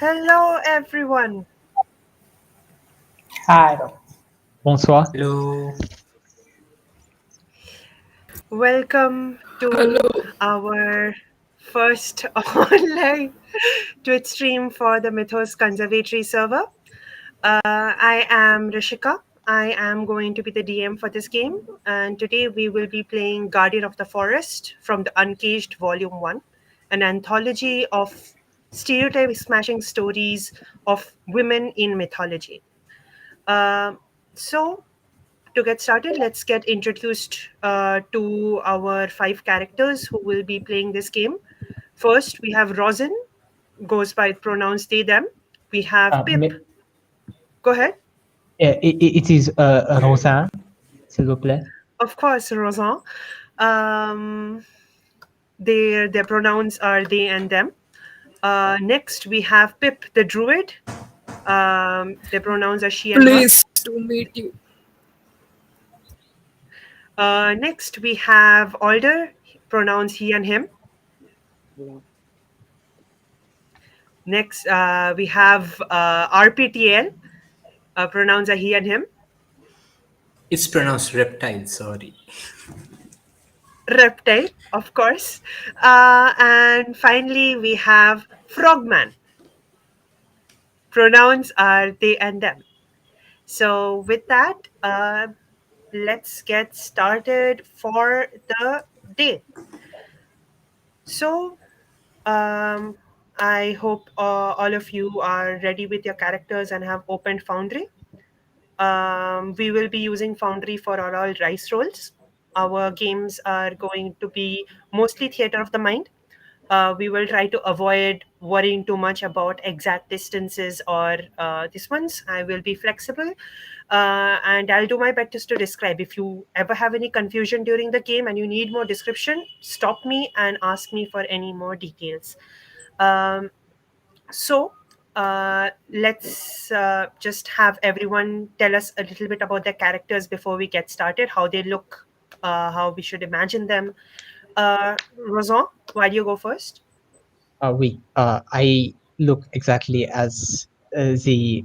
Hello, everyone. Hi. Bonsoir. Hello. Welcome to Hello. our first online Twitch stream for the Mythos Conservatory server. I am Rishika. I am going to be the DM for this game, and today we will be playing Guardian of the Forest from the Uncaged Volume 1, an anthology of stereotype-smashing stories of women in mythology. Um so, to get started, let's get introduced to our five characters who will be playing this game. First, we have Rosin, goes by pronouns they, them. We have Pip. Go ahead. It is Rosin, s'il vous plaît. Of course, Rosin. Um, their pronouns are they and them. Next, we have Pip the Druid. Their pronouns are she and her. Pleased to meet you. Next, we have Alder, pronouns he and him. Next, we have RPTL, pronouns are he and him. It's pronounced reptile, sorry. Reptile, of course. And finally, we have Frogman. Pronouns are they and them. So, with that, let's get started for the day. So, um, I hope all of you are ready with your characters and have opened Foundry. We will be using Foundry for our dice rolls. Our games are going to be mostly theater of the mind. We will try to avoid worrying too much about exact distances or this ones. I will be flexible, and I'll do my best to describe. If you ever have any confusion during the game and you need more description, stop me and ask me for any more details. Um, so, let's just have everyone tell us a little bit about their characters before we get started, how they look, how we should imagine them. Rosan, why do you go first? Oui, I look exactly as the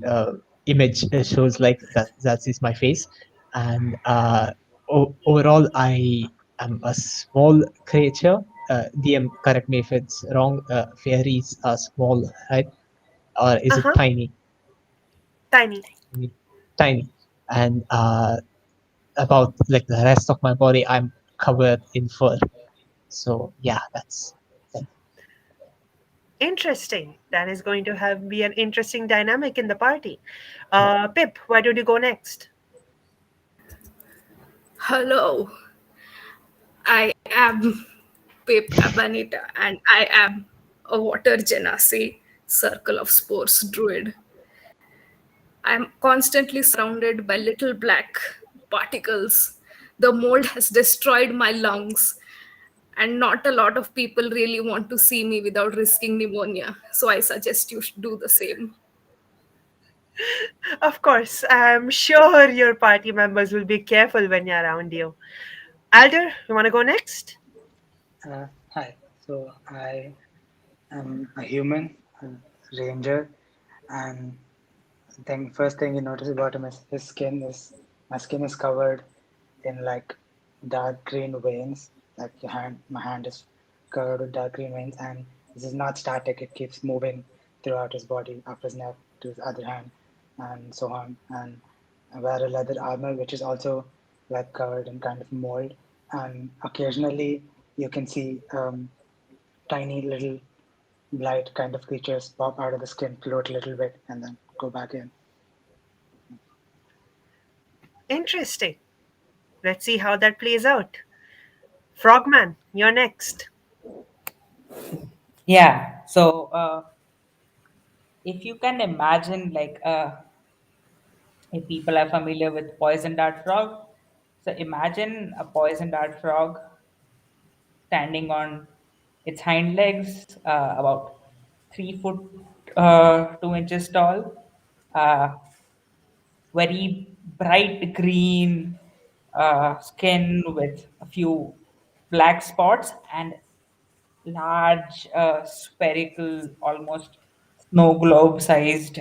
image shows, like that. That is my face, and overall, I am a small creature. DM, correct me if it's wrong. Fairies are small, right? Or is it Uh-huh, tiny? tiny. Tiny, and about like the rest of my body, I'm covered in fur. So yeah, that's Interesting. That is going to have be an interesting dynamic in the party. Pip, why don't you go next? Hello. I am Pip Abanita and I am a water genasi circle of spores druid. I'm constantly surrounded by little black particles. The mold has destroyed my lungs, and not a lot of people really want to see me without risking pneumonia. So I suggest you should do the same. Of course, I'm sure your party members will be careful when you're around you. Alder, you want to go next? Hi. So I am a human ranger, and then first thing you notice about him is his skin is my skin is covered in like dark green veins. Like my hand is covered with dark green veins, and this is not static. It keeps moving throughout his body, up his neck to his other hand, and so on. And I wear a leather armor, which is also like covered in kind of mold. And occasionally, you can see tiny little blight kind of creatures pop out of the skin, float a little bit, and then go back in. Interesting. Let's see how that plays out. Frogman, you're next. Yeah. So if you can imagine, like, if people are familiar with poison dart frog, so imagine a poison dart frog standing on its hind legs, about 3 foot 2 inches tall, uh, very bright green skin with a few black spots and large spherical, almost snow globe sized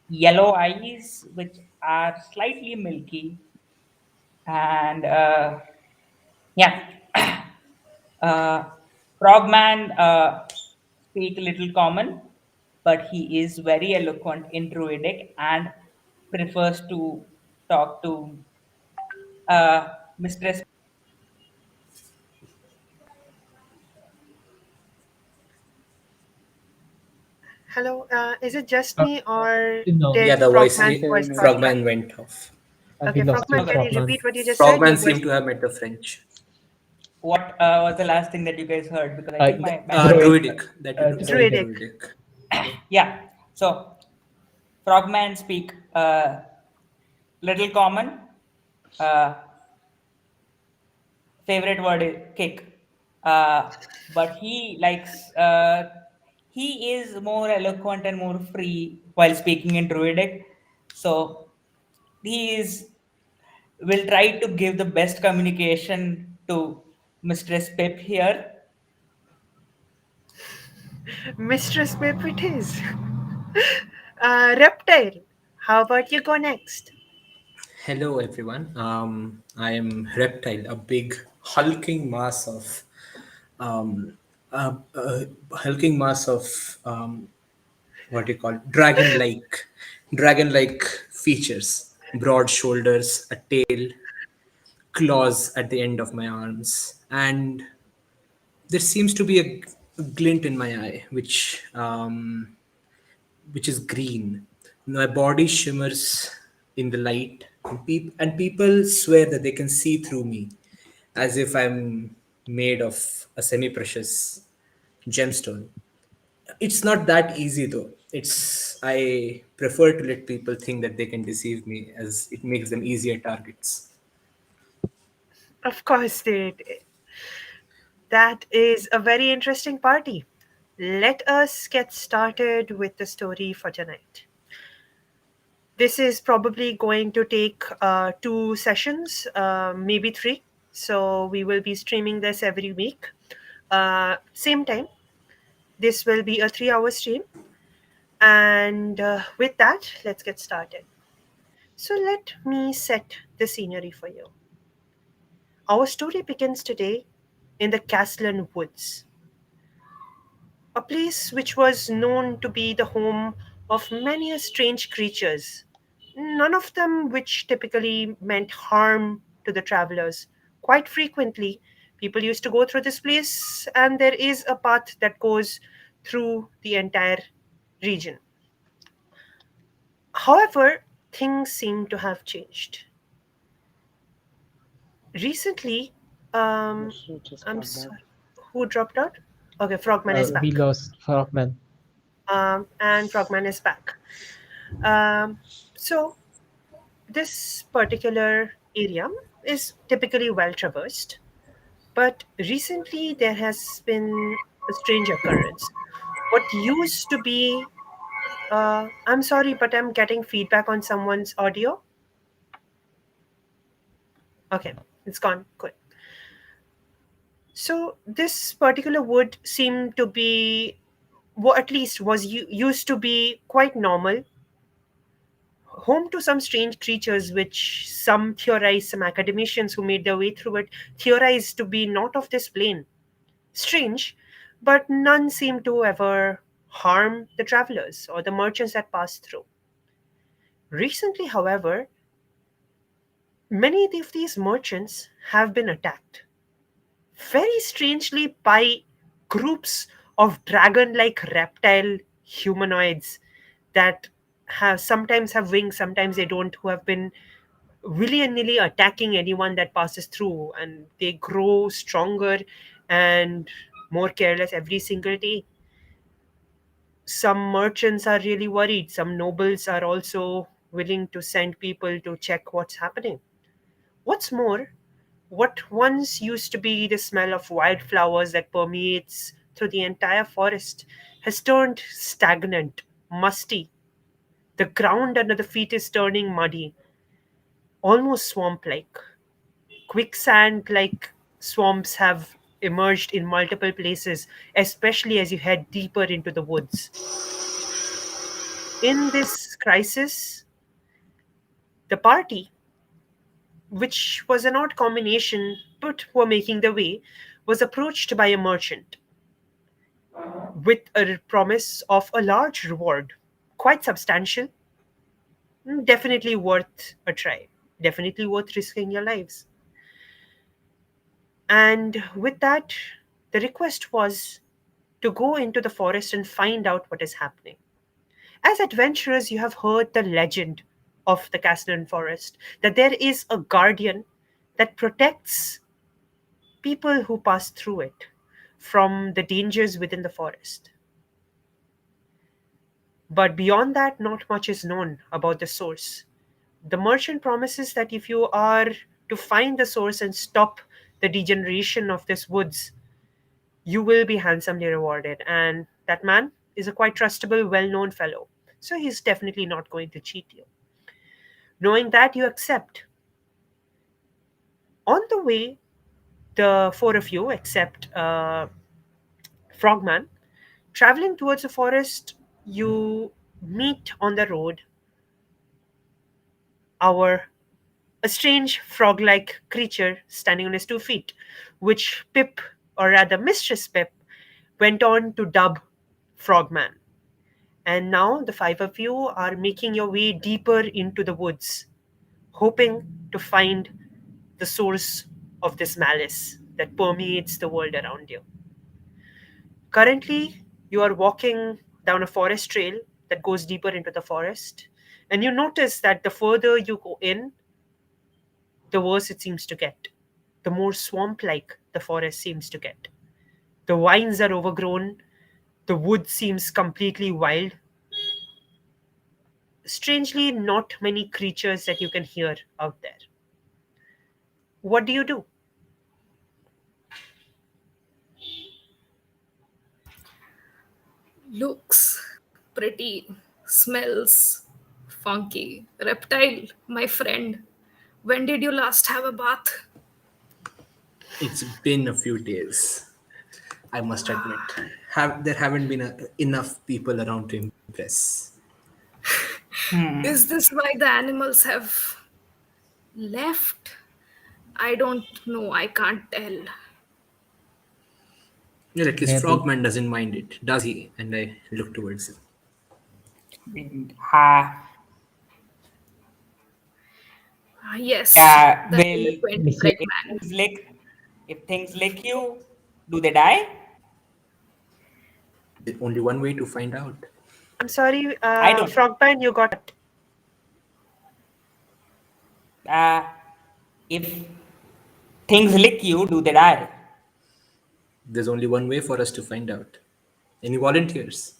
yellow eyes, which are slightly milky. And yeah, uh, Frogman speak little common, but he is very eloquent in Druidic and prefers to talk to Mistress. Hello, is it just Uh, me or no, Yeah, did the voice Frogman's voice got cut? Frogman went off. we Okay, lost Frogman, you, can Okay. you Frogman. repeat what you just said? Your Frogman voice. seemed to have met the French. What was the last thing that you guys heard? Because I think my Druid, connection. Druidic, that it was in Druidic. Druidic. Yeah. So Frogman speak little common. Uh, favorite word is kick. But he likes. He is more eloquent and more free while speaking in Druidic. So he is will try to give the best communication to Mistress Pip here. Mistress Pip it is. Reptile, how about you go next? Hello, everyone. I am Reptile, a big hulking mass of um, hulking mass of what do you call dragon-like features, broad shoulders, a tail, claws at the end of my arms, and there seems to be a glint in my eye, which is green. My body shimmers in the light, and, and people swear that they can see through me, as if I'm made of a semi-precious gemstone. It's not that easy though. I prefer to let people think that they can deceive me, as it makes them easier targets. Of course, dude. That is a very interesting party. Let us get started with the story for tonight. This is probably going to take 2 sessions, maybe 3. So we will be streaming this every week. Same time. This will be a 3-hour stream. And with that, let's get started. So let me set the scenery for you. Our story begins today in the Caslan Woods, a place which was known to be the home of many strange creatures, none of them which typically meant harm to the travelers. Quite frequently, people used to go through this place, and there is a path that goes through the entire region. However, things seem to have changed. Recently, um, She just I'm got back. sorry, who dropped out? Okay, Frogman is We back. lost Frogman. And Frogman is back. Um, so, this particular area is typically well traversed, but recently there has been a strange occurrence. What used to be, I'm sorry, but I'm getting feedback on someone's audio. Okay, it's gone. Good. So, this particular wood seemed to be, well, at least was used to be quite normal, home to some strange creatures which some theorize, some academicians who made their way through it theorize to be not of this plane. Strange, but none seem to ever harm the travelers or the merchants that passed through. Recently, however, many of these merchants have been attacked, very strangely, by groups of dragon like reptile humanoids that have sometimes have wings, sometimes they don't, who have been willy-nilly attacking anyone that passes through, and they grow stronger and more careless every single day. Some merchants are really worried. Some nobles are also willing to send people to check what's happening. What's more, what once used to be the smell of wildflowers that permeates through the entire forest has turned stagnant, musty. The ground under the feet is turning muddy, almost swamp like. Quicksand like swamps have emerged in multiple places, especially as you head deeper into the woods. In this crisis, the party, which was an odd combination but were making their way, was approached by a merchant with a promise of a large reward, quite substantial, definitely worth a try, definitely worth risking your lives. And with that, the request was to go into the forest and find out what is happening. As adventurers, you have heard the legend of the Castellan Forest, that there is a guardian that protects people who pass through it from the dangers within the forest. But beyond that, not much is known about the source. The merchant promises that if you are to find the source and stop the degeneration of this woods, you will be handsomely rewarded. And that man is a quite trustable, well known fellow. So he's definitely not going to cheat you. Knowing that, you accept. On the way, the four of you, except Frogman, traveling towards the forest, you meet on the road our a strange frog-like creature standing on his 2 feet, which Pip, or rather Mistress Pip, went on to dub Frogman. And now the five of you are making your way deeper into the woods, hoping to find the source of this malice that permeates the world around you. Currently, you are walking down a forest trail that goes deeper into the forest, and you notice that the further you go in, the worse it seems to get. The more swamp like the forest seems to get. The vines are overgrown, the wood seems completely wild. Strangely, not many creatures that you can hear out there. What do you do? Looks pretty, smells funky. Reptile, my friend, when did you last have a bath? It's been a few days, I must admit. There haven't been enough people around to impress. Is this why the animals have left? I don't know, I can't tell. Well, at least Maybe. Frogman doesn't mind it, does he? And I look towards him. Uh, Yes, the will eloquent Monsieur, bread if man. things lick you, do they die? There's only one way to find out. I'm sorry, I don't. Frogman, you got cut. Uh, if things lick you, do they die? There's only one way for us to find out. Any volunteers?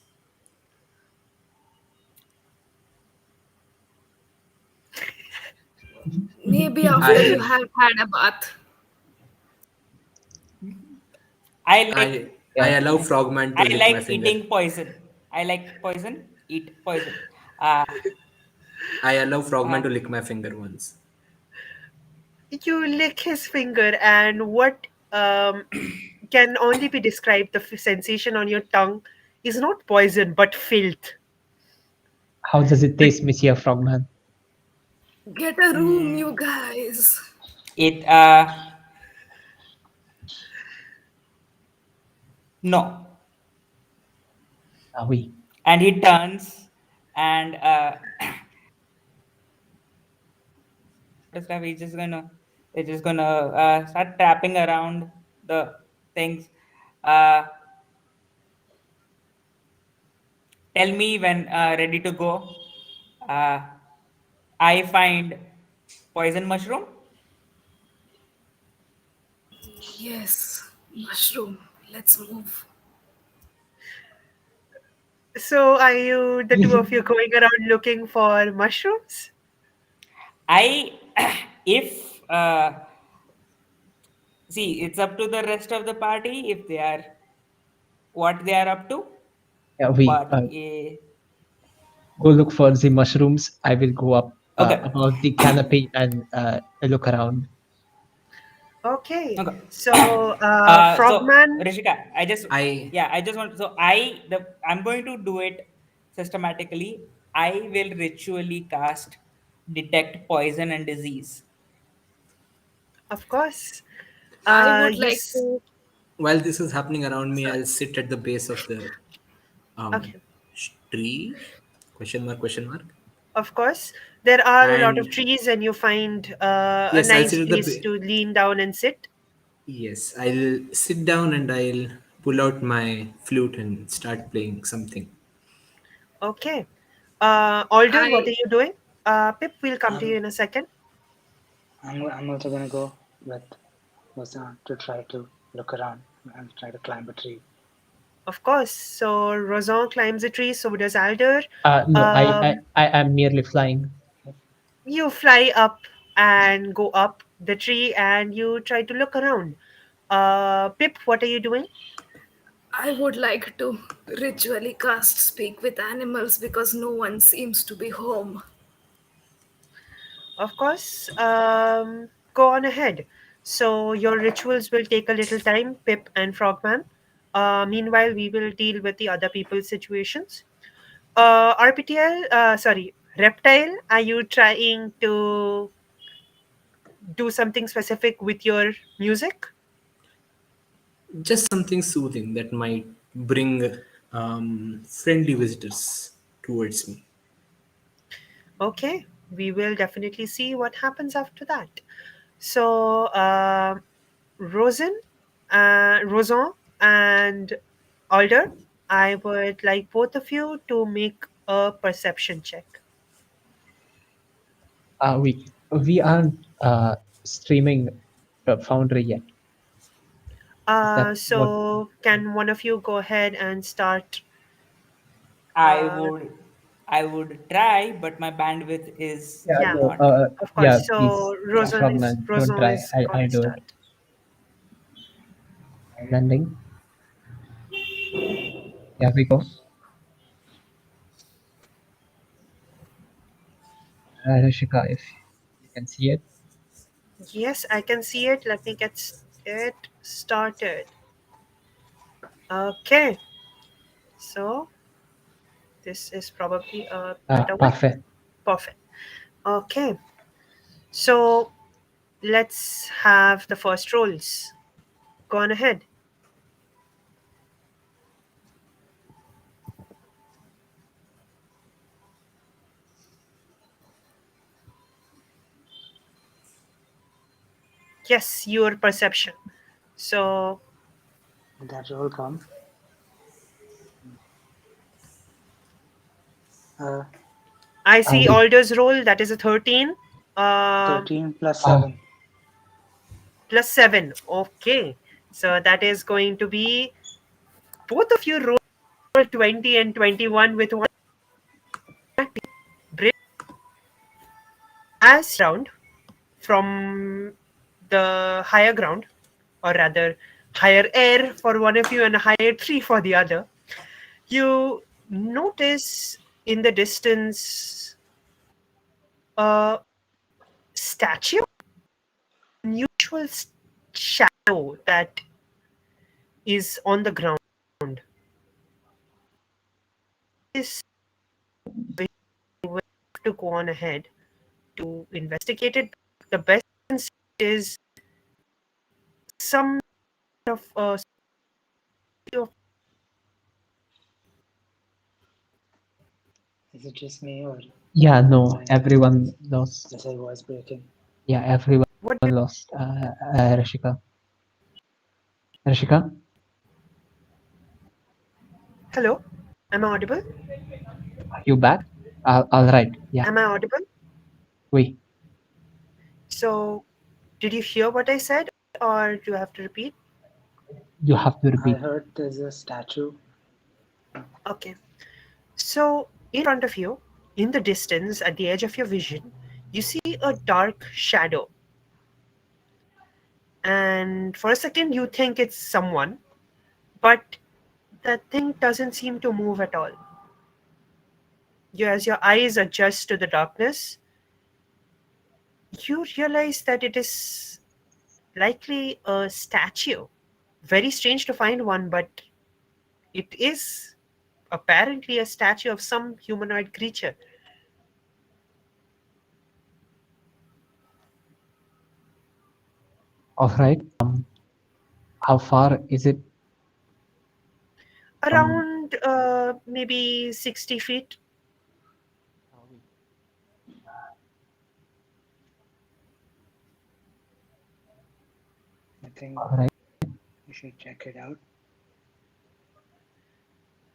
Maybe after you I have had a bath. I like I I yeah, allow Frogman to I lick my like finger. eating poison. I like poison. Eat poison. Uh, I allow Frogman uh, to lick my finger once. You lick his finger, and what can only be described, the sensation on your tongue is not poison but filth. how does it taste, Monsieur Frogman? Get a room, you guys. it no, We. and he turns and stuff. He's just gonna start tapping around the things. Uh, Tell me when ready to go. Uh, I find poison mushroom. Yes, mushroom. Let's move. So, are you, the two of you, going around looking for mushrooms? I if see, it's up to the rest of the party if they are what they are up to. Yeah, we But go look for the mushrooms. I will go up okay, above the canopy and look around. Okay. Okay. So, So Frogman, Rishika, I I just want, I'm going to do it systematically. I will ritually cast detect poison and disease. of course. I would You. like to. while this is happening around me, Sorry. I'll sit at the base of the um Okay. tree? Question mark? Question mark? Of course, there are a lot of And trees, and you find a yes, I'll nice sit at the place to lean down and sit. yes, I'll sit down and I'll pull out my flute and start playing something. Okay. Alder, what I are you doing? Pip, we'll come to you I'm in a second. I'm also gonna go with Rosa to try to look around and try to climb a tree. Of course. So Rosan climbs a tree, so does Alder. No, Um, I am merely flying. you fly up and go up the tree and you try to look around. Pip, what are you doing? I would like to ritually cast speak with animals because no one seems to be home. Of course, go on ahead. So your rituals will take a little time, Pip and Frogman. Meanwhile, we will deal with the other people's situations. RPTL, sorry, Reptile, are you trying to do something specific with your music? Just something soothing that might bring friendly visitors towards me. Okay, we will definitely see what happens after that. So, Rosen, Rosan, and Alder, I would like both of you to make a perception check. We aren't streaming Foundry yet. Is that what? So, can one of you go ahead and start? I Uh, would I would try, but my bandwidth is Yeah, yeah, no, not. of yeah, course. please, So, please, Yeah. Frogman, don't Rosan try. is I gonna do it. start. Landing. Here we go. Rishika, if you can see it. Yes, I can see it. Let me get it started. Okay, so this is probably a better one. Perfect. Perfect. Okay, so let's have the first rolls. Go on ahead. Yes, your perception. So Did that roll come? Uh, I see We Alder's roll. That is a 13. Um, 13 plus uh, 7. plus 7. Okay, so that is going to be both of you roll 20 and 21 with one break as round from the higher ground, or rather higher air for one of you and a higher tree for the other. You notice in the distance a statue, unusual shadow that is on the ground. This will have to go on ahead to investigate it. The best is some of of- Is it just me or yeah, is no, my everyone lost. is my voice breaking? Yeah, everyone what? lost. Rishika. Rishika, Hello, am I audible? are you back? All right. Yeah, Am I audible? we. So, did you hear what I said, or do you have to repeat? You have to I repeat. heard there's a statue. Okay. So, in front of you, in the distance, at the edge of your vision, you see a dark shadow. And for a second, you think it's someone, but the thing doesn't seem to move at all. As your eyes adjust to the darkness, you realize that it is likely a statue. Very strange to find one, but it is apparently a statue of some humanoid creature. All right. How far is it from? Around maybe 60 feet. I think All right. you should check it out.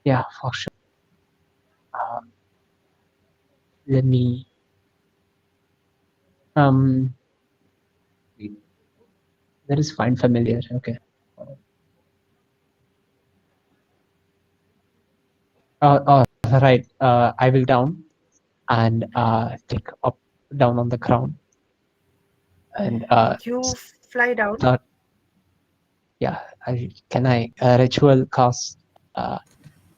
Yeah, for sure. Let me. Wait. There is find familiar. Okay. Right. I will down and take up down on the ground and You fly down. start. Yeah. Can I ritual cast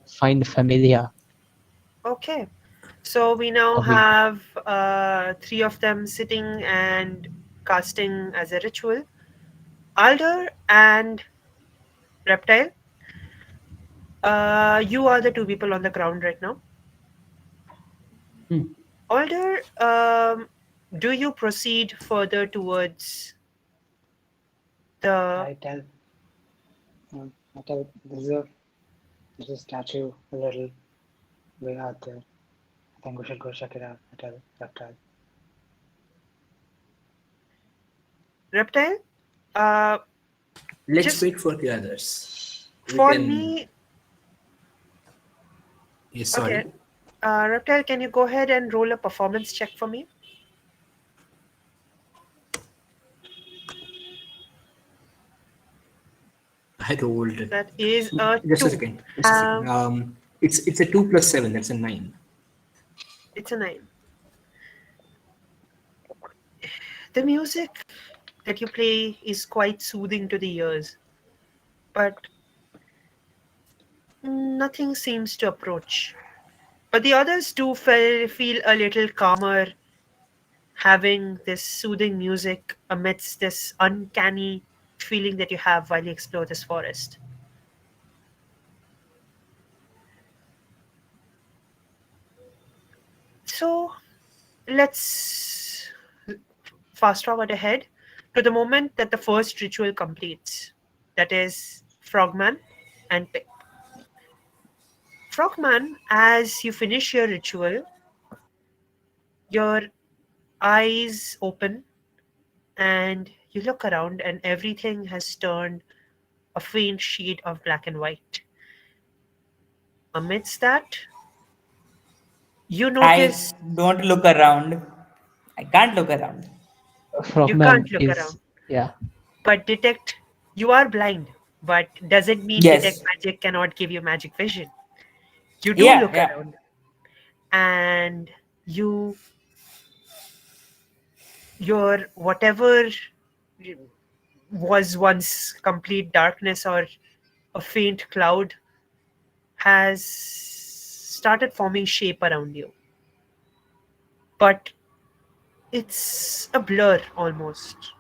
find familiar? Okay. So we now Or we- have three of them sitting and casting as a ritual. Alder and Reptile. You are the two people on the ground right now. Hmm. Alder, do you proceed further towards the? I tell there's a statue a little way out there. I think we should go check it out. I tell Reptile. Reptile? Let's Just wait for the others. We for can. me. Yes, Okay. sorry. Reptile, can you go ahead and roll a performance check for me? I rolled. That is a Just a 2. second. Just a second. It's a 2 plus 7. That's a 9. It's a 9. The music that you play is quite soothing to the ears, but nothing seems to approach. But the others do feel a little calmer having this soothing music amidst this uncanny feeling that you have while you explore this forest. So let's fast forward ahead to the moment that the first ritual completes. That is Frogman and Pip. Frogman, as you finish your ritual, your eyes open and you look around, and everything has turned a faint shade of black and white. Amidst that, you I notice don't look around. I can't look around. you Frogman can't look is around, yeah. but detect you are blind, but doesn't mean detect Yes. magic cannot give you magic vision. You do Yeah, look yeah. around, and your whatever was once complete darkness or a faint cloud has started forming shape around you, but it's a blur almost,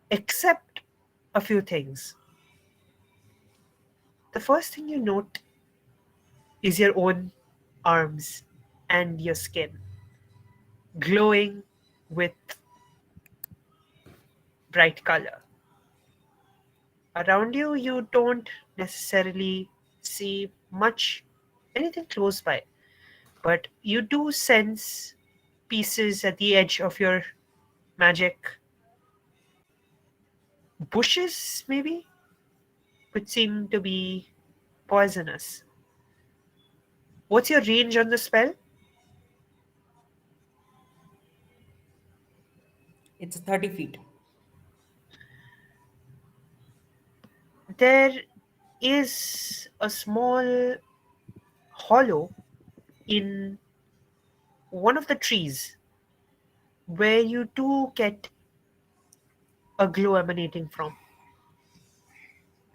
except a few things. The first thing you note is your own arms and your skin glowing with bright color. Around you, you don't necessarily see much anything close by, but you do sense pieces at the edge of your magic bushes, maybe, which seem to be poisonous. What's your range on the spell? It's 30 feet. There is a small hollow in one of the trees where you do get a glow emanating from.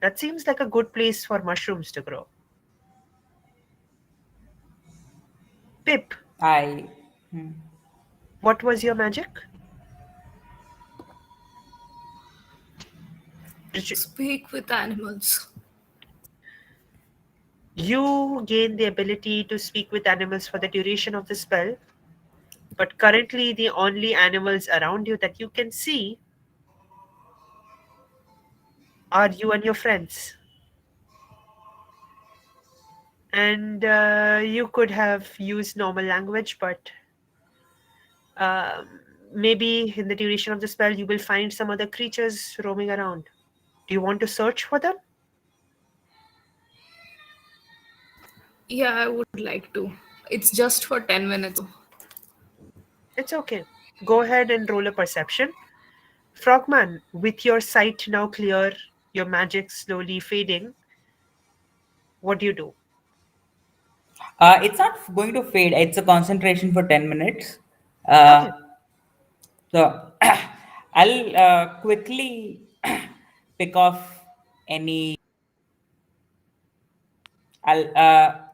That seems like a good place for mushrooms to grow. Pip, I. what was your magic? Speak with animals. You gain the ability to speak with animals for the duration of the spell, but currently the only animals around you that you can see are you and your friends. And you could have used normal language, but maybe in the duration of the spell you will find some other creatures roaming around. Do you want to search for them? Yeah, I would like to. It's just for 10 minutes. It's okay. Go ahead and roll a perception. Frogman, with your sight now clear, your magic slowly fading, what do you do? It's not going to fade. It's a concentration for 10 minutes. Uh, Okay. so I'll quickly pick off any. I'll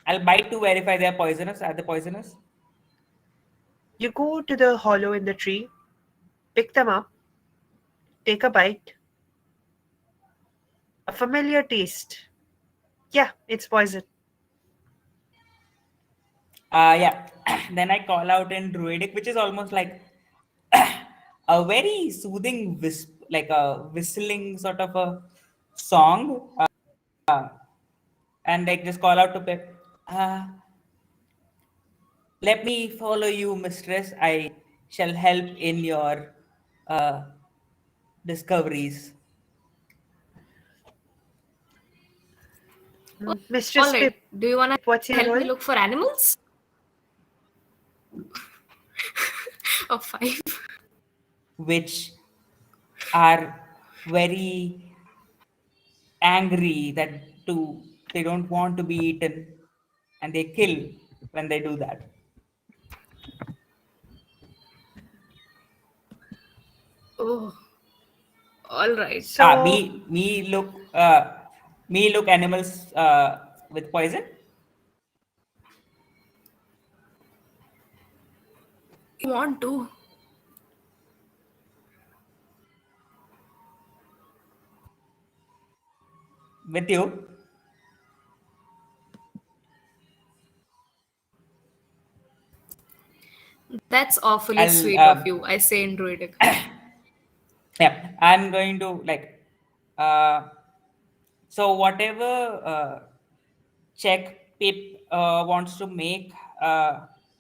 I'll bite to verify they're poisonous. Are they poisonous? You go to the hollow in the tree, pick them up, take a bite. A familiar taste. Yeah, it's poison. Yeah. Then I call out in Druidic, which is almost like a very soothing like a whistling sort of a song. And like just call out to Pip. Uh, Let me follow you, mistress. I shall help in your uh, discoveries. Mistress All Pip, right. Do you want to what's your help me role? look for animals? A 5. Which are very angry that they don't want to be eaten and they kill when they do that. Oh, all right. Ah, So, me look animals with poison You want to? with you. That's awfully I'll sweet of you, I say in Druidic. yeah, I'm going to like uh so whatever check Pip wants to make,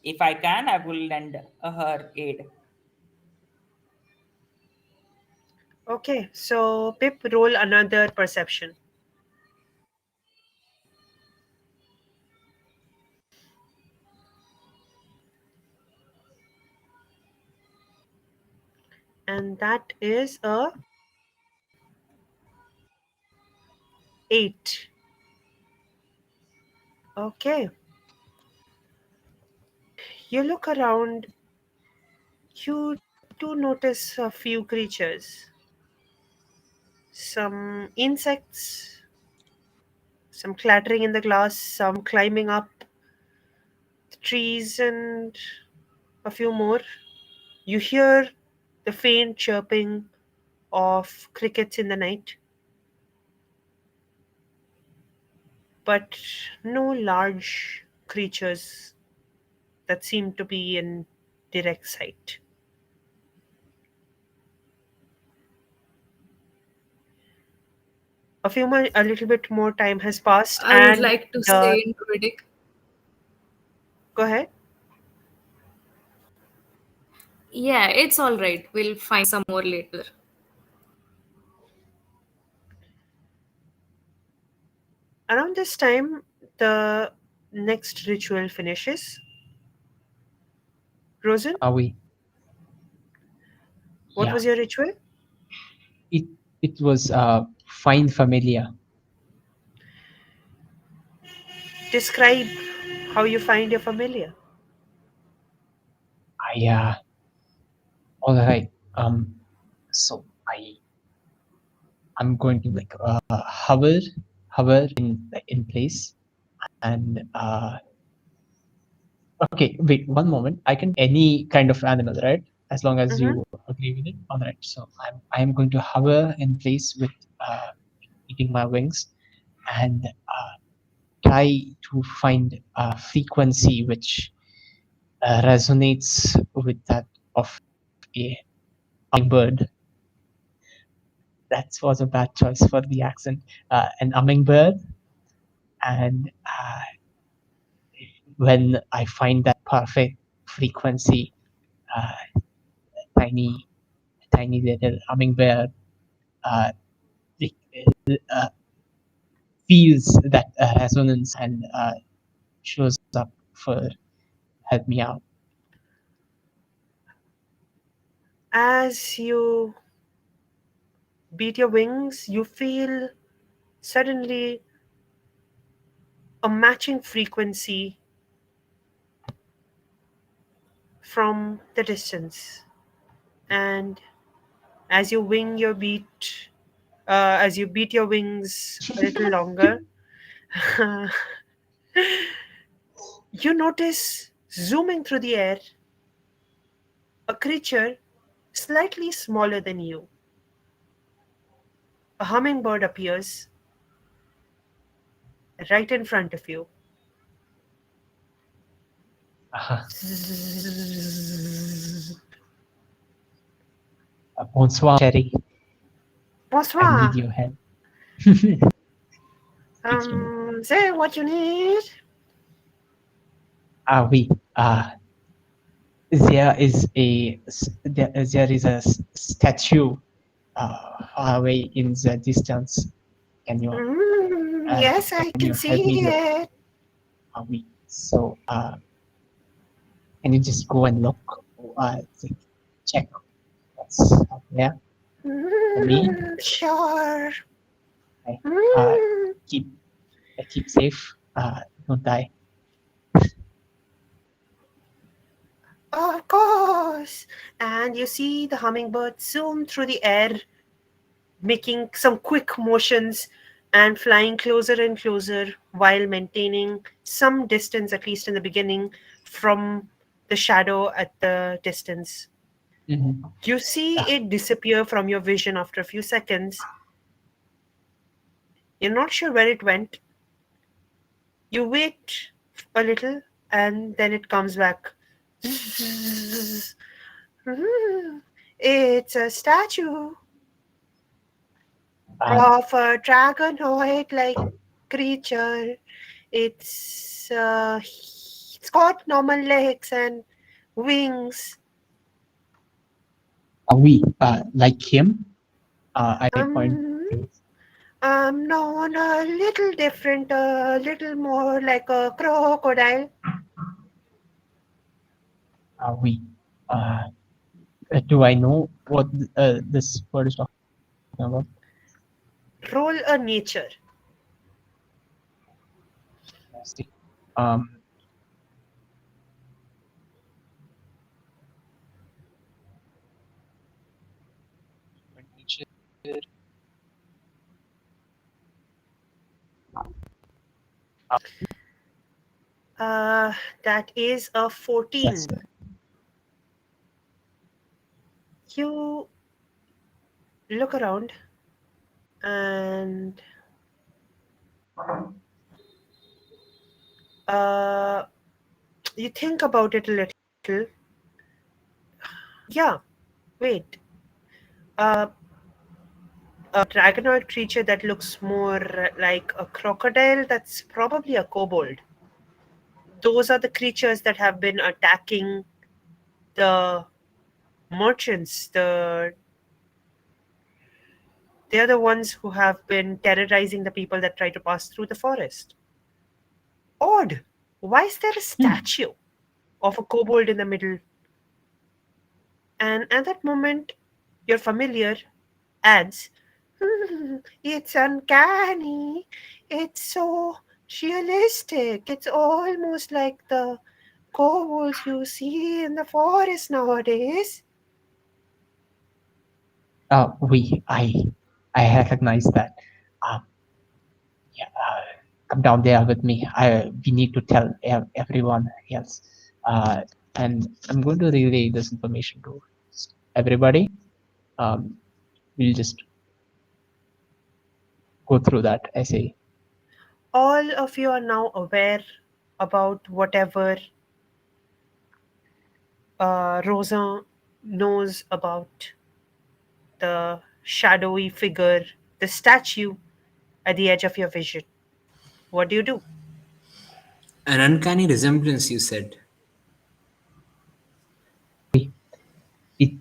if I can, I will lend her aid. okay. So, Pip, roll another perception. And that is a 8. Okay. You look around, you do notice a few creatures. Some insects, some clattering in the glass, some climbing up the trees, and a few more. You hear the faint chirping of crickets in the night, but no large creatures that seem to be in direct sight. A little bit more time has passed, I would and like to the say in Druidic. go ahead. Yeah, it's all right. We'll find some more later. Around this time, the next ritual finishes. Rosen, Are we? what Yeah. was your ritual? It it was find familiar. Describe how you find your familiar. I all right. So I'm going to like hover in place and okay. Wait one moment. I can any kind of animal, right? as long as Mhm. you agree with it. All right. So I am going to hover in place with eating my wings and try to find a frequency which resonates with that of a hummingbird. That was a bad choice for the accent. An hummingbird, and when I find that perfect frequency, uh, tiny, tiny little hummingbird uh, uh, feels that resonance and shows up for help me out. As you beat your wings, you feel suddenly a matching frequency from the distance. And as you wing your beat, as you beat your wings a little longer, you notice zooming through the air a creature slightly smaller than you. A hummingbird appears right in front of you. Uh, Bonsoir, Cherry. I need Bonsoir. your help. Speaking. Say what you need. We there is there is a statue far away in the distance. Can you Yes, I can can you help me see look? it. We so can you just go and look? To check what's up there for me? Sure. I uh, Mm, keep keep safe. Don't die. of course. And you see the hummingbird zoom through the air, making some quick motions and flying closer and closer while maintaining some distance, at least in the beginning, from the shadow at the distance. Mm-hmm. You see it disappear from your vision after a few seconds. You're not sure where it went. You wait a little and then it comes back. It's a statue Uh, of a dragonoid like creature. It's got normal legs and wings. we like him. I point. Um, no, a little different, a little more like a crocodile. We uh, do I know what this word is talking about? Roll a nature. Let's see. Um, Uh, that is a that's 14. You look around and uh, you think about it a little. Yeah, wait. Uh, a dragonoid creature that looks more like a crocodile, that's probably a kobold. Those are the creatures that have been attacking the merchants. They're the ones who have been terrorizing the people that try to pass through the forest. Odd. Why is there a statue of a kobold in the middle? And at that moment, your familiar adds, It's uncanny. It's so realistic. It's almost like the kobolds you see in the forest nowadays. we I recognize that. Um, yeah, come down there with me. We need to tell everyone else. And I'm going to relay this information to everybody. We'll just go through that essay. All of you are now aware about whatever Rosa knows about the shadowy figure, the statue at the edge of your vision. What do you do? An uncanny resemblance, you said. It,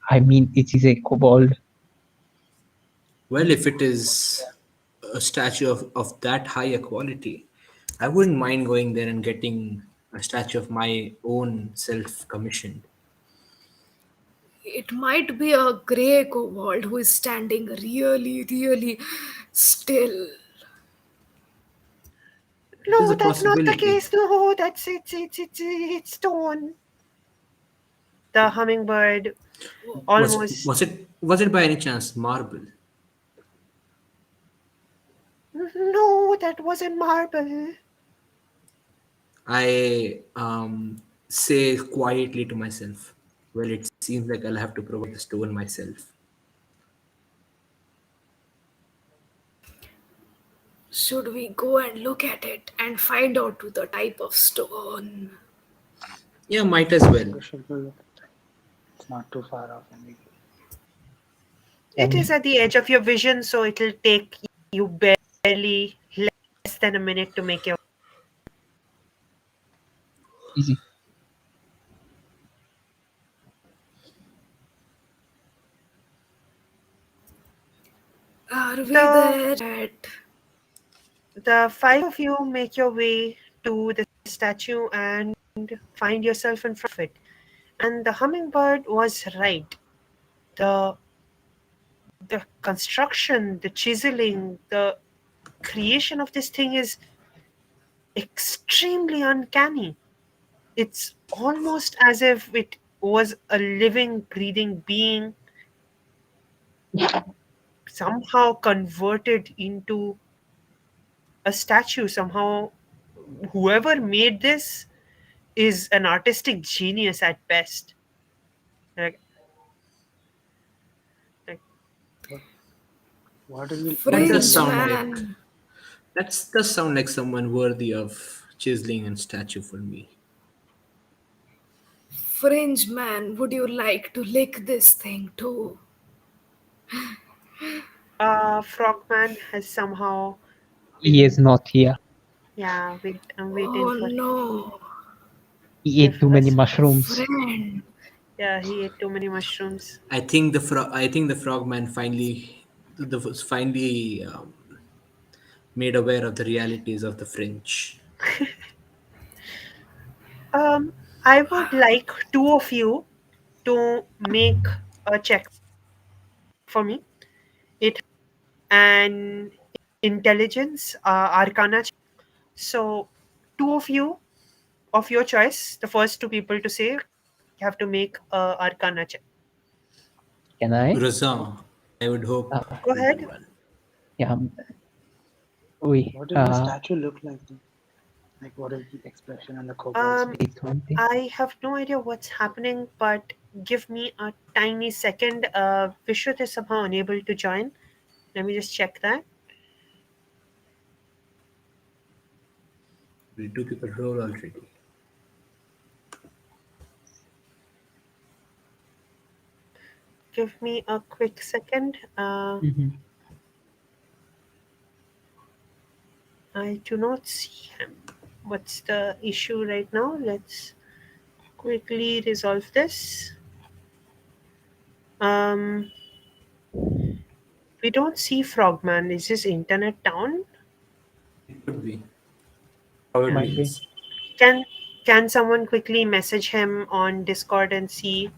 I mean, it is a kobold. Well, if it is a statue of that high a quality, I wouldn't mind going there and getting a statue of my own self commissioned. It might be a grey kobold who is standing really, really still. It is No, a that's not the possibility. case. No, that's it's stone. The hummingbird Was almost. was it by any chance marble? No, that wasn't marble. I say quietly to myself, well, it seems like I'll have to provide the stone myself. Should we go and look at it and find out the type of stone? Yeah, might as well. We should go look at it. It's not too far off, and we It Can is at the edge of your vision, so it'll take you barely less than a minute to make your. easy. Are we The there yet? the five of you make your way to the statue and find yourself in front of it. And the hummingbird was right. The the construction, the chiseling, the creation of this thing is extremely uncanny. It's almost as if it was a living, breathing being somehow converted into a statue. Somehow, whoever made this is an artistic genius at best. Like, like what what will That what will does it Fringe look sound like? like man. that does sound like someone worthy of chiseling and statue for me. Fringe man, would you like to lick this thing too? Frogman has somehow He is been. not here. Yeah, wait, I'm waiting Oh for him to no, He ate give too many us. mushrooms. friend. Yeah, he ate too many mushrooms. I think the frogman finally made aware of the realities of the French. Um, I would like two of you to make a check for me. It an intelligence arcana check. So, two of you of your choice, the first two people to say, have to make a arcana check. Can I? Razan, I would hope Go you do ahead. well. Yeah. We What does the statue look like, though? Like, what is the expression on the kobold's Um, face? 20. I have no idea what's happening, but give me a tiny second. Vishwat is somehow unable to join. Let me just check that. We two people roll already. Give me a quick second. Mhm. I do not see him. What's the issue right now? Let's quickly resolve this. Um, we don't see Frogman. Is his internet down? It could be. Probably Might be. is. Can can someone quickly message him on Discord and see?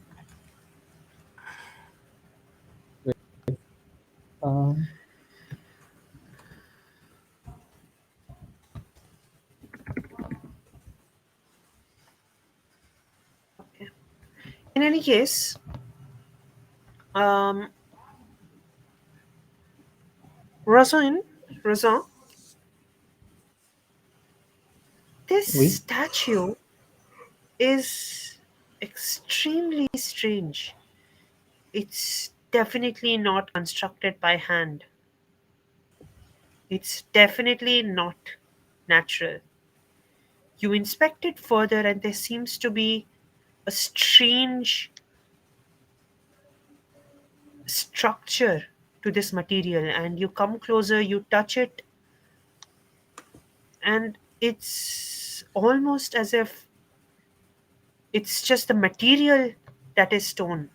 Um, Okay. In any case, um, Razan, Razan, this we. statue is extremely strange. It's definitely not constructed by hand. It's definitely not natural. You inspect it further, and there seems to be a strange structure to this material. And you come closer, you touch it, and it's almost as if it's just the material that is stone.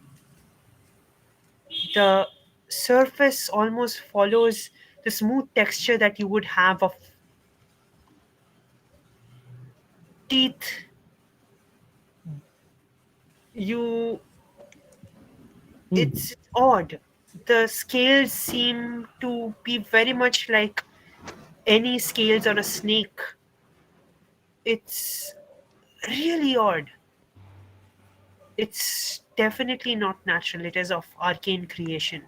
The surface almost follows the smooth texture that you would have of teeth. You Hmm. It's odd. The scales seem to be very much like any scales on a snake. It's really odd. It's definitely not natural. It is of arcane creation.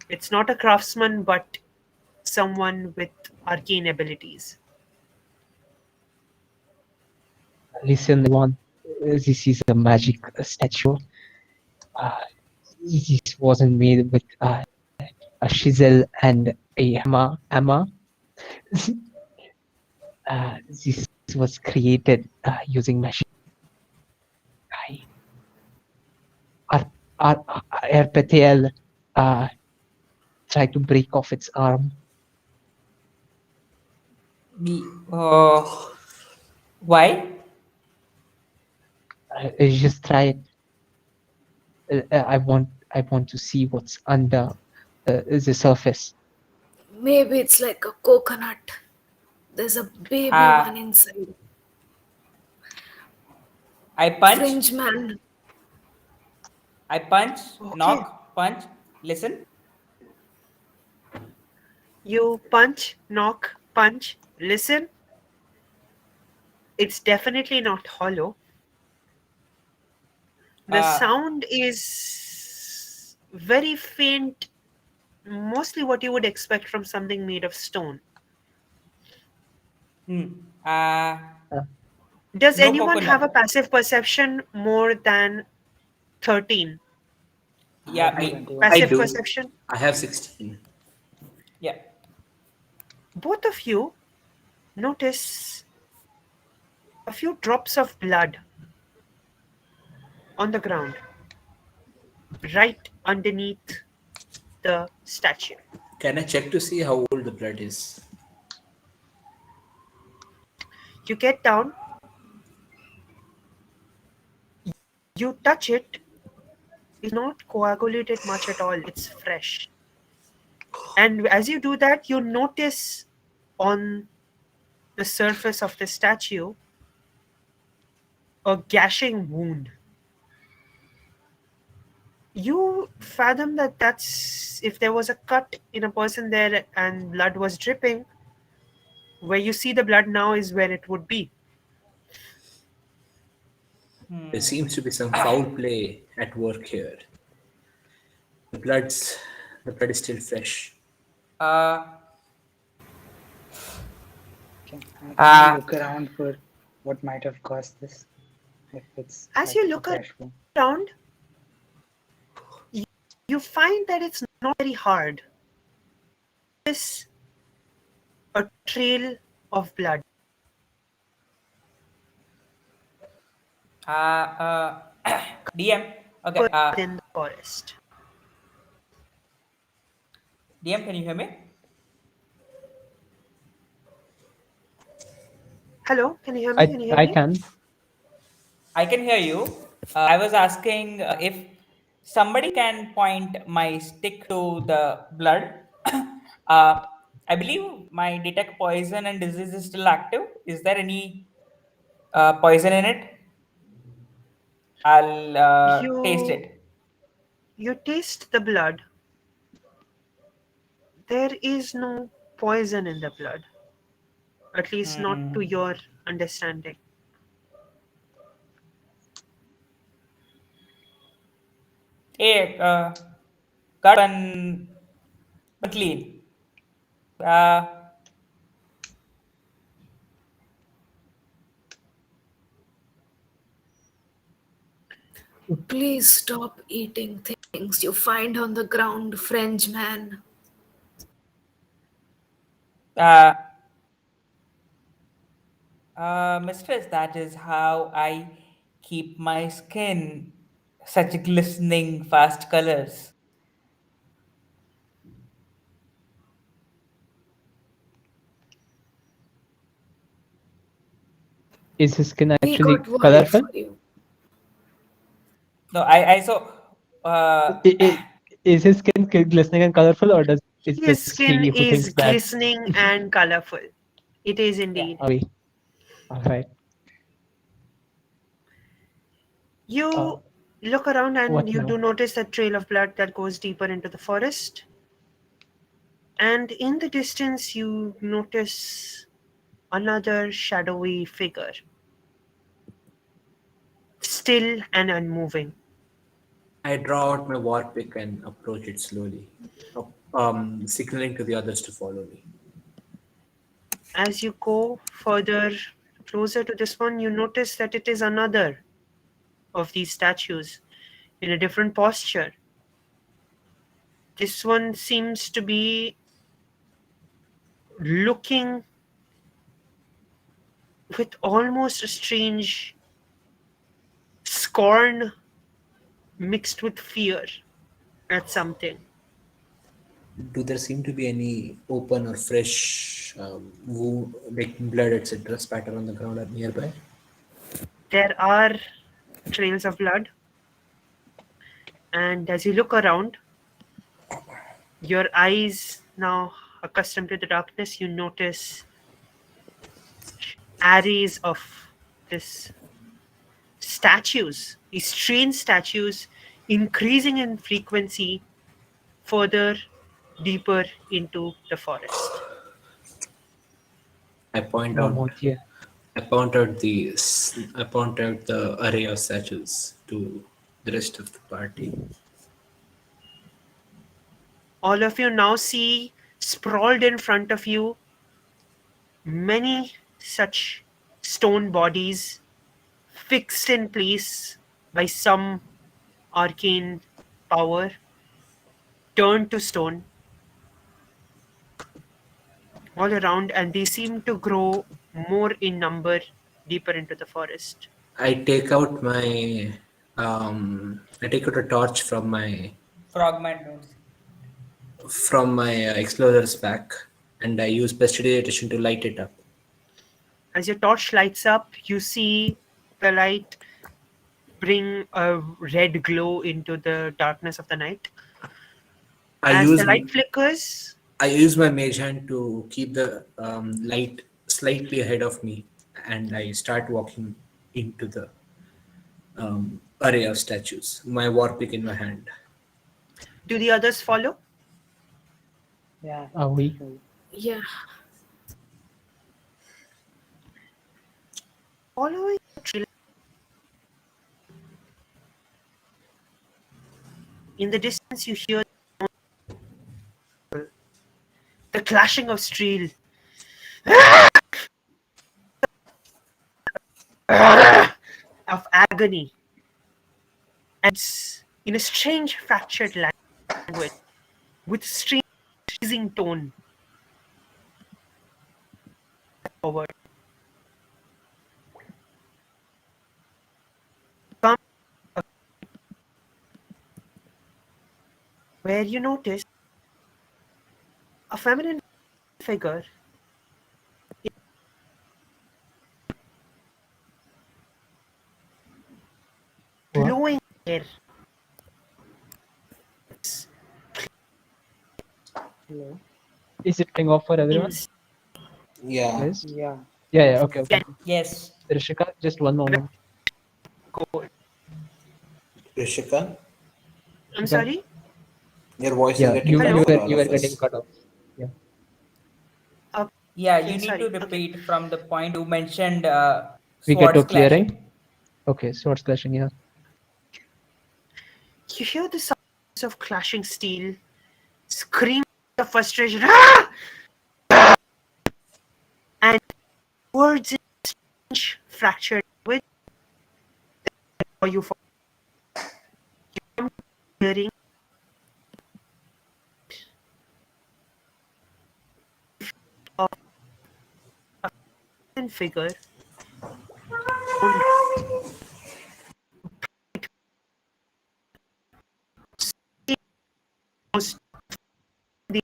It's not a craftsman, but someone with arcane abilities. Listen, everyone. This is a magic statue. Uh, this wasn't made with a chisel and a hammer. This was created using machine. I- Ar- Arpetiel tried to break off its arm. Why? Just try it. I want to see what's under the surface. Maybe it's like a coconut. There's a baby Uh, one inside. I punch, Fringe man. I punch, Okay. knock, punch, listen. You punch, knock, punch, listen. It's definitely not hollow. The Uh, sound is very faint, mostly what you would expect from something made of stone. hmm, uh, Uh, Does no anyone coconut. have a passive perception more than 13? I Yeah, have me. 21. I Passive do. perception? I have 16. Yeah. Both of you notice a few drops of blood on the ground, right underneath the statue. Can I check to see how old the blood is? You get down, you touch it, it's not coagulated much at all, it's fresh. And as you do that, you notice on the surface of the statue a gashing wound. You fathom that that's if there was a cut in a person there and blood was dripping, where you see the blood now is where it would be. There seems to be some foul play at work here. The blood's the blood is still fresh. Uh, Can I uh, look around for what might have caused this? If it's As like you a look fresh one. around, you, you find that it's not very hard. It's a trail of blood uh, DM. Okay. in the forest. DM, can you hear me? Hello, can you hear me? Can you hear I me? can. I can hear you. I was asking if somebody can point my stick to the blood. I believe my detect poison and disease is still active. Is there any poison in it? I'll taste You it. you taste the blood. There is no poison in the blood, at least not to Hmm. your understanding. Hey, got one clean. Uh, Please stop eating things you find on the ground, Frenchman. Uh, Mistress, that is how I keep my skin such glistening, fast colors. Is his skin We actually got worried colorful? for you. No, I saw. Uh, Is his skin glistening and colorful, or does is His just skin he who is thinks that? glistening and colorful. It is yeah. indeed. Are we? All right. You look around and What you do now? notice that trail of blood that goes deeper into the forest. And in the distance, you notice another shadowy figure, still and unmoving. I draw out my war pick and approach it slowly, signaling to the others to follow me. As you go further closer to this one, you notice that it is another of these statues in a different posture. This one seems to be looking with almost a strange scorn mixed with fear at something. Do there seem to be any open or fresh wound, like blood, etc., spatter on the ground or nearby? There are trails of blood, and as you look around, your eyes now accustomed to the darkness, you notice arrays of this statues, these strange statues increasing in frequency further deeper into the forest. I point Oh, out. mon Dieu. I point out the array of statues to the rest of the party. All of you now see sprawled in front of you many such stone bodies fixed in place by some arcane power, turned to stone all around, and they seem to grow more in number deeper into the forest. I take out my I take out a torch Frogman don't see. from my explorer's pack, and I use prestidigitation to light it up. As your torch lights up, you see the light bring a red glow into the darkness of the night. I As the use light flickers, I use my mage hand to keep the light slightly ahead of me, and I start walking into the array of statues. My war pick in my hand. do the others follow? Yeah. Are we? So, Yeah. Following the trail, in the distance you hear the clashing of steel, of agony, and in a strange fractured language with strange teasing tone forward. Come where you notice a feminine figure What? blowing air. hello. Is it playing off for everyone? Ins- Yeah, List? Yeah. Yeah, okay, okay. Yes. Rishika, just one moment. cold. Rishika, I'm Rishika? sorry? your voice is Yeah, getting cut Hello? for all you were of getting us. cut off. Yeah. Yeah, Okay, you need to sorry. Okay. repeat from the point you mentioned We get to swords clashing. clearing. Okay, swords clashing, yeah. You hear the sounds of clashing steel, screams of frustration, "Ah!" and words in strange fractured language. Or you fall. clearing of a figure almost the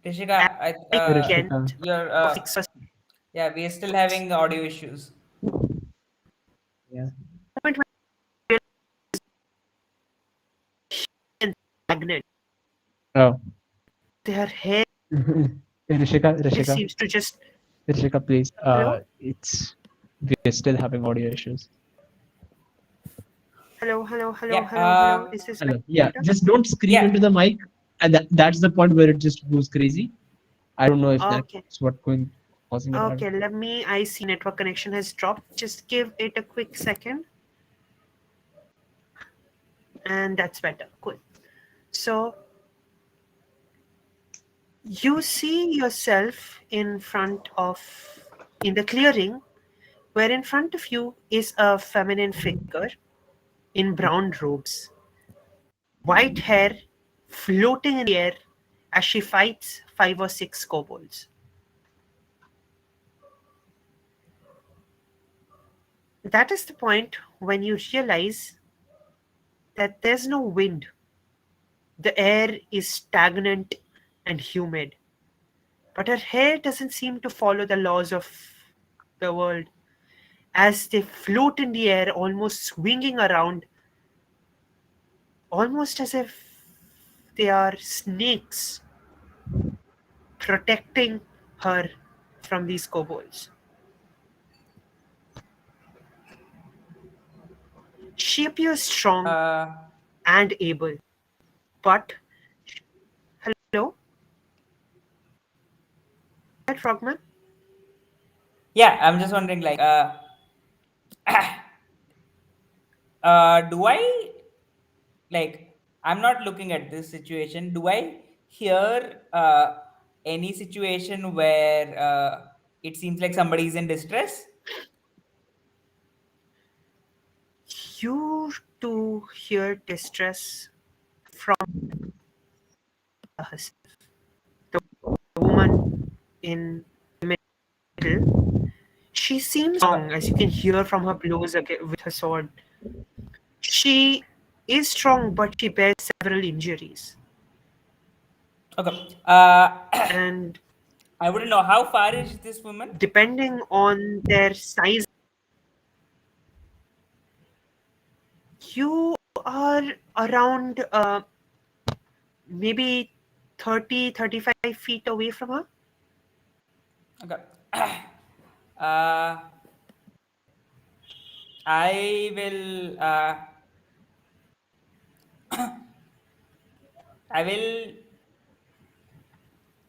Rishika, arrogant Rishika. you're of exhaustion. yeah, we're still having audio issues. Yeah. Moment when and stagnant, Oh. their hair Rishika, seems to just Rishika, please. hello, We're still having audio issues. Yeah, hello. Is this Hello. Yeah, better? just don't scream yeah. into the mic, and that's the point where it just goes crazy. I don't know if Okay. that's what causing it. I don't. Okay, let me. I see network connection has dropped. Just give it a quick second, and that's better. Cool. So you see yourself in the clearing, where in front of you is a feminine figure in brown robes, white hair floating in the air as she fights 5 or 6 kobolds. That is the point when you realize that there's no wind. The air is stagnant and humid, but her hair doesn't seem to follow the laws of the world as they float in the air, almost swinging around, almost as if they are snakes protecting her from these kobolds. She appears strong Uh, and able, but hello, Frogman. yeah, I'm just wondering, like, do I like? I'm not looking at this situation. Do I hear any situation where it seems like somebody is in distress? You too hear distress from herself. The woman in the middle. She seems Okay, strong, as you can hear from her blows with her sword. She is strong, but she bears several injuries. okay. And I wouldn't know how far is this woman. depending on their size, you are around maybe 30-35 feet away from her. Okay. uh, I will. I will.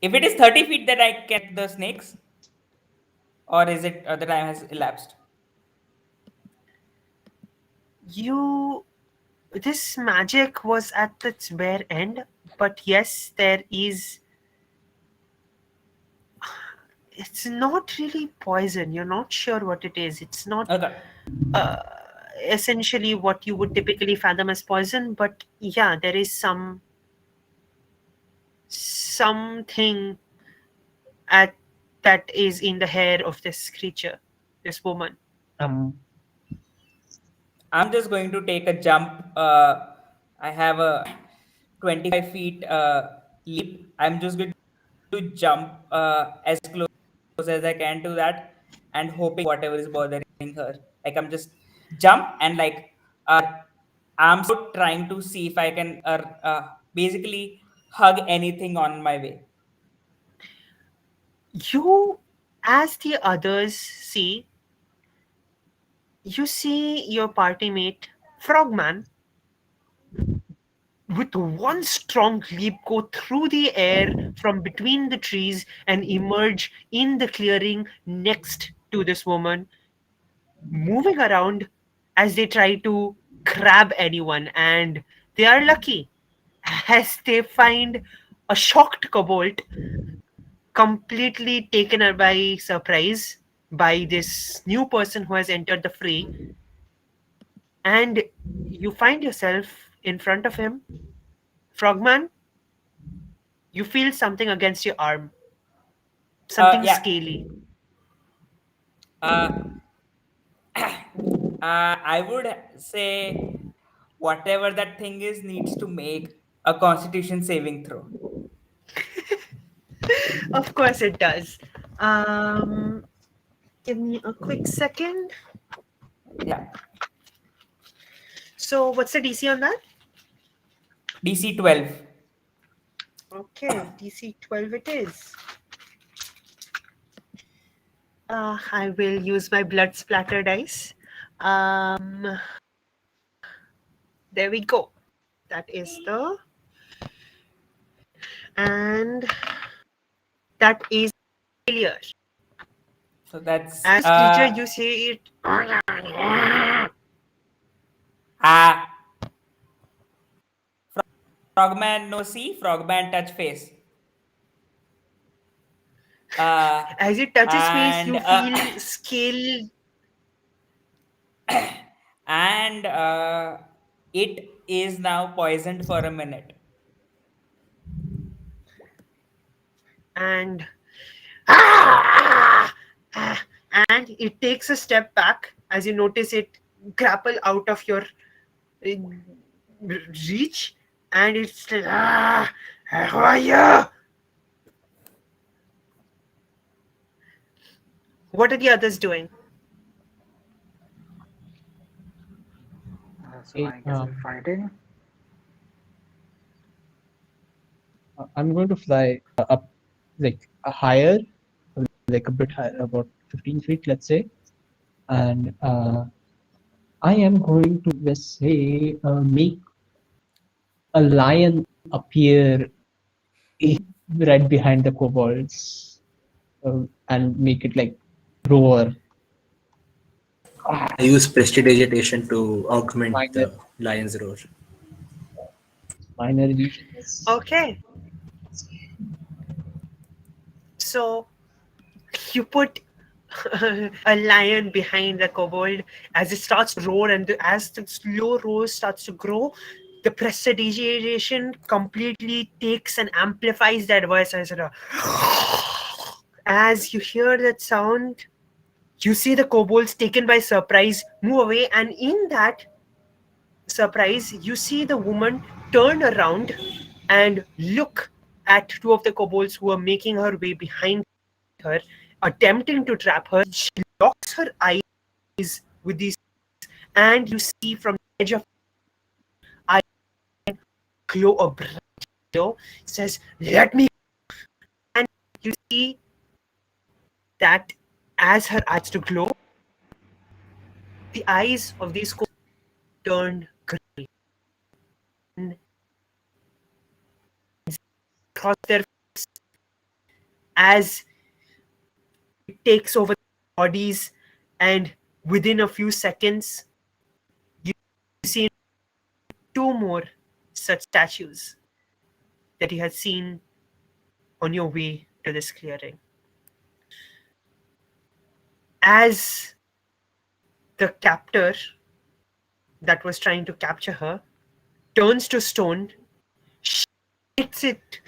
If it is 30 feet that I can the snakes, or is it the time has elapsed? You This magic was at its bare end, but yes, there is. It's not really poison. You're not sure what it is. It's not Okay. uh, essentially what you would typically fathom as poison, but yeah, there is something at that is in the hair of this creature, this woman. Um. I'm just going to take a jump. I have a 25 feet leap. I'm just going to jump as close as I can to that and hoping whatever is bothering her. Like I'm just jump and like arms out trying to see if I can basically hug anything on my way. You, as the others you see your party mate, Frogman, with one strong leap go through the air from between the trees and emerge in the clearing next to this woman, moving around as they try to grab anyone. And they are lucky as they find a shocked kobold completely taken by surprise by this new person who has entered the fray. And you find yourself in front of him. Frogman, you feel something against your arm. Something Yeah. scaly. Uh, I would say whatever that thing is needs to make a Constitution saving throw. Of course it does. Um, Give me a quick second. Yeah. So, what's the DC on that? DC 12. Okay, DC 12 it is. I will use my blood splatter dice. There we go. That is the. And that is failure. So that's As creature, you see it. uh Frogman no see, Frogman touch face. Uh As it touches face, and you feel scale. and it is now poisoned for a minute. And ah! And it takes a step back as you notice it grapple out of your uh, reach, and it's like, who are you? What are the others doing? So I guess we're fighting. I'm going to fly up, like higher, like a bit higher, about 15 feet, let's say, and I am going to, let's say, make a lion appear right behind the kobolds, and make it like roar. I use prestidigitation to augment Minor, the lion's roar. minor illusion. Yes. Okay, so you put a lion behind the kobold as it starts to roar, and as the slow roar starts to grow, the prestidigitation completely takes and amplifies that voice. As you hear that sound, you see the kobolds taken by surprise move away, and in that surprise, you see the woman turn around and look at two of the kobolds who are making her way behind her, attempting to trap her. She locks her eyes with these, and you see from the edge of eye glow a bright glow. Says, "Let me." And you see that as her eyes to glow, the eyes of these kobolds turn green. And across their face as it takes over their bodies, and within a few seconds, you see two more such statues that you had seen on your way to this clearing. As the captor that was trying to capture her turns to stone, she hits it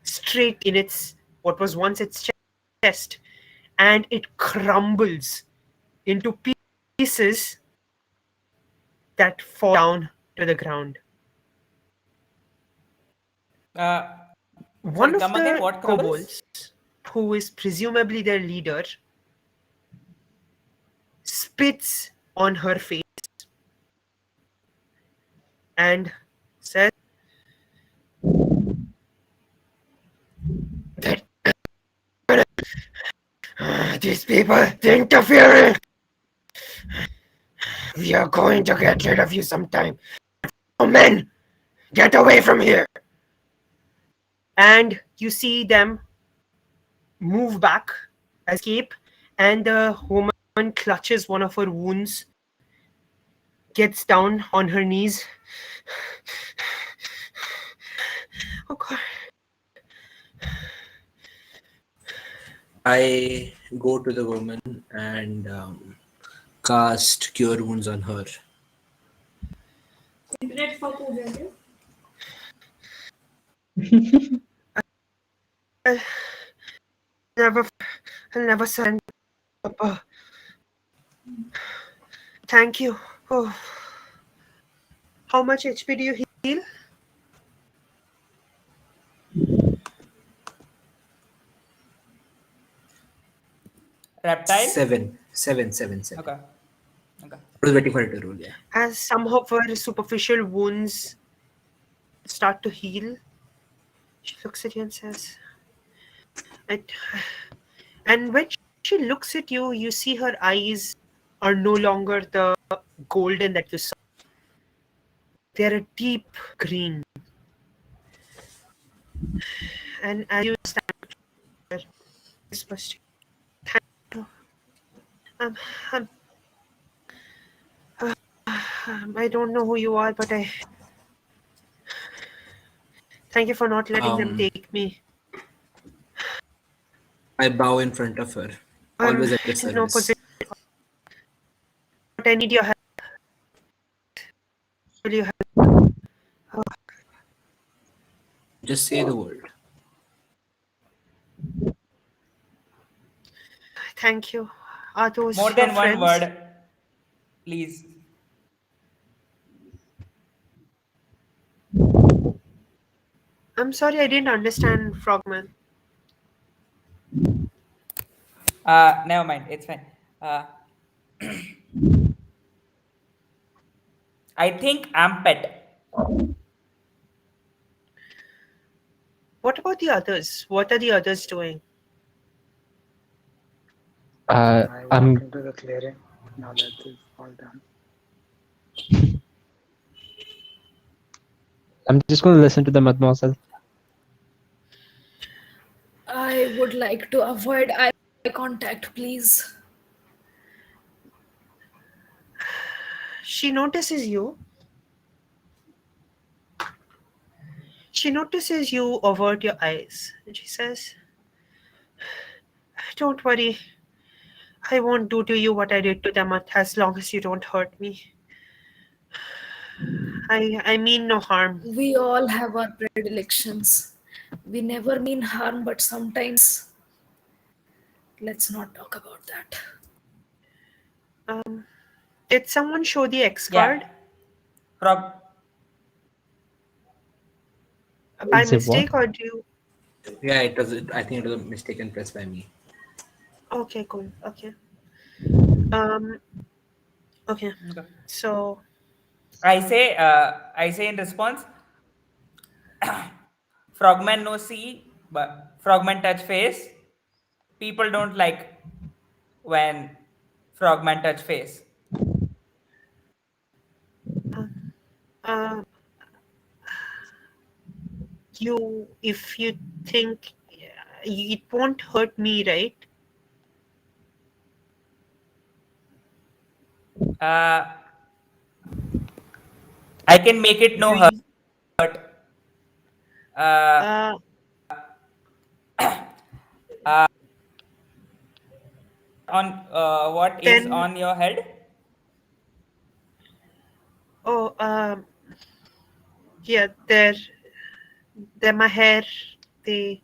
straight in its what was once its chest, and it crumbles into pieces that fall down to the ground. uh One sorry, of come again. the What crumbles? kobolds, who is presumably their leader, spits on her face and says that these people interfering. We are going to get rid of you sometime. Oh, men, get away from here. And you see them move back, escape, and the woman clutches one of her wounds, gets down on her knees. Oh God. I go to the woman and cast Cure Wounds on her. I'll never, I'll never surrender, Papa. Thank you. Oh, how much HP do you heal? Reptile? Seven. Okay. Okay. I was waiting for it to roll, yeah. As some of her superficial wounds start to heal, she looks at you and says, "It." And when she looks at you, you see her eyes are no longer the golden that you saw. They're a deep green. And as you stand there, whispers to you, "Thank you. Um, um, I don't know who you are, but I thank you for not letting them Um, take me. I bow in front of her, I'm always at your in no service. position, but I need your help. Will you help? Oh, Just say the word. thank you. Are More those your than one friends? word, please. I'm sorry, I didn't understand, Frogman. Never mind. It's fine. Uh, I think I'm pet. What about the others? What are the others doing? I walk I'm into the clearing now that it's all done. just going to listen to the mademoiselle. I would like to avoid eye contact, please. She notices you. She notices you avert your eyes. And she says, "Don't worry. I won't do to you what I did to them as long as you don't hurt me. I mean no harm." We all have our predilections. We never mean harm, but sometimes let's not talk about that. Um, did someone show the X Yeah. card Frog. by Say what? mistake or do you? Yeah, it was. I think it was a mistaken press by me. Okay, cool. Okay. Um. Okay. Okay. So I say in response, Frogman no see, but Frogman touch face. People don't like when Frogman touch face. uh, uh, you, if you think it won't hurt me, right? Uh, I can make it Do no you? hurt. Uh, Uh. on what is Then. on your head? Oh. Yeah. They're my hair. They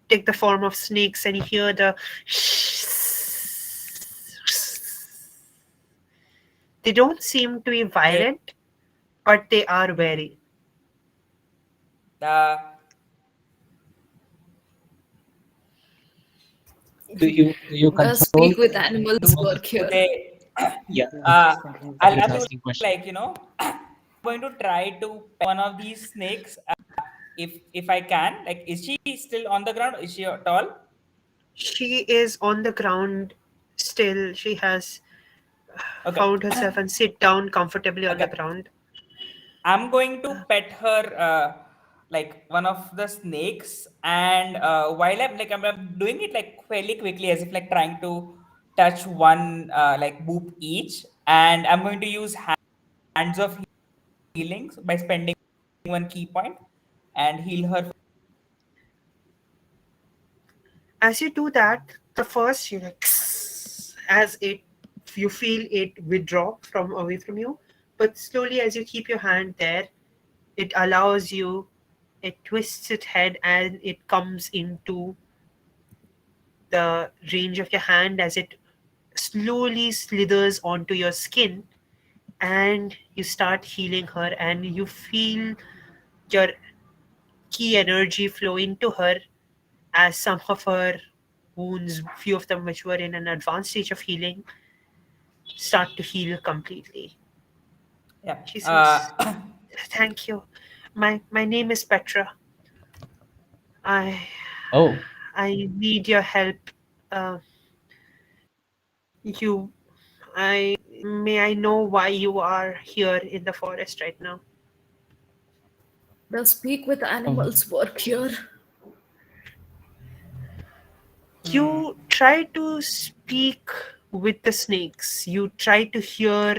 take the form of snakes, and you hear the. They don't seem to be Okay. violent, but they are wary. Uh, Do you control Speak with animals all the work here. they, yeah, Yeah, I'm uh, just thinking the I'll same just do thing. asking question. like going to try to pet one of these snakes if I can. Like, is she still on the ground? Is she tall? She is on the ground still. She has Okay. found herself and sit down comfortably on the Okay. ground. I'm going to pet her like one of the snakes, and while I'm doing it like fairly quickly, as if like trying to touch one like boop each, and I'm going to use hands of healings by spending one key point and heal her. As you do that, the first you like as it you feel it withdraw from away from you, But slowly, as you keep your hand there, it allows you, it twists its head and it comes into the range of your hand as it slowly slithers onto your skin, and you start healing her, and you feel your key energy flow into her as some of her wounds, few of them which were in an advanced stage of healing, start to heal completely. Yeah. She says, "Thank you. My name is Petra. I Oh, I need your help. Uh, you I may I know why you are here in the forest right now?" The speak with um, animals work here. You try to speak with the snakes. You try to hear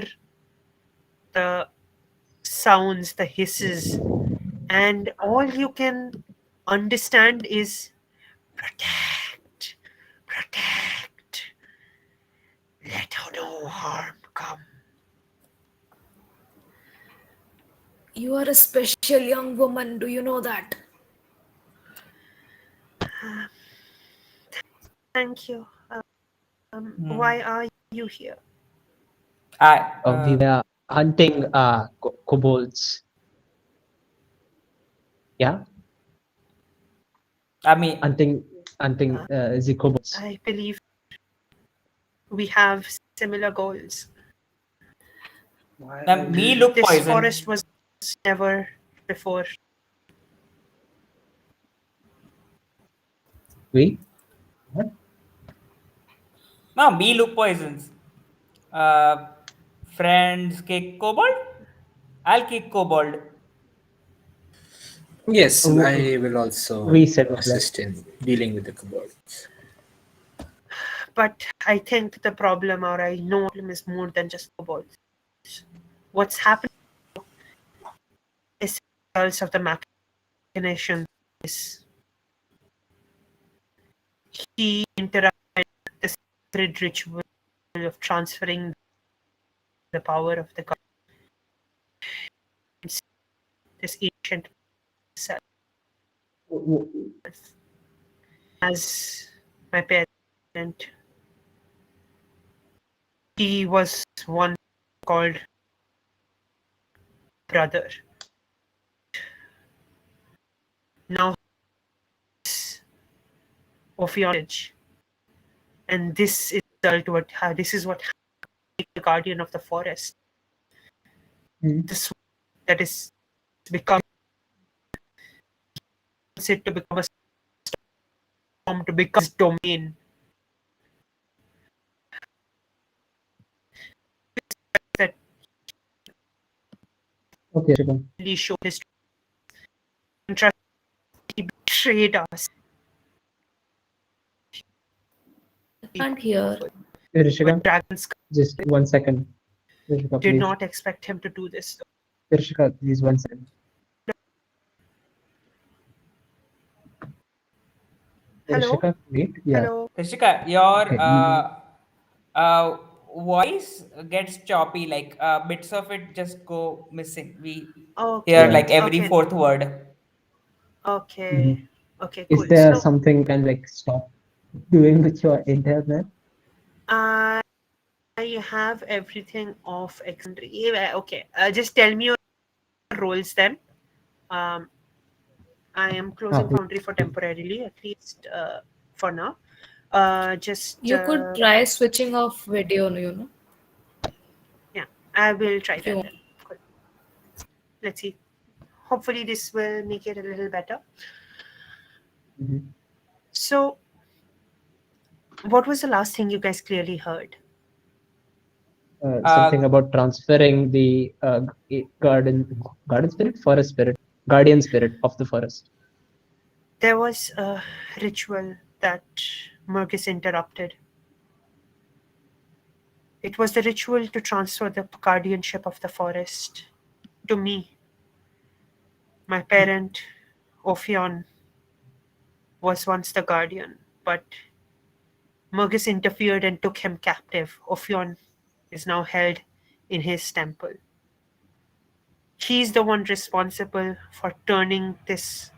the sounds, the hisses, and all you can understand is protect, protect, let no harm come. You are a special young woman. Do you know that? Thank you. Hmm. Why are you here? I we were hunting kobolds. Yeah, I mean, hunting the kobolds. I believe we have similar goals. Why are you me here? look This poison. forest was never before. We what? No, me look poisons. Uh, friends kick kobold. I'll kick kobold. Yes, W- I will also We said was like, assist in dealing with the kobolds. But I think the problem, or I know the problem, is more than just kobolds. What's happening is the results of the machination. Is he interrupted the sacred ritual of transferring the power of the gods, this ancient self. w- As my parent, he was one called brother. Now he's of your age, and this is this is what the guardian of the forest. mm, This that is become it to become a storm, to become his domain. That okay, Rishika. really show his trust. He betrayed us. I Be can't hear. powerful, but Rishika, dragons just 1 second. Rishika, did please. not expect him to do this. Rishika, please 1 second. Hello, Rishika, wait. Yeah. hello. Rishika, your Okay. voice gets choppy. Like bits of it just go missing. We hear Yeah. like Okay, every okay, fourth word. okay, Mhm. okay. Is Cool. there So something can like stop doing with your internet? I have everything off. Okay, just tell me your roles then. Um, I am closing Wait. Foundry for temporarily, at least for now. Just You could try switching off video, yeah, I will try if you that want. then. Cool. Let's see. Hopefully, this will make it a little better. Mhm. So, what was the last thing you guys clearly heard? Something Uh, about transferring the garden spirit, forest spirit, guardian spirit of the forest. There was a ritual that Murgis interrupted. It was the ritual to transfer the guardianship of the forest to me. My parent, Ophion, was once the guardian, but Murgis interfered and took him captive. Ophion is now held in his temple. He's the one responsible for turning this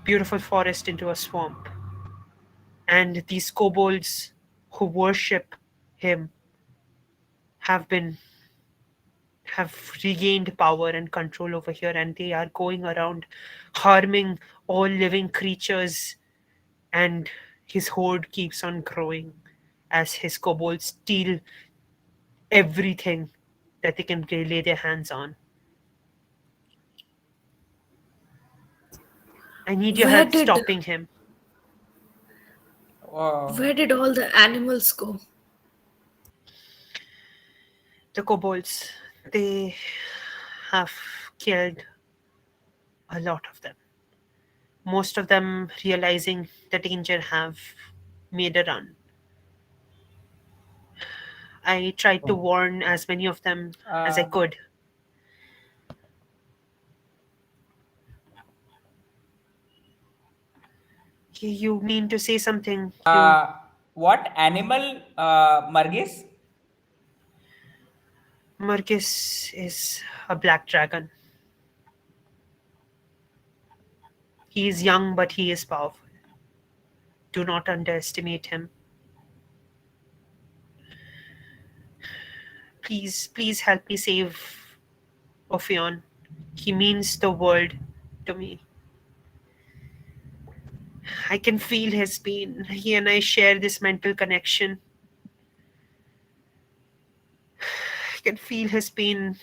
beautiful forest into a swamp. And these kobolds who worship him have been have regained power and control over here, and they are going around harming all living creatures, and his horde keeps on growing as his kobolds steal everything that they can lay their hands on. I need your Where help did stopping him. where did all the animals go? The kobolds, they have killed a lot of them. Most of them, realizing the danger, have made a run. I tried to Oh, warn as many of them as I could. You mean to say something? You What animal, Margis? Murgis is a black dragon. He is young, but he is powerful. Do not underestimate him. Please, please help me save Ophion. He means the world to me. I can feel his pain. He and I share this mental connection. I can feel his pain.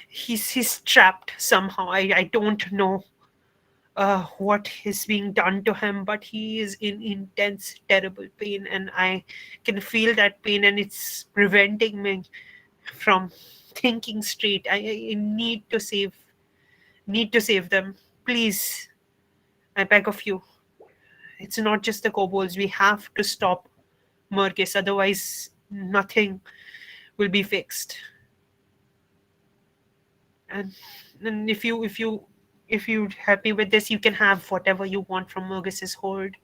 He's trapped somehow. I don't know what is being done to him, but he is in intense, terrible pain, and I can feel that pain, and it's preventing me from thinking straight. I need to save them. Please, I beg of you. It's not just the kobolds. We have to stop Murkis, otherwise nothing will be fixed. And, and if you help me with this, you can have whatever you want from Murgis's horde.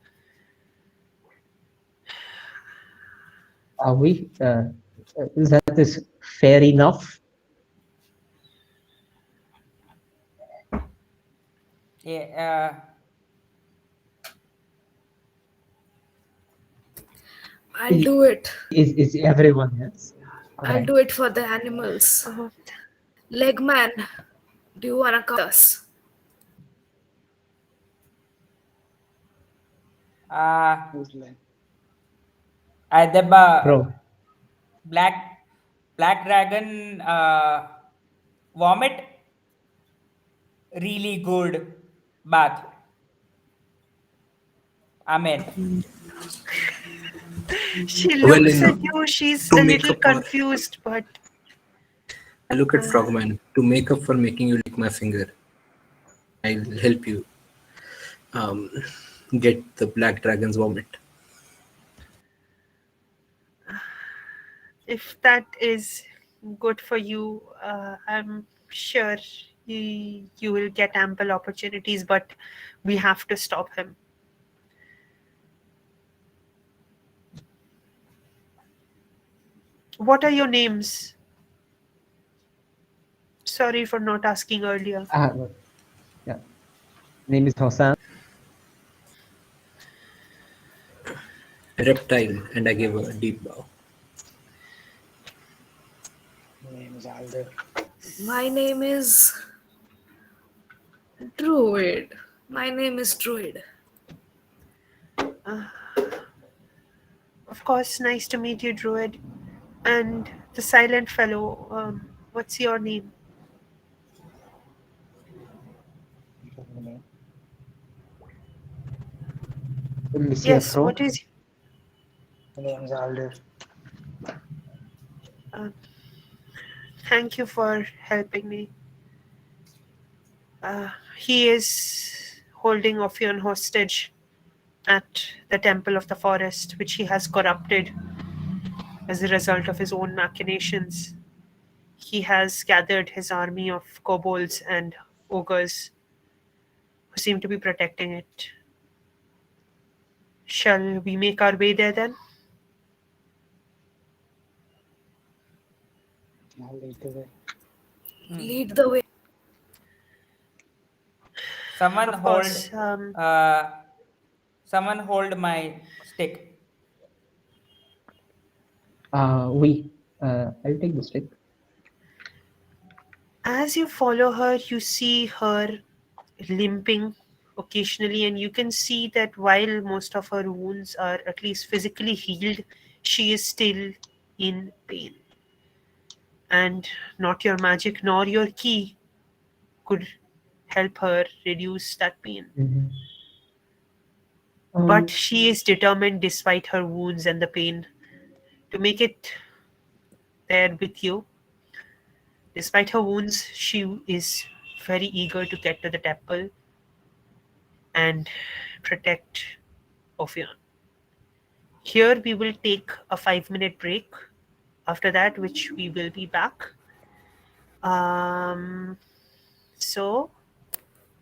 are we? That is fair enough. Yeah, I'll do it. Is everyone else? All I'll right. do it for the animals. Uh, Legman, do you wanna come with us? Who's like, the Bro, black black dragon vomit really good bath. Amen. she Well, looks at you. She's to a make little up for, confused, but I look at Frogman. To make up for making you lick my finger, I'll help you um, get the black dragon's vomit. if that is good for you, I'm sure you will get ample opportunities, but we have to stop him. What are your names? Sorry for not asking earlier. yeah. Name is Hassan. Reptile, and I gave a deep bow. my name is Alder. My name is Druid. My name is Druid. Uh, of course, nice to meet you, Druid. And the silent fellow, what's your name? My name. Monsieur Yes, Frog. what is... My name is Alder. Uh, thank you for helping me. He is holding Ophion hostage at the Temple of the Forest, which he has corrupted as a result of his own machinations. He has gathered his army of kobolds and ogres who seem to be protecting it. Shall we make our way there then? I'll lead the way. Lead the way. Someone Of hold, course. someone hold my stick. I'll take the stick. As you follow her, you see her limping occasionally, and you can see that while most of her wounds are at least physically healed, she is still in pain. And not your magic nor your key could help her reduce that pain. Mm-hmm. But she is determined, despite her wounds and the pain, to make it there with you. Despite her wounds, she is very eager to get to the temple and protect Ophion. Here we will take a 5-minute break. After that, which we will be back. So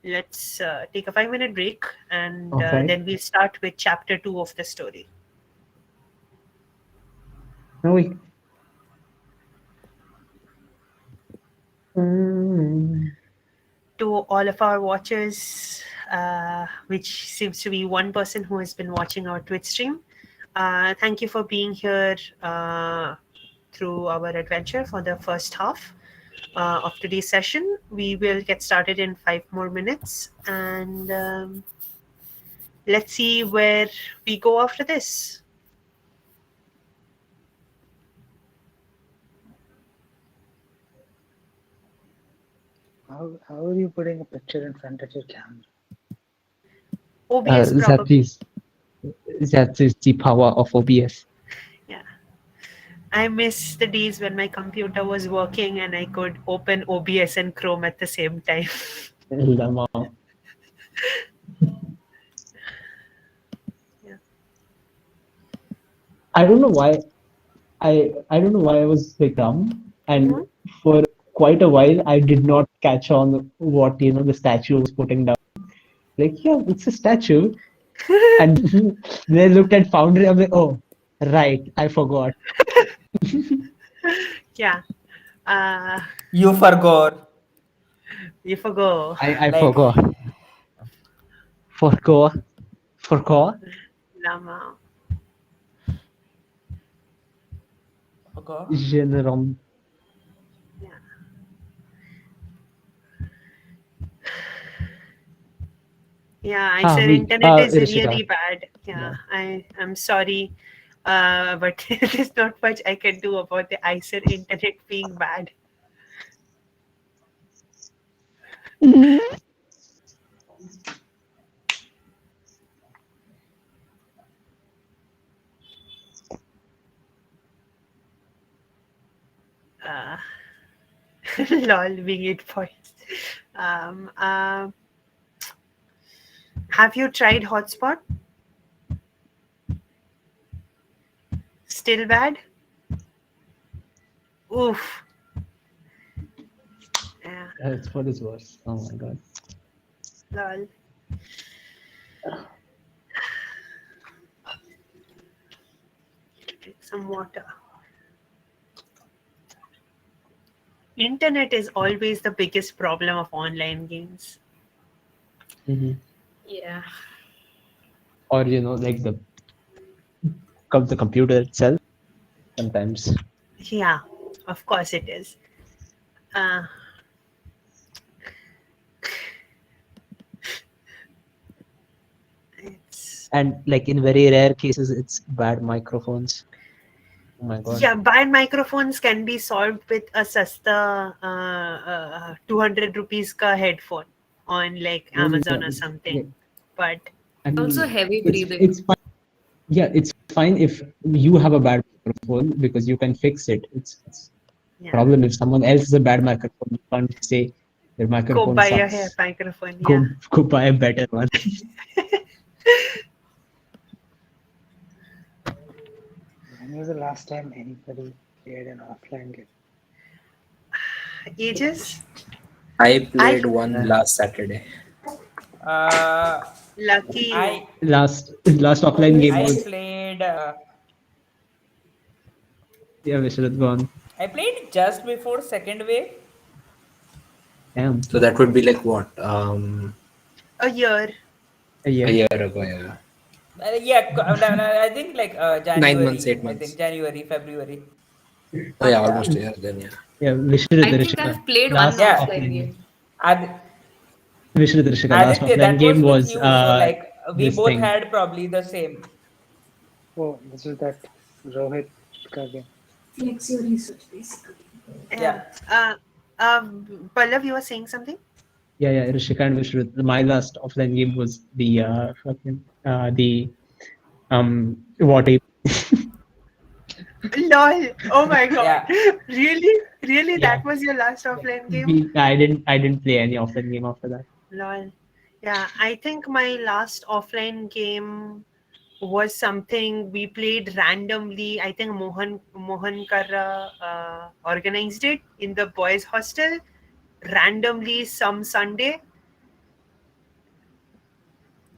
let's take a 5-minute break, and Okay. then we'll start with chapter 2 of the story. No, we. Mm. To all of our watchers, which seems to be one person who has been watching our Twitch stream, thank you for being here through our adventure for the first half of today's session. We will get started in 5 more minutes, and let's see where we go after this. How are you putting a picture in front of your camera? OBS probably. That is the power of OBS. Yeah. I miss the days when my computer was working and I could open OBS and Chrome at the same time. Lama. Yeah. I don't know why. I don't know why I was so dumb, and Mhm. for quite a while I did not catch on what the statue was putting down. Like, yeah, it's a statue, and then I looked at Foundry. I'm like, oh, right, I forgot. Yeah. You forgot. You forgot. I Like, forgot. Forgot. Lama. forgot. General. Yeah. Yeah, I said We. internet is Rishika. really bad. Yeah, I'm sorry. But there's not much I can do about the ICER internet being bad. Uh, lol, being 8 points. Um, uh, have you tried hotspot? Still bad? Oof. Yeah, It's what is worse. Oh my god. lol. Drink some water. Internet is always the biggest problem of online games. Mm-hmm. Yeah. Or like the computer itself. Sometimes. Yeah, of course it is. Uh, it's And like in very rare cases, it's bad microphones. Oh my god. Yeah, bad microphones can be solved with a sasta 200 rupees ka headphone on like Amazon or something. But I mean, Also heavy it's breathing. fine. Yeah, it's fine if you have a bad microphone because you can fix it. It's yeah, problem if someone else has a bad microphone. You can't say their go microphone buy a sucks. microphone. Yeah. Go buy a better one. When was the last time anybody played an offline game? Ages? I played I one last Saturday. lucky you. last offline game I was played. yeah, Vishrat gone. I played just before second wave. Damn. So that would be like what? A year. A A year. year ago, yeah. I think like 9 January. months, 8 I months. think January, February. Oh yeah, Yeah. almost a year then, yeah. Yeah, Vishnu I think Rishika. I've played one Last Yeah. offline offline game. game. Ad- Vishnu Rishika. Last Aditya, offline that was game with was you. So like we this both thing. had probably the same. Oh, this is that Rohit game. Flex your research, basically. Yeah. Yeah. Pallav, you were saying something? Yeah, Rishika and Vishnu. My last offline game was the what if Lol. Oh my god. Yeah. Really? Really? yeah. That was your last offline game? I didn't play any offline game after that. Lol. Yeah, I think my last offline game was something we played randomly. I think Mohan Karra organized it in the boys' hostel randomly some Sunday.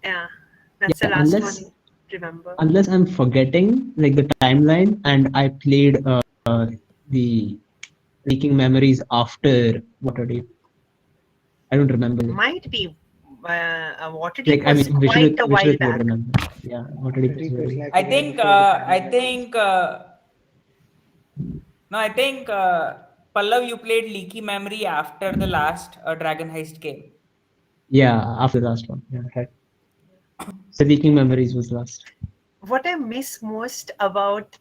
Yeah, that's the Yeah, last one I remember. unless I'm forgetting like the timeline, and I played the leaking memories after Water Deep. I don't remember. Might be. Waterdeep Like I was mean, quite a while Vishnu would back. remember. Yeah, Water Deep is Waterdeep was very. like I right think before the I pandemic. think no, I think Pallav, you played Leaky Memory after the last Dragon Heist game. Yeah, after the last one. Yeah, right. So leaking memories was last. What I miss most about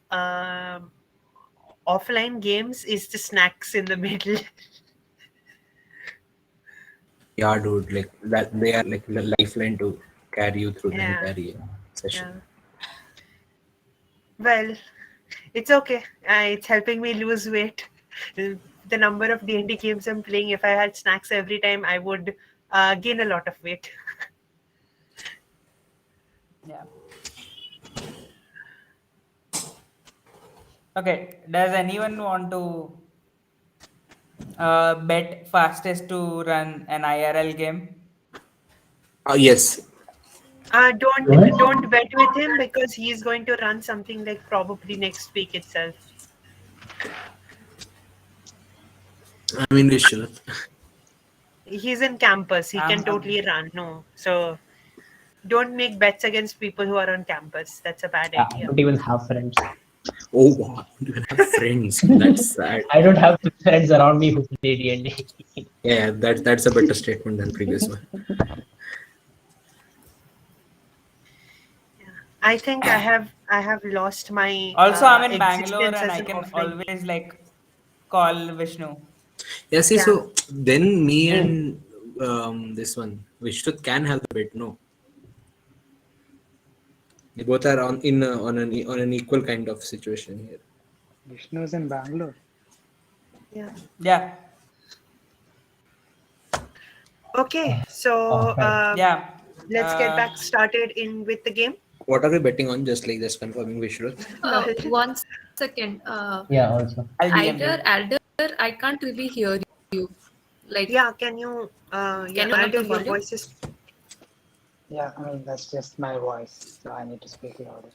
offline games is the snacks in the middle. Yeah, dude, like that they are like the lifeline to carry you through the Yeah, entire session. yeah. Well, it's okay. It's helping me lose weight. The number of D&D games I'm playing, if I had snacks every time, I would gain a lot of weight. Yeah. Okay. Does anyone want to bet fastest to run an IRL game? Yes, Don't bet with him because he's going to run something like probably next week itself. I mean, Vishnu. He's in campus. He can I'm totally run. No, so don't make bets against people who are on campus. That's a bad Yeah, I idea. don't even have friends. Oh, wow, you can have friends. That's sad. I don't have friends around me who play D&D. Yeah, that's a better statement than previous one. I think I have lost my also I'm in Bangalore existence and as I an can offline game. always like call Vishnu. Yeah, see, Yeah, so then me Hmm. and this one Vishnu can have the bet. No, they both are on an equal kind of situation here. Vishnu's in Bangalore. yeah. Yeah. Okay, so Right. Yeah. let's get back started in with the game. What are we betting on? Just confirming Vishnu. Lol. 1 second. Yeah, also. I'll DM you. Alder, I can't really hear you. Like, Yeah, can you can you turn up Alder, the your volume? voice is Yeah, I mean that's just my voice, so I need to speak louder.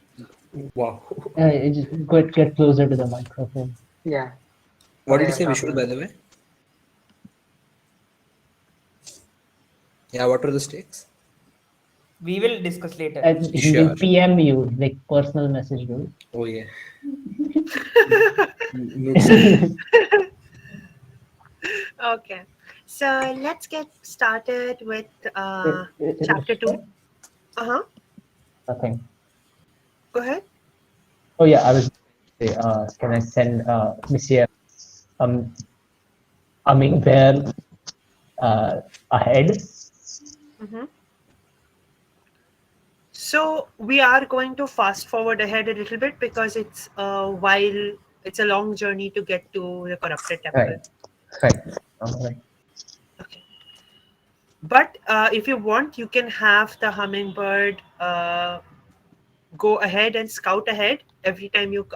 Wow. You just get closer to the microphone. Yeah. What did you I'm say, talking Vishnu, by the way? Yeah, what are the stakes? We will discuss later. He Sure. will PM you like personal message, dude. Oh, yeah. Noob safe. okay. So let's get started with chapter 2. Uh-huh. Nothing. Go ahead. Oh yeah, I was. Can I send Monsieur Humming Bear ahead? Mm-hmm. So we are going to fast forward ahead a little bit because it's it's a long journey to get to the corrupted temple. Right. Right. Okay. But if you want, you can have the hummingbird go ahead and scout ahead every time you.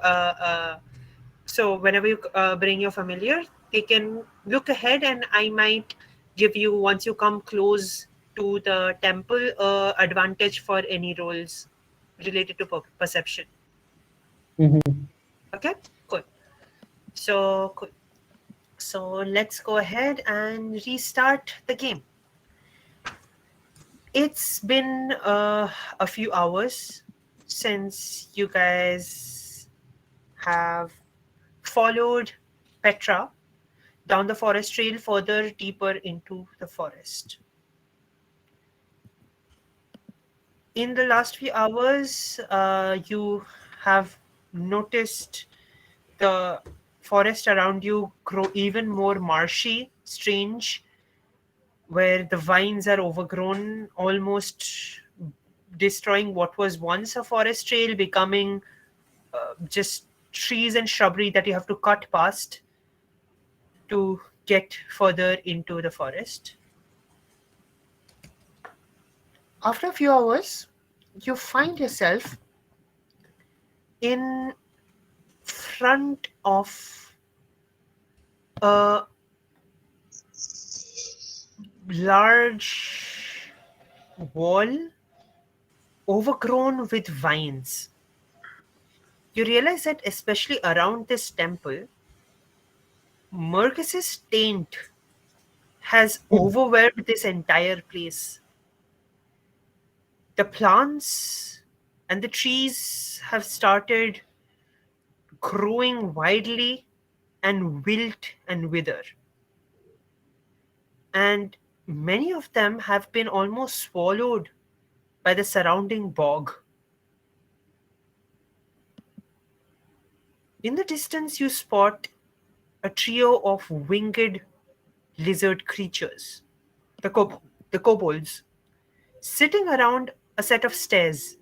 So whenever you bring your familiar, they can look ahead, and I might give you once you come close to the temple advantage for any rolls related to perception. Mm-hmm. Okay, cool. So cool. So let's go ahead and restart the game. It's been a few hours since you guys have followed Petra down the forest trail further deeper into the forest. In the last few hours, you have noticed the forest around you grow even more marshy, strange, where the vines are overgrown, almost destroying what was once a forest trail, becoming just trees and shrubbery that you have to cut past to get further into the forest. After a few hours, you find yourself in front of a large wall overgrown with vines. You realize that, especially around this temple, Murkus's taint has overwhelmed this entire place. The plants and the trees have started growing widely and wilt and wither. And many of them have been almost swallowed by the surrounding bog. In the distance, you spot a trio of winged lizard creatures, the, the kobolds, sitting around a set of stairs.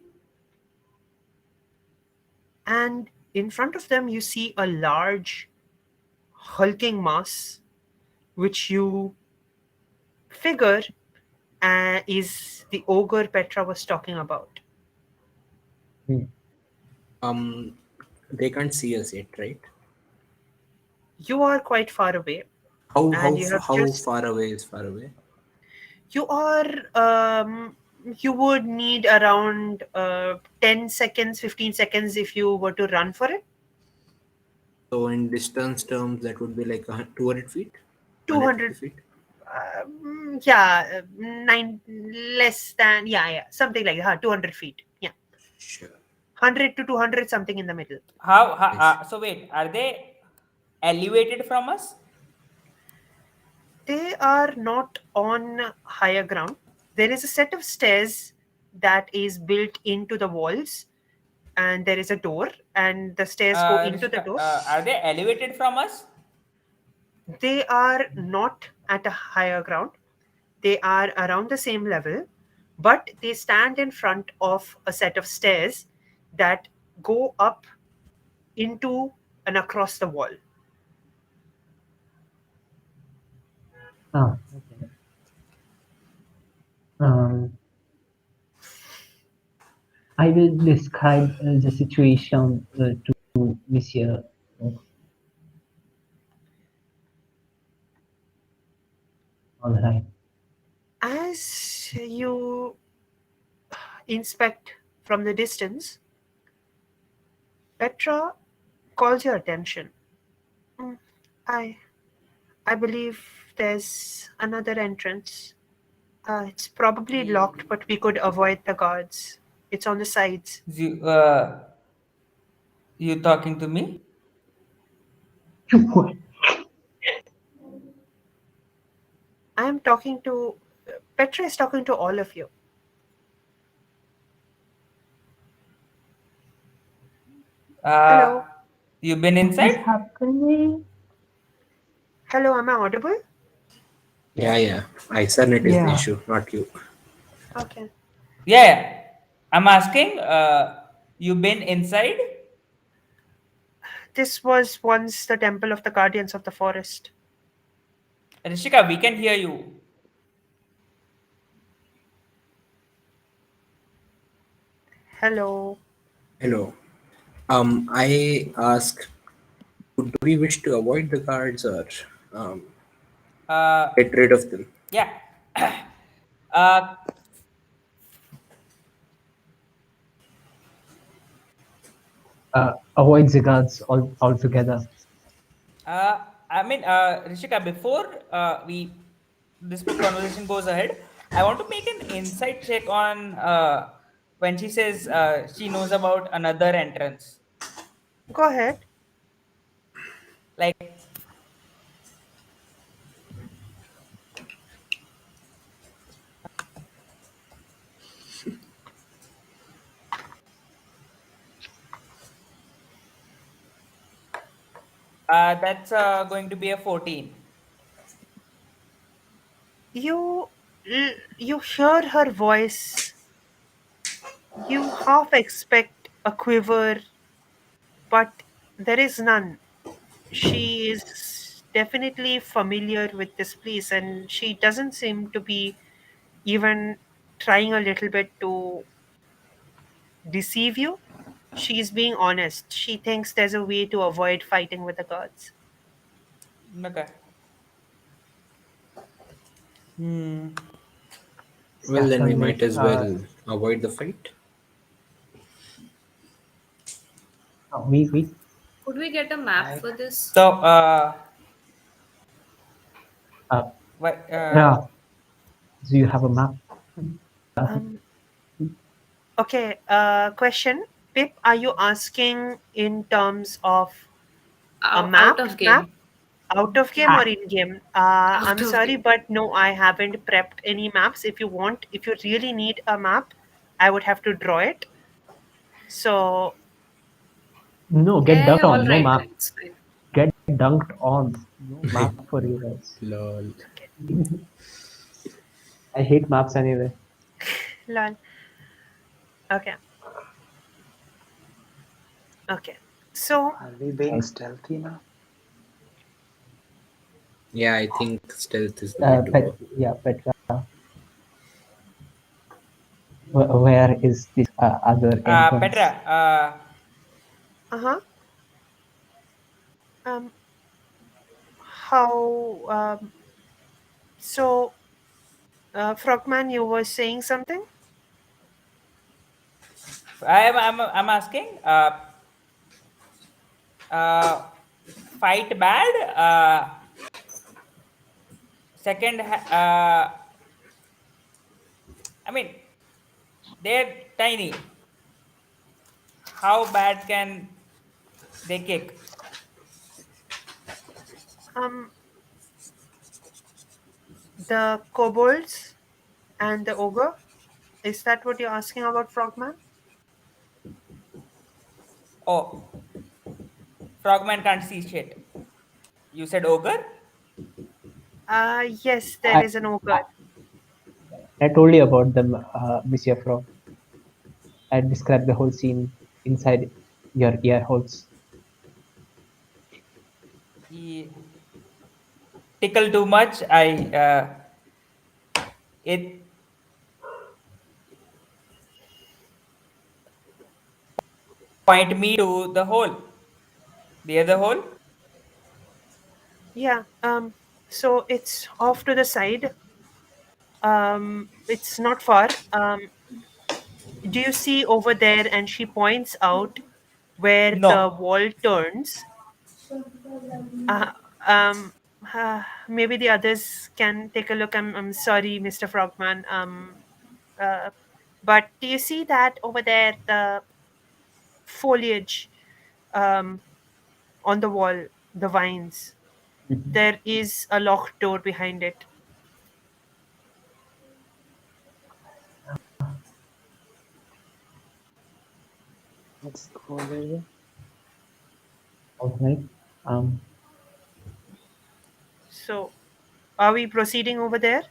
And in front of them, you see a large, hulking mass, which you figure is the ogre Petra was talking about. Hmm. Um, they can't see us yet, right? You are quite far away, and you have How just far away is far away? you are you would need around 10 seconds 15 seconds if you were to run for it. So in distance terms, that would be like 200 feet, 150 200 feet. yeah, nine less than, yeah, something like that, 200 feet, yeah, Sure. 100 to 200, something in the middle. Nice. So wait, are they elevated from us? They are not on higher ground. There is a set of stairs that is built into the walls, and there is a door, and the stairs go into the Rishika, door. are they elevated from us? They are not at a higher ground. They are around the same level, but they stand in front of a set of stairs that go up into and across the wall. Okay. Um, I will describe the situation to Monsieur. All right. As you inspect from the distance, Petra calls your attention. "Mm, I I believe there's another entrance. It's probably locked, but we could avoid the guards. It's on the sides." You, you talking to me? I am talking to Petra is talking to all of you. Uh, Hello, you been What is inside? happening? hello. Am I audible? Yeah, yeah. Ethernet is the Yeah. issue, not you. Okay. Yeah, yeah. I'm asking, you been inside? This was once the temple of the guardians of the forest. Rishika, we can hear you. Hello. Hello. I ask, do we wish to avoid the guards or um, Uh, get rid of them? yeah. uh, Avoid the guards altogether. I mean, Rishika, before we this conversation goes ahead, I want to make an insight check on when she says she knows about another entrance. Go ahead. Like, that's going to be a 14. You you hear her voice. You half expect a quiver, but there is none. She is definitely familiar with this place, and she doesn't seem to be even trying a little bit to deceive you. She's being honest. She thinks there's a way to avoid fighting with the gods. Okay. Hmm. Well, Yeah, then we Nandini. might as well avoid the fight. We Could we get a map I for this? So, uh, what, yeah. Do you have a map? Um, okay, question. Pip, are you asking in terms of a Out map? of game. Out of game or Ah, in game? Out I'm of sorry, game. but no, I haven't prepped any maps. If you really need a map, I would have to draw it. So, no, get Eh, dunked all on. No right map. then. It's fine. Get dunked on. No map for you guys. Lol. I hate maps anyway. lol. Okay, okay. So, Are we being I, stealthy now? Yeah, I think stealth is the way to go. Petra. Where is this other Petra, entrance? uh huh. Um, how? So, Frogman, you were saying something? I'm asking, uh, fight bad? Second, I mean, they're tiny. How bad can they kick? Um, the kobolds and the ogre. Is that what you're asking about, Frogman? Oh, Frogman can't see shit. You said ogre? Yes, there I, is an ogre. I, I told you about them, Monsieur Frog. I described the whole scene inside your ear holes. He tickle too much. It point me to the hole. The other hole? Yeah. So it's off to the side. It's not far. Do you see over there? And she points out where the No. wall turns. Uh, um, Maybe the others can take a look. I'm sorry, Mr. Frogman. Uh, but do you see that over there? The foliage um, on the wall, the vines. Mhm. There is a locked door behind it. Let's go there. All right. Um, So, are we proceeding over there?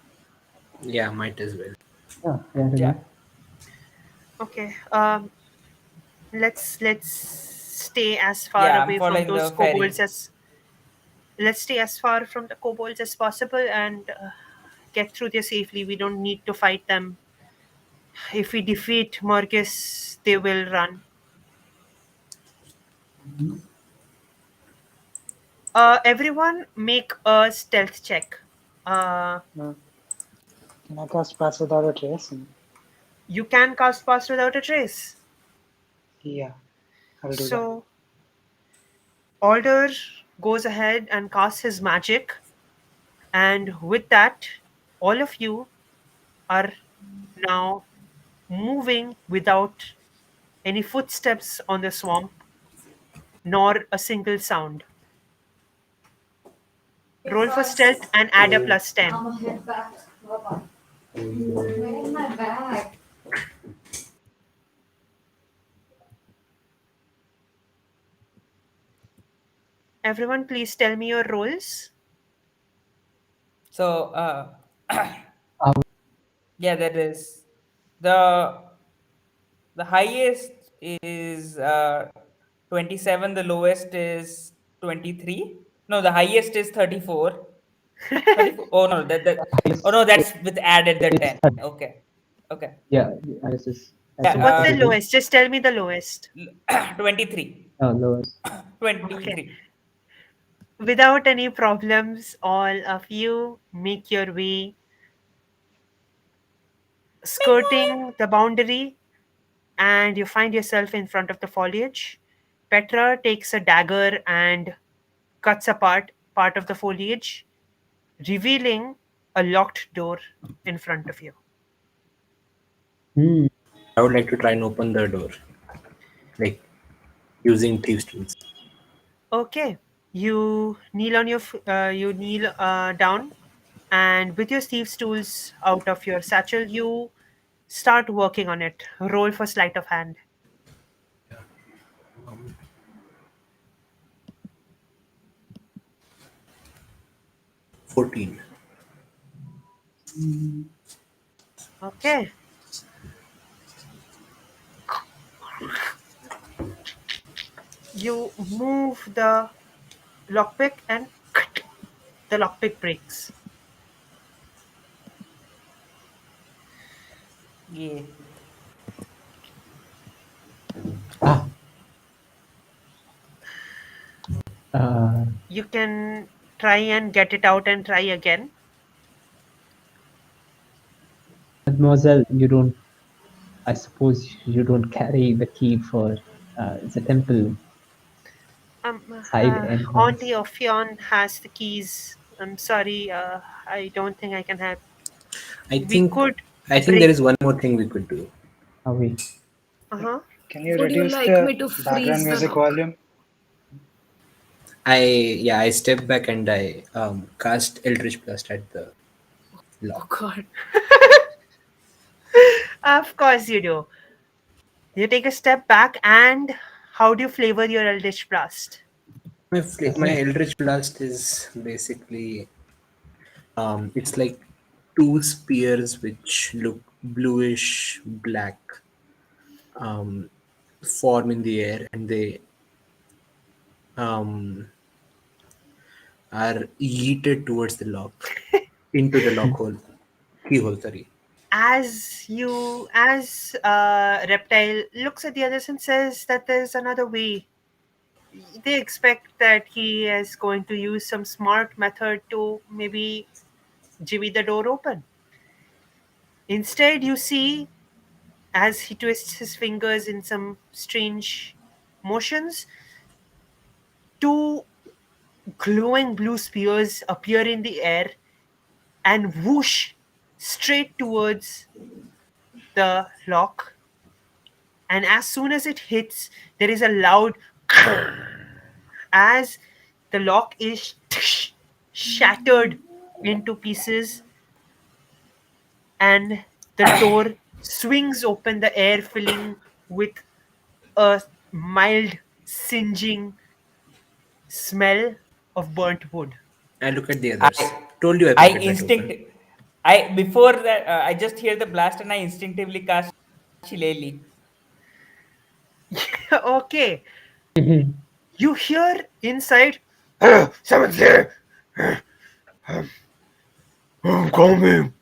Yeah, might as well. yeah, fair Yeah. enough. Okay. Let's stay as far Yeah, I'm away from following those the kobolds ferry. as let's stay as far from the kobolds as possible and get through there safely. We don't need to fight them. If we defeat Morgus, they will run. Mhm. Everyone, make a stealth check. Uh, Can I cast Pass Without a Trace? you can cast Pass without a trace. Yeah, I'll do that. So, Alder goes ahead and casts his magic, and with that, all of you are now moving without any footsteps on the swamp, nor a single sound. Roll for stealth and add a plus 10. I'm gonna head back. Bye-bye. Where's my bag? Everyone, please tell me your rolls. So, Uh, yeah, that is the the highest is 27. The lowest is 23. No, the highest is 34. 34. Oh no, oh no, that's with added the it's 10. Okay, okay. yeah, this is Yeah, as So, in what's the 33. lowest? Just tell me the lowest. 23. Lowest. Okay. 23. Without any problems, all of you make your way skirting the boundary and you find yourself in front of the foliage. Petra takes a dagger and cuts apart part of the foliage, revealing a locked door in front of you. Hmm. I would like to try and open the door, like using thieves' tools. Okay, you kneel down, and with your thieves' tools out of your satchel, you start working on it. Roll for sleight of hand. 14. Okay, you move the lockpick and the lockpick breaks. Yeah. Ah. Uh, You can try and get it out and try again. Mademoiselle, you don't. I suppose you don't carry the key for the temple side Auntie entrance. Ophion has the keys. I'm sorry, I don't think I can help. I We think could I think there break. is one more thing we could do. Are we? Uh-huh. Can you Would you reduce like the me to background freeze the music lock? volume? I step back and I cast Eldritch Blast at the Oh lock. god. Of course you do. You take a step back and how do you flavor your Eldritch Blast? As My in, Eldritch Blast is basically it's like two spears which look bluish black um, form in the air and they um, are yeeted towards the lock into the lock hole keyhole. Sorry. As Reptile looks at the others and says that there's another way. They expect that he is going to use some smart method to maybe jimmy the door open. Instead, you see, as he twists his fingers in some strange motions, two glowing blue spears appear in the air and whoosh straight towards the lock. And as soon as it hits, there is a loud as the lock is shattered into pieces and the door swings open, the air filling with a mild singeing smell of burnt wood. I look at the I others. Told you I I could get that instinct open. I before that I just hear the blast and I instinctively cast Shillelagh. Okay, mhm. you hear inside, someone's here, I'm coming.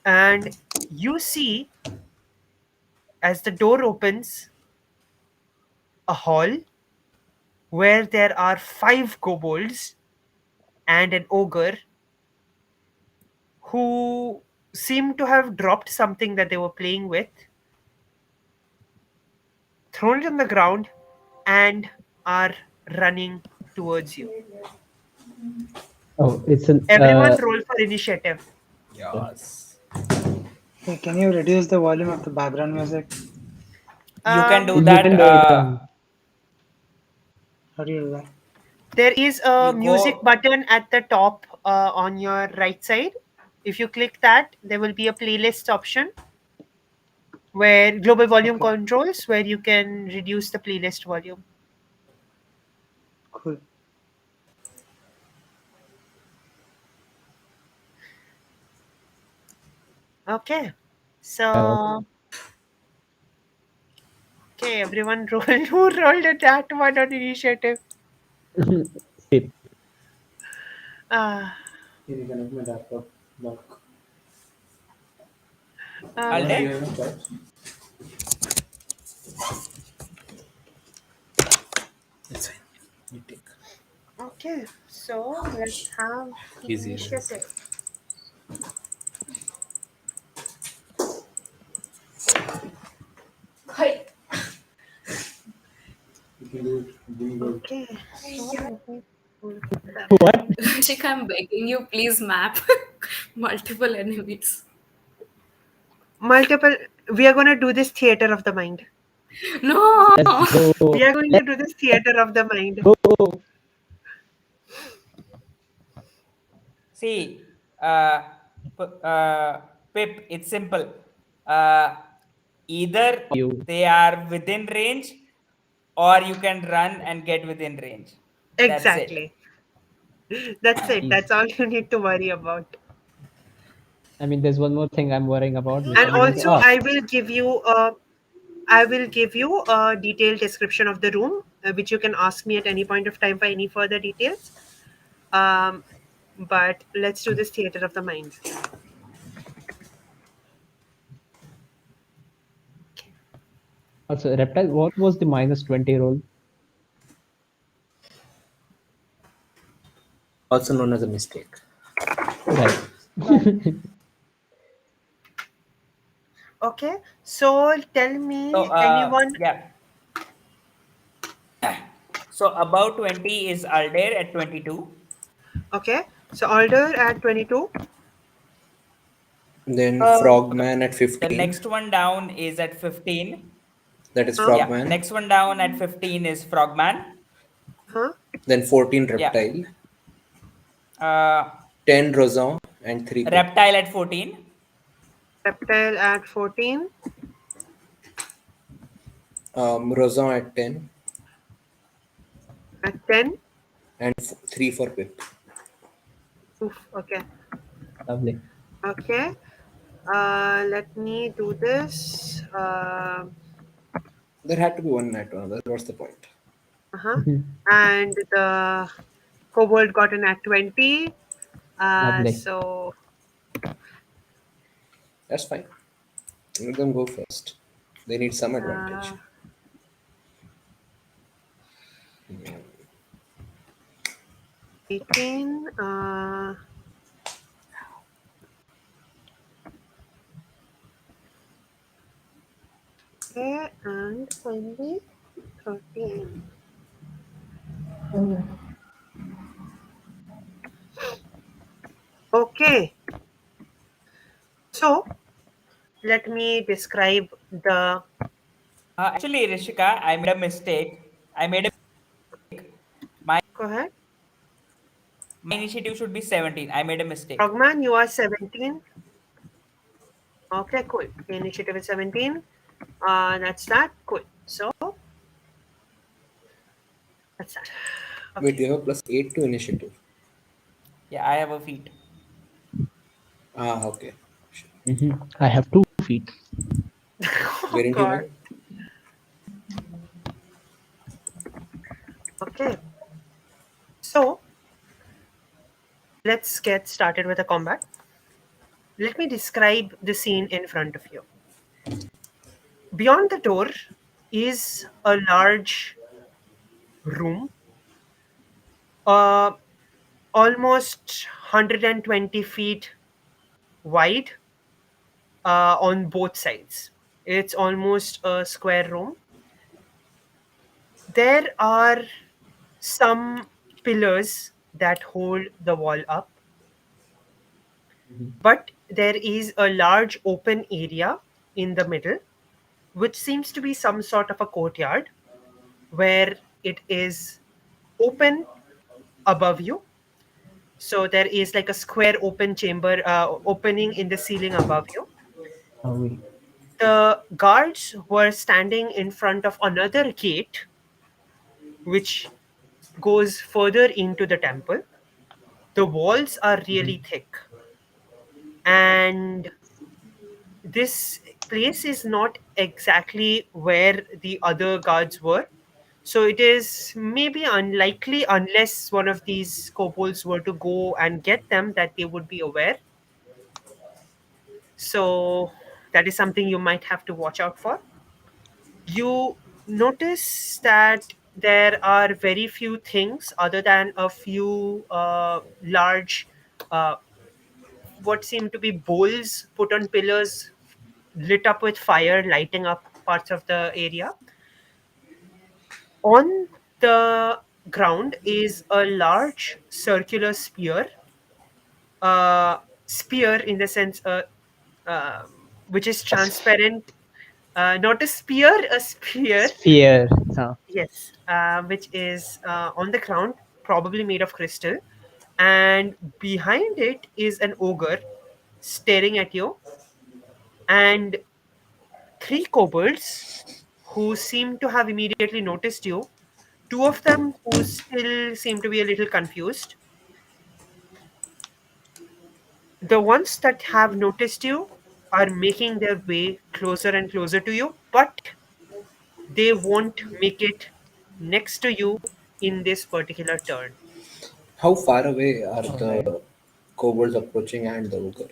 And you see, as the door opens, a hall where there are five kobolds and an ogre who seem to have dropped something that they were playing with, thrown it on the ground, and are running towards you. Oh, it's an Everyone roll for initiative. yeah. Yes. Hey, can you reduce the volume of the background music? You can do You that. can do it. How do you do that? There is a You music go. button at the top on your right side. If you click that, there will be a playlist option where global volume Okay, controls, where you can reduce the playlist volume. cool. Okay. Uh, So, okay, everyone roll. Who rolled that one on initiative? Pip. Uh, I'll okay. take. It's fine. You take. Okay. So let's have Easier. initiative. Okay. So let me pull that. What? Rishik, I'm begging you, please map multiple enemies. Multiple. We are going to do this theater of the mind. No! Let's go. We are going to Let's do this theater of the mind. go. See, uh, Pip, it's simple. Uh, Either You. they are within range, or you can run and get within range. That's it. Exactly. That's it. Easy. That's all you need to worry about. I mean, there's one more thing I'm worrying about, which And is also, I will give you a detailed description of the room, which you can ask me at any point of time for any further details. Um, but let's do this theater of the mind. also reptile. What was the -20 roll? Also known as a mistake. Right. Okay. So tell So, me, anyone. yeah. So, above 20 is Aldair at 22. Okay. So Alder at 22. Then Okay. Frogman at The 15. next one down is at 15. That is Huh? Yeah. Frogman. Next one down at 15 is Frogman. Huh? Then 14 Yeah. Reptile. Uh, 10 Rosan and 3 Pip. Reptile at 14. Reptile at 14. Rosan at 10 At 10. and 3 for Pip. Oof. Okay. Lovely. Okay. Let me do this. There had to be one at another. What's the point? Uh-huh. And the kobold got an at 20. Lovely. So, That's fine. Let them go first. They need some uh, advantage. 18. Okay, and finally 13. Okay, so let me describe the. Actually, Rishika, I made a mistake. My Go ahead. my initiative should be 17. I made a mistake. Frogman, you are 17. Okay, cool. The initiative is 17. That's that. Cool. So, that's that. Wait, Okay. you have a plus 8 to initiative. Yeah, I have a feat. Ah, okay. Sure. I have 2 feet. Oh, Wherein God. human? Okay. So, let's get started with the combat. Let me describe the scene in front of you. Beyond the door is a large room, uh, almost 120 feet wide on both sides. It's almost a square room. There are some pillars that hold the wall up. but there is a large open area in the middle, which seems to be some sort of a courtyard where it is open above you. So there is like a square open chamber opening in the ceiling above you. Oui. The guards were standing in front of another gate, which goes further into the temple. The walls are really thick, and this place is not exactly where the other guards were. So it is maybe unlikely, unless one of these kobolds were to go and get them, that they would be aware. So that is something you might have to watch out for. You notice that there are very few things other than a few large, uh, what seem to be bowls put on pillars, lit up with fire, lighting up parts of the area. On the ground is a large circular spear in the sense, which is A transparent. Not a spear, a spear. sphere. Huh. Yes, which is on the ground, probably made of crystal. And behind it is an ogre staring at you, and three kobolds who seem to have immediately noticed you. Two of them who still seem to be a little confused. The ones that have noticed you are making their way closer and closer to you, but they won't make it next to you in this particular turn. How far away are All the right. kobolds approaching and the ogre?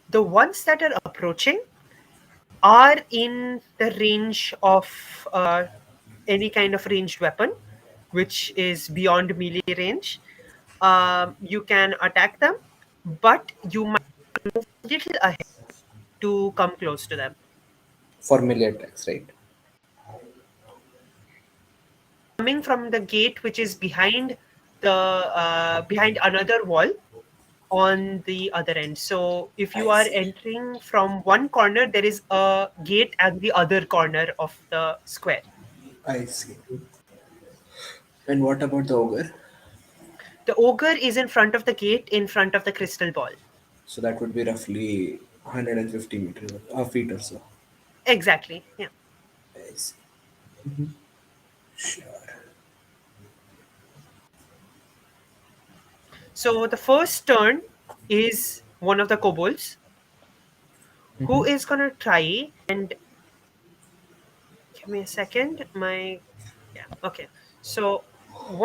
The ones that are approaching are in the range of any kind of ranged weapon, which is beyond melee range. You can attack them, but you might move a little ahead to come close to them. For melee attacks, right? Coming from the gate, which is behind another wall on the other end. So if you I are see. entering from one corner, there is a gate at the other corner of the square. I see. And what about the ogre? The ogre is in front of the gate, in front of the crystal ball. So that would be roughly 150 meters, feet or so. Exactly. Yeah. I see. Mhm. Sure. So the first turn is one of the kobolds who Mhm. is gonna try and give me a second. My Yeah, okay. So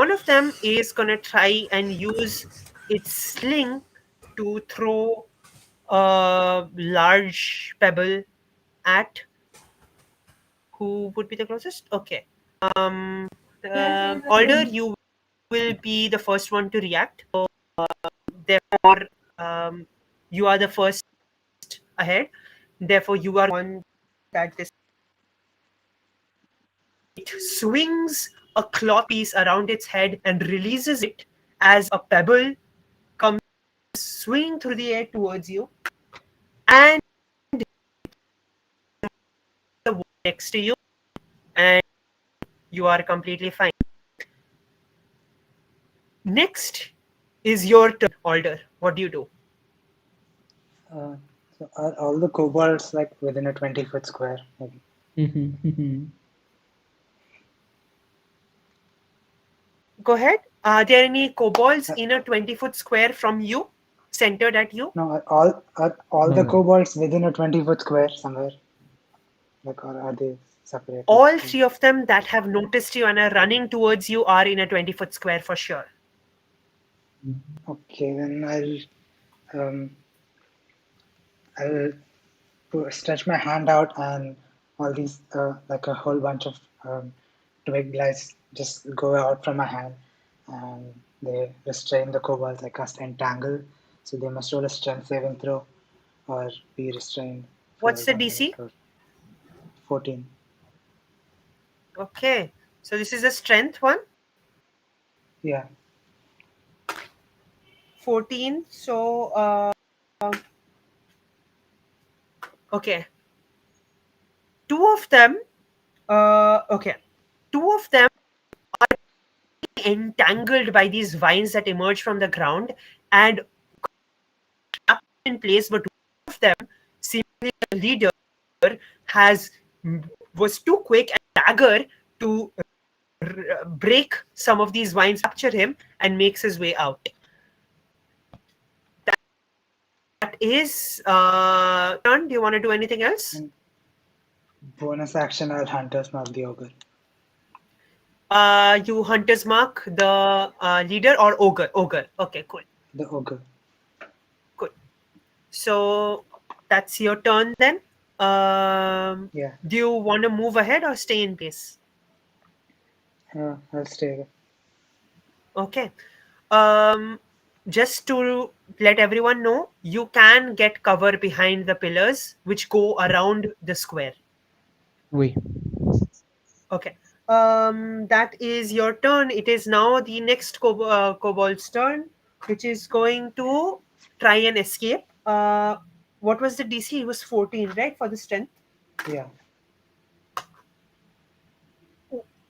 one of them is gonna try and use its sling to throw a large pebble at who would be the closest. Okay. Alder, you will be the first one to react. So therefore, you are the first ahead. Therefore, you are one that this it swings a cloth piece around its head and releases it as a pebble comes swinging through the air towards you, and the wall next to you, and you are completely fine. Next is your turn, Alder. What do you do? Uh, so are all the kobolds like within a 20-foot square? Maybe. Mhm. Mhm. Go ahead. Are there any kobolds Uh, in a 20-foot square from you, centered at you? no, are all No, the no. kobolds within a 20-foot square somewhere? Like, or are they separated? All three of them that have noticed you and are running towards you are in a 20-foot square for sure. Mhm. Okay, then um, I'll stretch my hand out, and all these like a whole bunch of twig lights just go out from my hand, and they restrain the kobolds. I cast entangle, so they must roll a strength saving throw or be restrained for What's the 1 minute DC? or 14. Okay. So this is a strength one. Yeah. 14. So Okay. Two of them. Okay. Two of them entangled by these vines that emerge from the ground and trapped in place, but one of them, seemingly the leader, has was too quick and dagger to break some of these vines, capture him, and makes his way out. That is turn. Do you want to do anything else? And bonus action, I'll Hunter's Mark the Ogre. You hunters mark the leader or ogre. Ogre. Okay, cool. The Ogre. Good. So that's your turn then. Yeah, Do you want to move ahead or stay in place? I'll stay. Okay. Um, just to let everyone know, you can get cover behind the pillars which go around the square. Oui. Okay. That is your turn. It is now the next kobold's turn, which is going to try and escape. What was the DC? It was 14, right, for the strength. Yeah,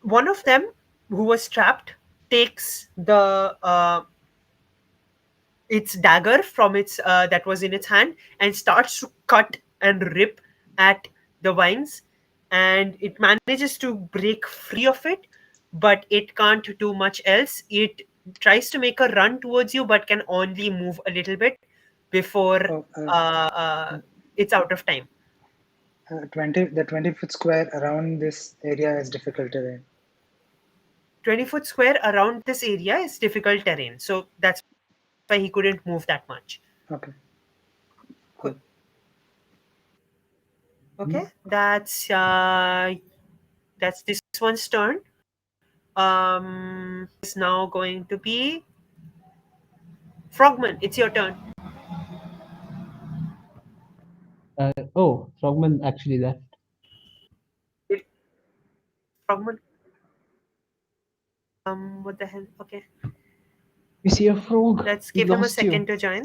One of them, who was trapped, takes the its dagger from its that was in its hand and starts to cut and rip at the vines, and it manages to break free of it, but it can't do much else. It tries to make a run towards you but can only move a little bit before oh, it's out of time. 20 foot square around this area is difficult terrain. 20-foot square around this area is difficult terrain, so that's why he couldn't move that much. Okay, Cool. cool. Okay, that's this one's turn. Is now going to be Frogman. It's your turn. Oh, Frogman actually left. Frogman. What the hell? Okay, We see a frog. let's We give him a lost you. second to join.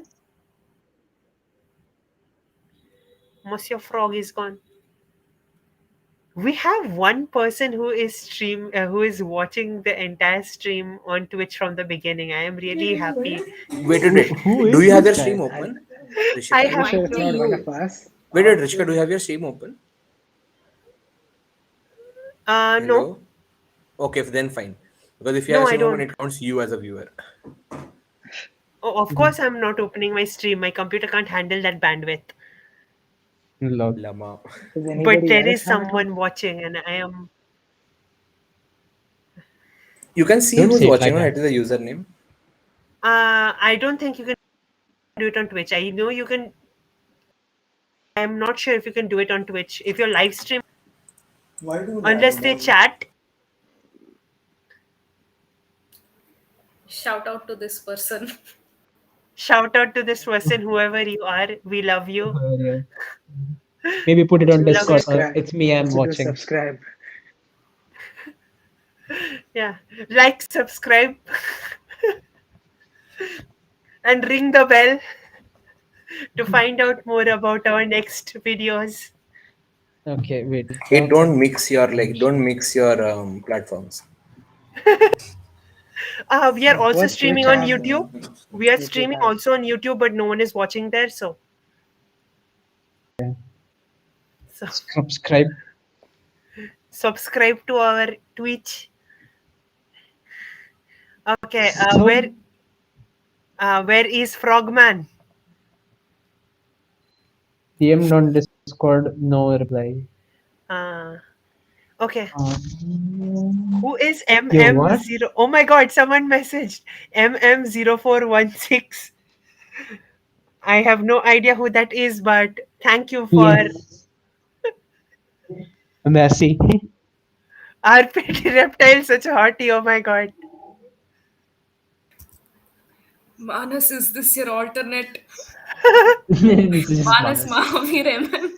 Monsieur Frog is gone. We have one person who is watching the entire stream on Twitch from the beginning. I am really happy. Who Do is you have your this stream guy? open, I Are Rishika? you have sure Might it's be not one you. of us? Rishika, do you have your stream open? no, Hello? Okay, then fine. Because if you have no, your I stream open, don't. it counts you as a viewer. Oh, of course I'm not opening my stream. My computer can't handle that bandwidth. Lol. Lama. Does But anybody there else is have it? someone watching, and I am. You can see Don't who's say it watching, like no? that. It is a username. I don't think you can do it on Twitch. I know you can. I'm not sure if you can do it on Twitch. If you're live stream, unless they chat. Shout out to this person. Shout out to this person, whoever you are. We love you. Yeah. Maybe put it on Love you. Discord. Subscribe. It's me. I'm Also do watching. subscribe. Yeah. Like, subscribe, and ring the bell to find out more about our next videos. Okay, wait. Hey, don't Frogman. mix your platforms. We are also What's streaming Twitch on and YouTube. We are YouTube streaming have? also on YouTube, but no one is watching there. So Subscribe. subscribe to our Twitch. Okay. So Where is Frogman? DM'd on Discord. No reply. Okay. Um, Who is Yo, what? MM0? Oh my god, someone messaged MM0416. I have no idea who that is, but thank you for Yes. Messi. our petty reptile, such a hearty. Oh my god. Manas, is this your alternate? This is just Manas Manas. Mahavir MM.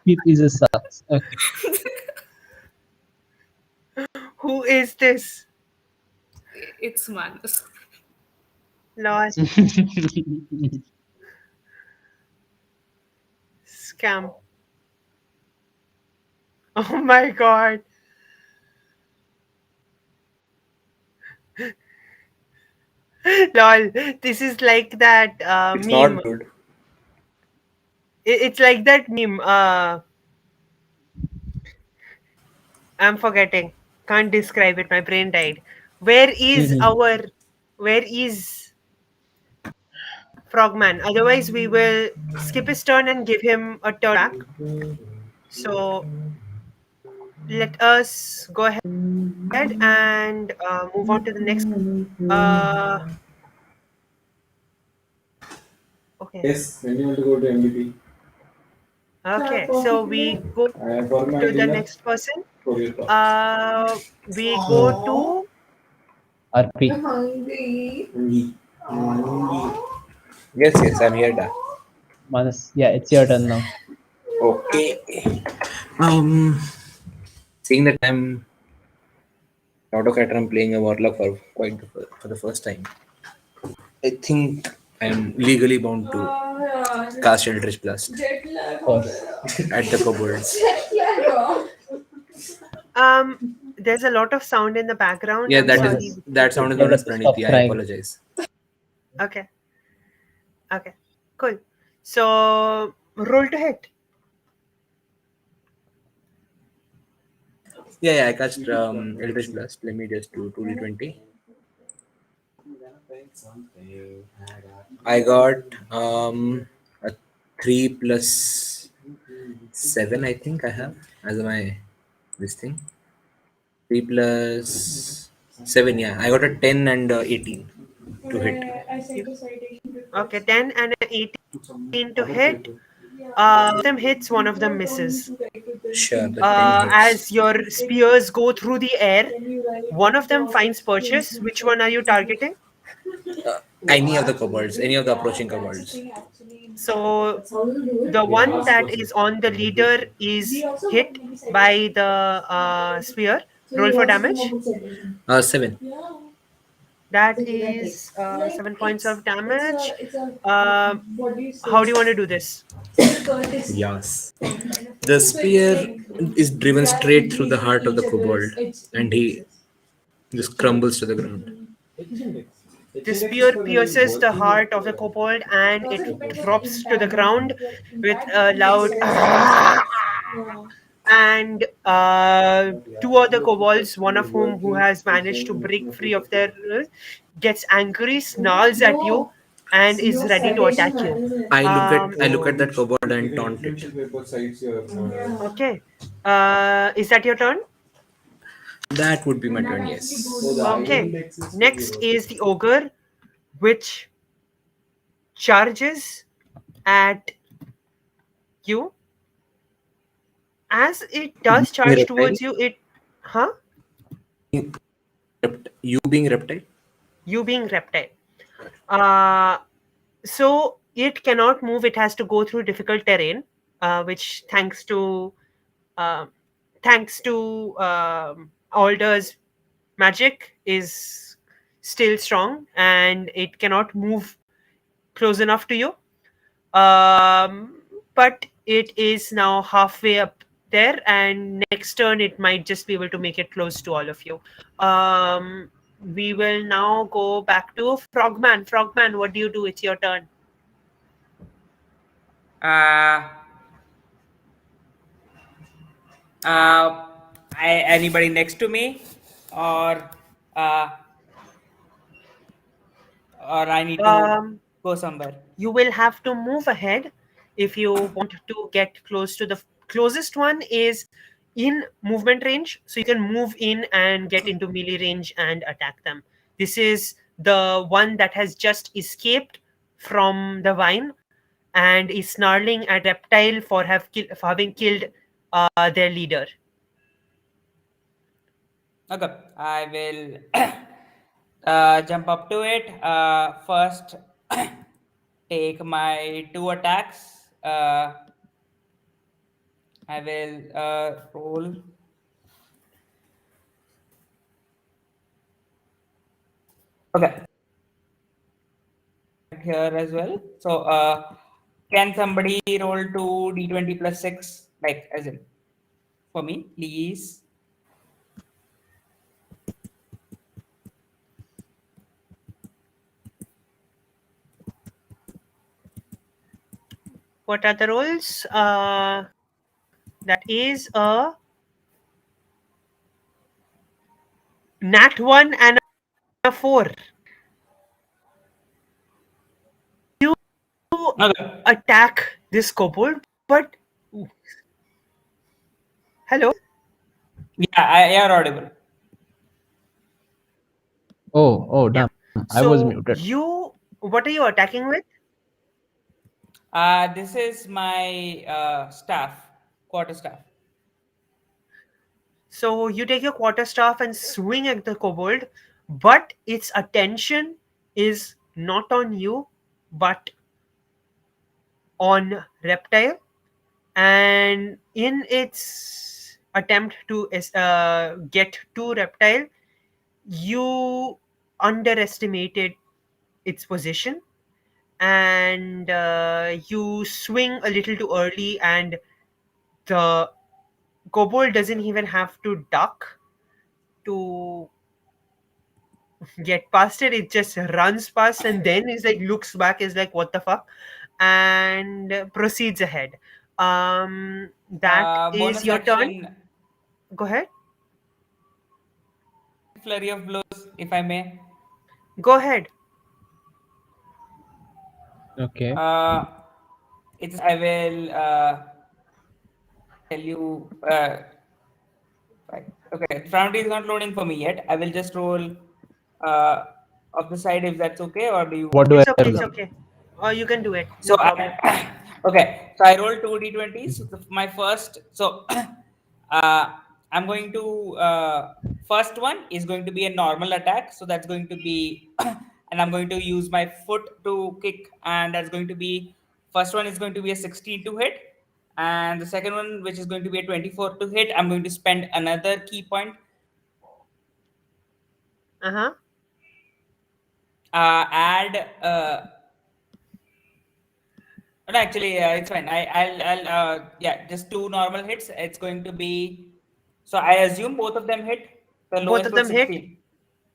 Pip is a sucks. Okay. Who is this? It's Manus. Lord, scam. Oh my god. Lol, this is like that It's meme. not good. It's like that meme. I'm forgetting. Can't describe it. My brain died. Where is Mhm. our. Where is Frogman? Otherwise, we will skip his turn and give him a turn back. So let us go ahead and move on to the next. Uh, okay. Yes, when you want to go to MVP. Okay. So we go For my to the dinner, next person. for your talk. We go to RP. Yes, yes, I'm here, da. Manas, yeah, it's your turn now. Okay. Um, Seeing that I'm I'm playing a warlock for for the first time. I think I'm legally bound to cast Eldritch Blast Of course. at the kobolds. um. There's a lot of sound in the background. Yeah, I'm that is sorry. Manas, that sound is known as Manas, stop Praniti. I crying. apologize. Okay. Okay. Cool. So roll to hit. Yeah, I cast Eldritch Blast. Let me just do 2d20. I got a 3 plus 7, I think I have as my this thing. 3 plus 7, yeah. I got a 10 and 18 to hit. You, okay. 10 and 18 to hit. One of them hits. One of them misses. Sure, the 10 hits. As your spears go through the air, one of them finds purchase. Which one are you targeting? Any of the kobolds, any of the approaching kobolds. So the one that is on the leader is hit by the spear. Roll for damage. 7. That is 7 points of damage. Uh, how do you want to do this? Yes. The spear is driven straight through the heart of the kobold, and he just crumbles to the ground. The spear pierces the heart of the kobold and it drops to the ground with a loud and two other kobolds, one of whom who has managed to break free of their gets angry, snarls at you, and is ready to attack you. I look at that kobold and taunt it. Okay. Is that your turn? That would be my turn, yes. Okay. Next is the ogre, which charges at you. As it does Being charge reptile, towards you, it. Huh? you being reptile. You being reptile. Uh, so it cannot move. It has to go through difficult terrain, which uh, thanks to Alder's magic is still strong, and it cannot move close enough to you. Um, but it is now halfway up there, and next turn it might just be able to make it close to all of you. We will now go back to Frogman. Frogman, what do you do? It's your turn. Uh, uh, Anybody next to me, or uh, or I need to Um, go somewhere? you will have to move ahead if you want to get close to the closest one is in movement range, so you can move in and get into melee range and attack them. This is the one that has just escaped from the vine and is snarling at reptile for having killed their leader. Okay, I will jump up to it. First, take my two attacks. I will roll. Okay, here as well. So, can somebody roll 2d20 plus 6? Like, as in, for me, please. What are the rolls? That is a nat 1 and a 4. You Okay. attack this kobold, but hello. Yeah, you're audible. Oh, Yeah. damn. I was So muted. what are you attacking with? This is my staff, quarterstaff. So you take your quarterstaff and swing at the kobold, but its attention is not on you, but on Reptile. And in its attempt to get to Reptile, you underestimated its position, and you swing a little too early, and the kobold doesn't even have to duck to get past it. It just runs past, and then is like looks back, is like what the fuck, and proceeds ahead. That is Bonus your turn. action, Go ahead. flurry of blows, if I may. Go ahead. Okay. Uh, it's I will tell you. Right. Okay, the Foundry is not loading for me yet. I will just roll uh, of the side if that's okay, or do you What do I It's okay. It's roll? okay. Or you can do it. So No problem. okay, so I rolled 2d20s. So my first, so I'm going to first one is going to be a normal attack. So that's going to be, and I'm going to use my foot to kick, and that's going to be first one is going to be a 16 to hit, and the second one, which is going to be a 24 to hit, I'm going to spend another key point. Uh-huh. Add No, actually, it's fine. I'll, yeah, just two normal hits. It's going to be, so I assume both of them hit. The Both lowest of was them hit. 16.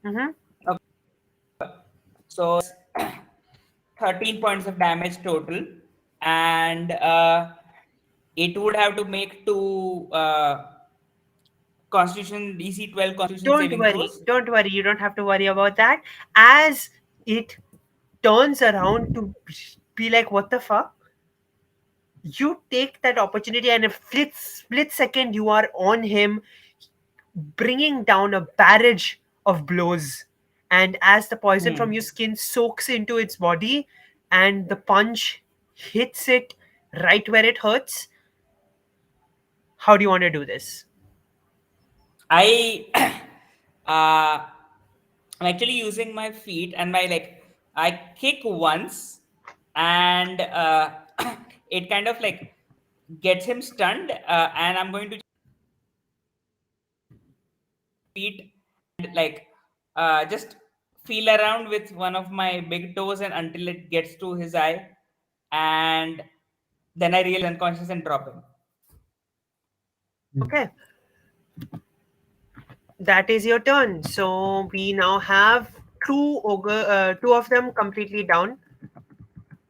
Mm-hmm. Okay. So 13 points of damage total. And it would have to make two Constitution DC 12 Constitution Don't saving worry. throws. Don't worry. You don't have to worry about that. As it turns around to be like, what the fuck? You take that opportunity, and a split second, you are on him, bringing down a barrage of blows. And as the poison from Hmm. your skin soaks into its body, and the punch hits it right where it hurts, how do you want to do this? I uh, I'm actually using my feet and my like I kick once and it kind of like gets him stunned and I'm going to feet and like just feel around with one of my big toes and until it gets to his eye and then I realize unconscious and drop him. Okay, that is your turn. So we now have two of them completely down.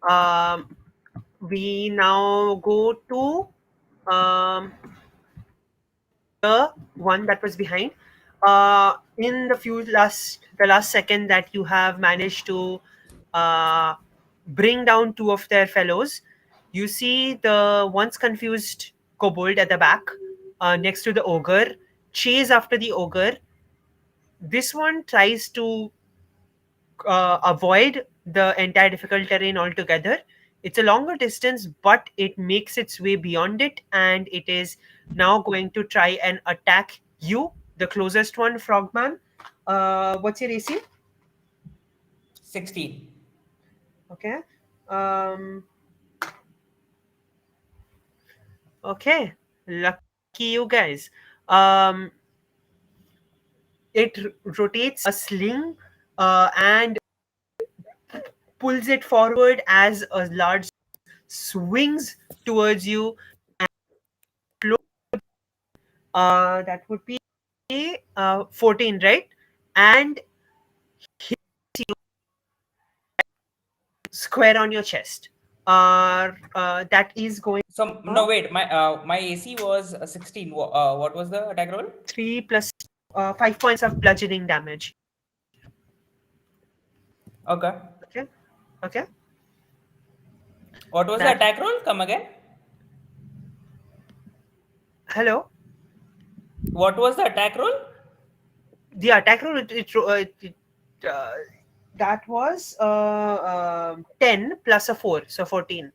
Um, we now go to the one that was behind. In the last second that you have managed to uh, bring down two of their fellows, you see the once confused kobold at the back, next to the ogre, chase after the ogre. This one tries to avoid the entire difficult terrain altogether. It's a longer distance, but it makes its way beyond it, and it is now going to try and attack you, the closest one, Frogman. What's your AC? 16. Okay. Okay. Lucky you guys. Um, it rotates a sling and pulls it forward as a large swings towards you. That would be 14, right? And square on your chest. That is going So no, wait. My AC was 16. What was the attack roll? 3 plus 5 points of bludgeoning damage. Okay. Okay. Okay. What was the That. attack roll? Come again. Hello. What was the attack roll? The attack roll. That was 10 plus a 4, so 14.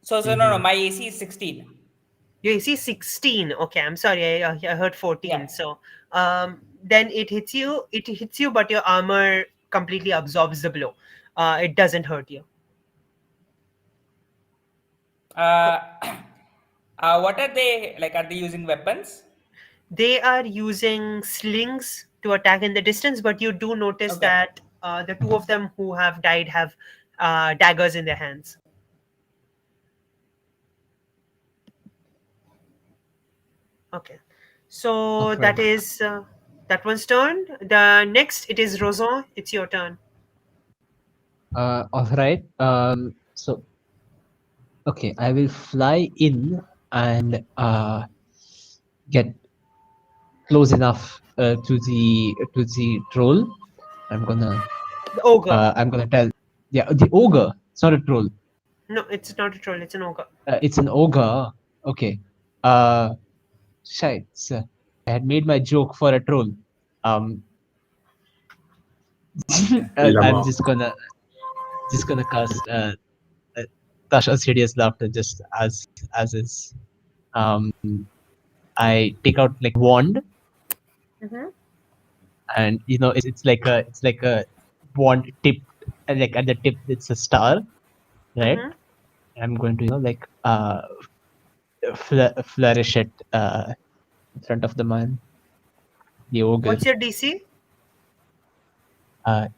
So no. My AC is 16. Your AC 16. Okay, I'm sorry. I heard 14. Yeah. So then it hits you. It hits you, but your armor completely absorbs the blow. It doesn't hurt you. What are they like? Are they using weapons? They are using slings to attack in the distance, but you do notice Okay. that the two of them who have died have daggers in their hands. Okay, so Okay. that is that one's turn. The next, it is Rosan. It's your turn. All right. So, okay, I will fly in and get close enough to the troll. I'm gonna The ogre. tell. Yeah, the ogre. It's not a troll. No, it's not a troll. It's an ogre. It's an ogre. Okay. Shite. I had made my joke for a troll. I'm just gonna cast Tasha's hideous laughter just as is. I take out like wand, and it's like a wand tipped, and like at the tip it's a star, right? I'm going to flourish it in front of the man, the ogre. What's your DC?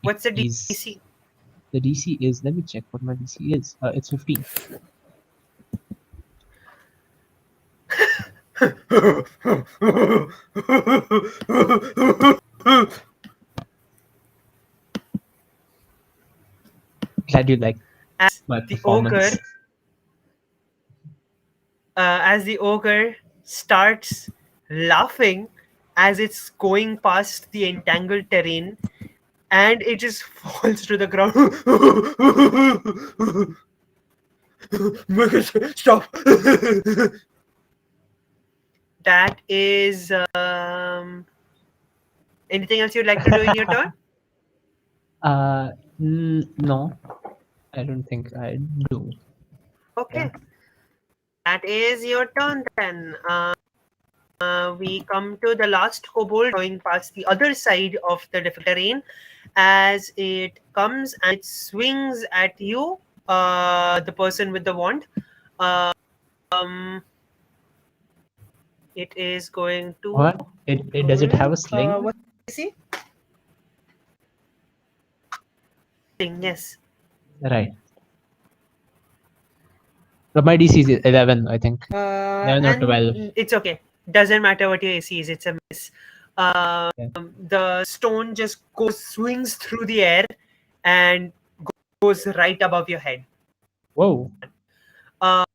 What's the DC? The DC is, let me check what my DC is. It's 15. Glad you like my performance. As the ogre starts laughing as it's going past the entangled terrain, and it just falls to the ground. Stop. That is anything else you'd like to do in your turn? No, I don't think I do. Okay. Yeah. That is your turn then. We come to the last kobold going past the other side of the difficult terrain. As it comes and it swings at you, the person with the wand. It is going to. What? Does it have a sling? What see? Yes. Right. But my DC is 11, I think. 11 or 12. It's okay. Doesn't matter what your AC is. It's a miss. The stone just swings through the air and goes right above your head. Whoa. Yeah.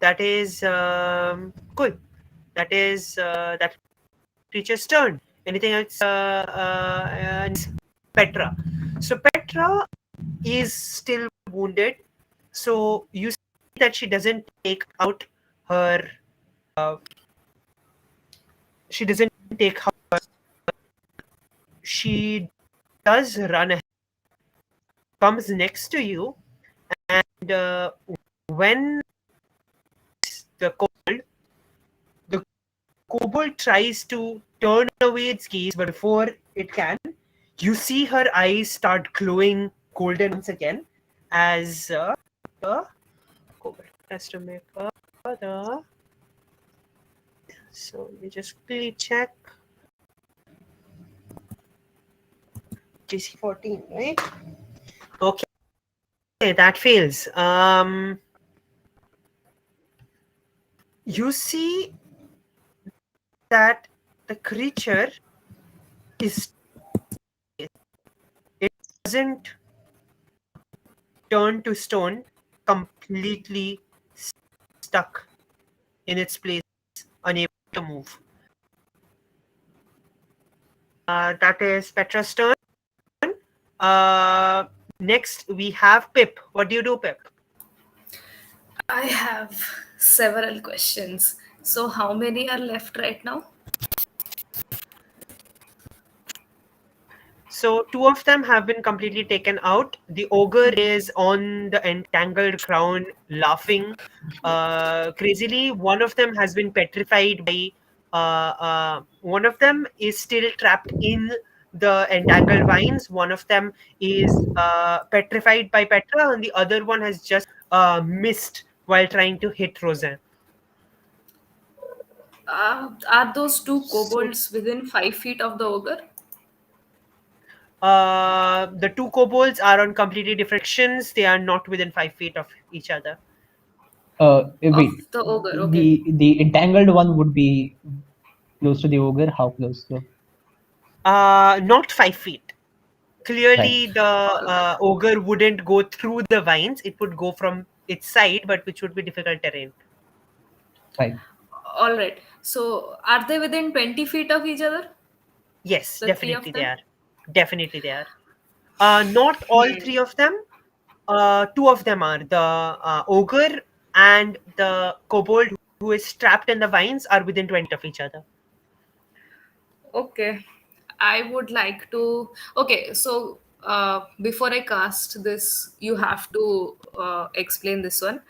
That is cool. That is that creature's turn. Anything else? Petra. So Petra is still wounded. So you see that she doesn't take out her. She doesn't take her. She does run ahead, comes next to you, and when the kobold tries to turn away its gaze, but before it can, you see her eyes start glowing golden once again as the kobold. Has to make the. So let me just quickly check. GC 14, right? Okay, that fails. You see that the creature is it doesn't turn to stone, completely stuck in its place, unable to move. That is Petra's turn. Next, we have Pip. What do you do, Pip? I have several questions. So, how many are left right now? So two of them have been completely taken out. The ogre is on the entangled ground, laughing crazily. One of them has been petrified by. One of them is still trapped in the entangled vines. One of them is petrified by Petra, and the other one has just missed while trying to hit Roseanne. Are those two So kobolds within 5 feet of the ogre? the two kobolds are on completely different sections. They are not within 5 feet of each other. Of Wait. the ogre, okay. The entangled one would be close to the ogre. How close though? Not 5 feet. Right. Clearly, the All right. ogre wouldn't go through the vines. It would go from its side, but which would be difficult terrain. Right. All right. So, are they within 20 feet of each other? Yes, The three of definitely they them? are. Definitely they are. Not all Hmm. three of them. Two of them are the ogre and the kobold who is trapped in the vines are within 20 of each other. Okay. I would like to. Okay, so before I cast this, you have to explain this one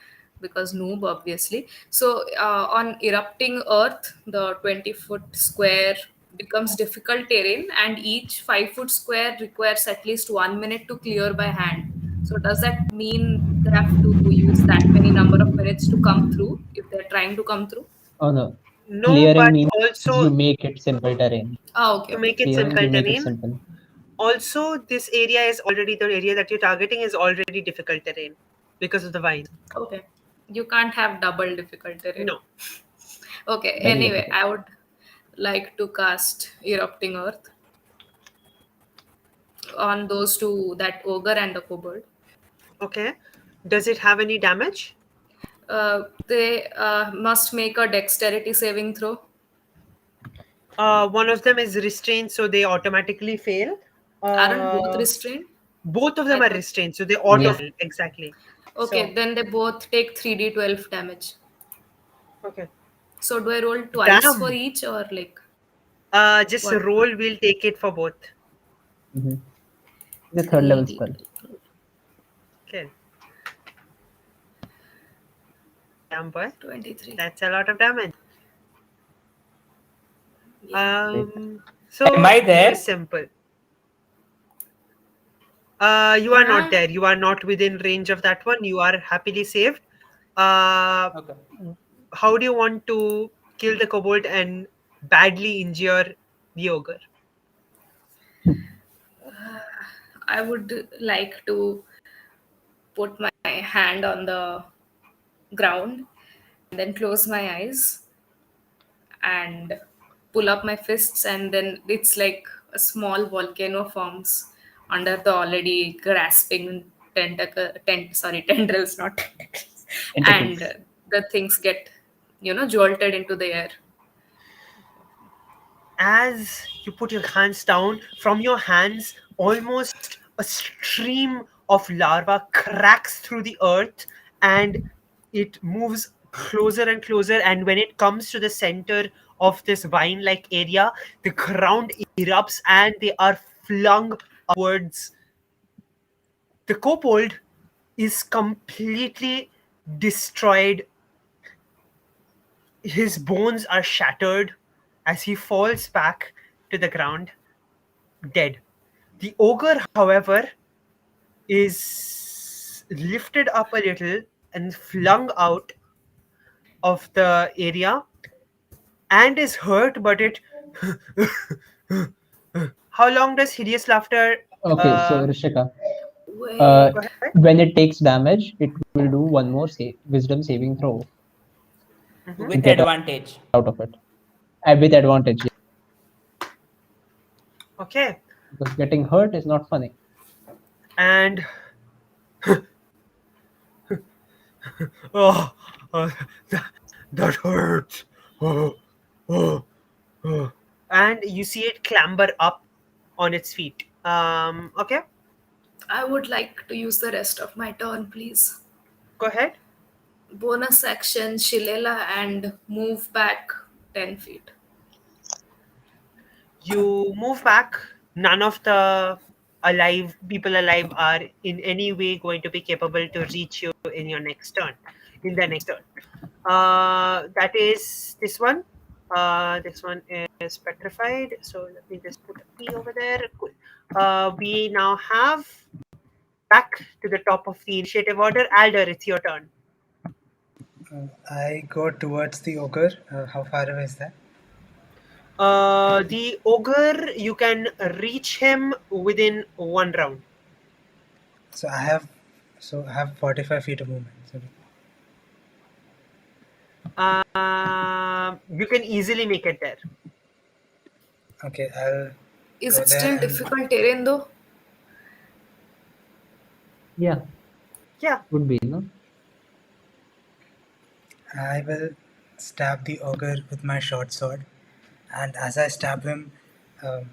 because noob, obviously. So, on erupting Earth, the 20-foot square becomes difficult terrain, and each 5-foot square requires at least 1 minute to clear by hand. So, does that mean they have to use that many number of minutes to come through if they're trying to come through? Oh no. No, Clearing but means also you make it simple terrain. Ah, okay, to okay. make it Clearing, simple you make it terrain. simple. Also, this area is already the area that you're targeting is already difficult terrain because of the vines. Okay. You can't have double difficult terrain. No. Okay, Very anyway, difficult. I would like to cast Erupting Earth on those two, that ogre and the kobold. Okay. Does it have any damage? They must make a dexterity saving throw. One of them is restrained, so they automatically fail. Aren't both Uh, restrained? both of I them are thought. restrained, so they auto Yes. fail. Exactly. Okay, So, then they both take 3d12 damage. okay. So do I roll twice for Damn. each or like Just what? roll. We'll take it for both. Mm-hmm. The third level spell. 3d12. Okay. Damn boy. 23. That's a lot of damage. Yeah. Great. Am So I this is there? simple. You are not Huh? there. You are not within range of that one. You are happily saved. Uh, Okay. how do you want to kill the kobold and badly injure the ogre? I would like to put my hand on the ground and then close my eyes and pull up my fists, and then it's like a small volcano forms under the already grasping tendrils, not tentacles, Tentacles. and the things get jolted into the air. As you put your hands down, from your hands, almost a stream of lava cracks through the earth and it moves closer and closer. And when it comes to the center of this vine like area, the ground erupts and they are flung upwards. The kobold is completely destroyed. His bones are shattered as he falls back to the ground, dead. The ogre, however, is lifted up a little and flung out of the area and is hurt, but it. How long does hideous laughter? Okay, so Rishika, Wait. Go ahead. when it takes damage, it will do one more wisdom saving throw Mhm. to With get advantage. out of it. With advantage, yeah, Okay, because getting hurt is not funny. and oh, oh, that, that hurts. Oh, oh, oh. And you see it clamber up on its feet. Okay, I would like to use the rest of my turn, please. go ahead. Bonus action, Shilela, and move back 10 feet. You move back. None of the people alive are in any way going to be capable to reach you in your next turn. In the next turn, that is this one. This one is petrified. So let me just put a P over there. Cool. We now have back to the top of the initiative order. Alder, it's your turn. I go towards the ogre. How far away is that? The ogre, you can reach him within one round. So I have 45 feet of movement. So, You can easily make it there. okay, I'll Is go it there still and difficult terrain though? Yeah, Yeah. would be, no? I will stab the ogre with my short sword. And as I stab him, um,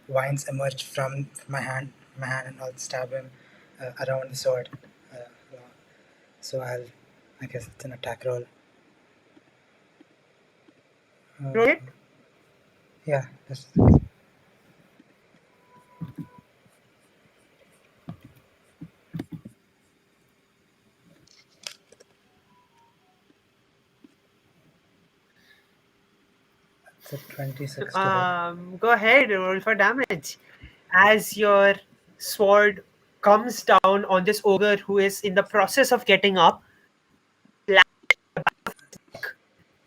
vines emerge from my hand, and I'll stab him around the sword. Uh, so I guess it's an attack roll. Uh, Roll it. yeah, that's a 26 to hit. Go ahead, roll for damage. As your sword comes down on this ogre who is in the process of getting up,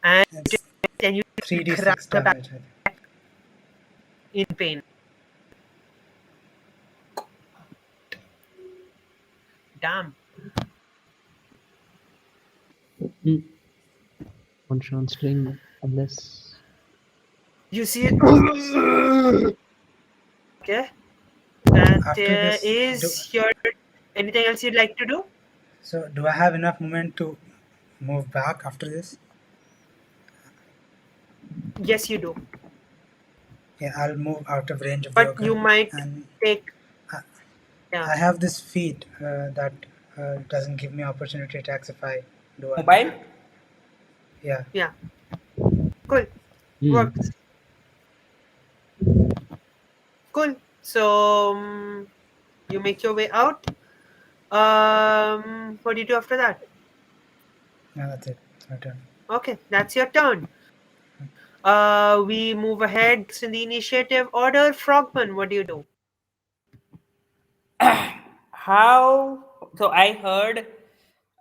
and It's then you crack 3d6 the back damage. I think. in pain. Damn. Mm. One shot string, unless. You see it. Okay. That After this, is your. Anything else you'd like to do? do I have enough movement to move back after this? Yes, you do. Yeah, I'll move out of range of the But you ogre, might and take. I, Yeah. I have this feat that doesn't give me opportunity attacks if I do an Mobile? attack. Yeah, Yeah. Cool. Mm. Works. Cool. So you make your way out. What do you do after that? yeah, that's it. It's my turn. Okay, that's your turn. We move ahead in the initiative order. Frogman, what do you do? How? So I heard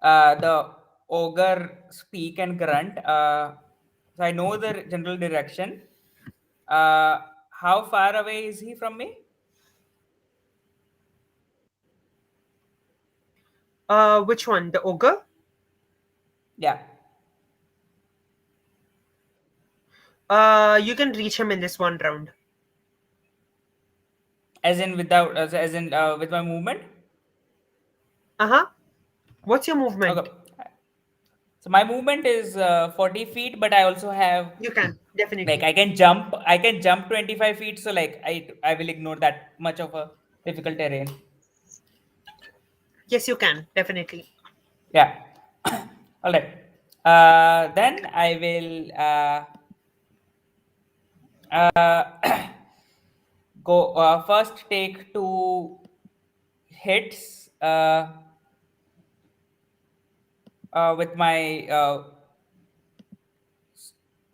the ogre speak and grunt. So I know the general direction. Uh, how far away is he from me? Which one? The ogre? Yeah, You can reach him in this one round. as in without, as in with my movement. Uh huh. What's your movement? Okay. So my movement is 40 feet, but I also have You can like definitely. I can jump 25 feet. So like I will ignore that much of a difficult terrain. Yes, you can definitely. Yeah. All right. Then I will go first take two hits with my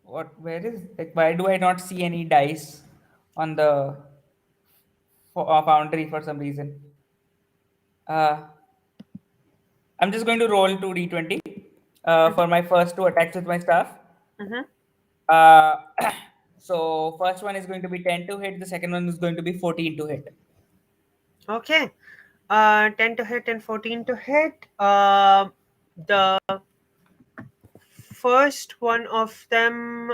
what where is like why do I not see any dice on the foundry for some reason? I'm just going to roll 2d20 for my first 2 attacks with my staff. Mm-hmm. So first one is going to be 10 to hit. The second one is going to be 14 to hit. Okay. 10 to hit and 14 to hit. The first one of them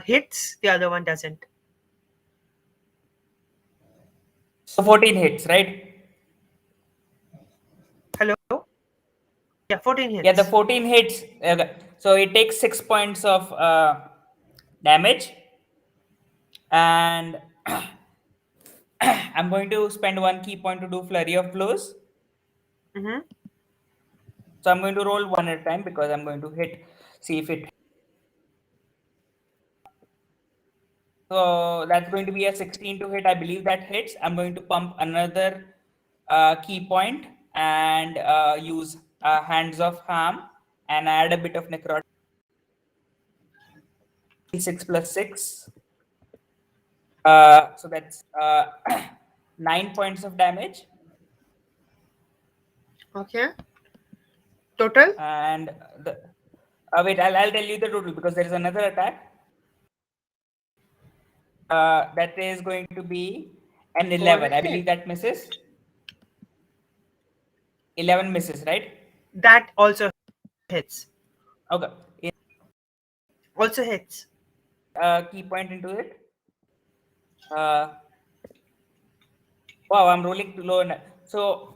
hits, the other one doesn't. So 14 hits, right? Hello? Yeah, 14 hits. Yeah, the 14 hits. Okay. So it takes 6 points of damage. And I'm going to spend 1 key point to do flurry of blows. Mm-hmm. So I'm going to roll one at a time because I'm going to hit, see if it. So that's going to be a 16 to hit. I believe that hits. I'm going to pump another key point and use Hands of Harm and add a bit of necrotic. 6 plus 6. So that's 9 points of damage. Okay. Total? And the wait, I'll tell you the total because there is another attack. That is going to be an 11. I believe that misses. 11 misses, right? That also hits. Okay. Also hits. Key point into it. Wow, I'm rolling too low. So,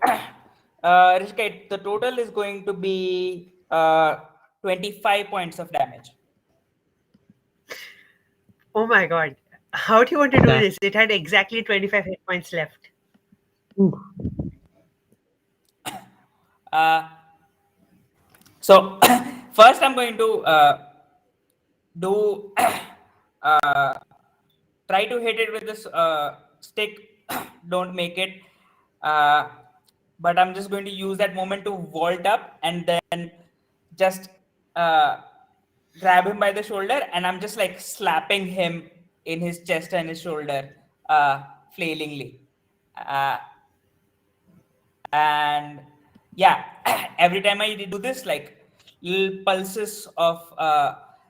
Rishika, the total is going to be 25 points of damage. Oh my god. How do you want to do Damn. this? It had exactly 25 hit points left. Ooh. So, first I'm going to do try to hit it with this stick. Don't make it. But I'm just going to use that moment to vault up and then just grab him by the shoulder, and I'm just like slapping him in his chest and his shoulder, flailingly. And yeah, every time I do this, like little pulses of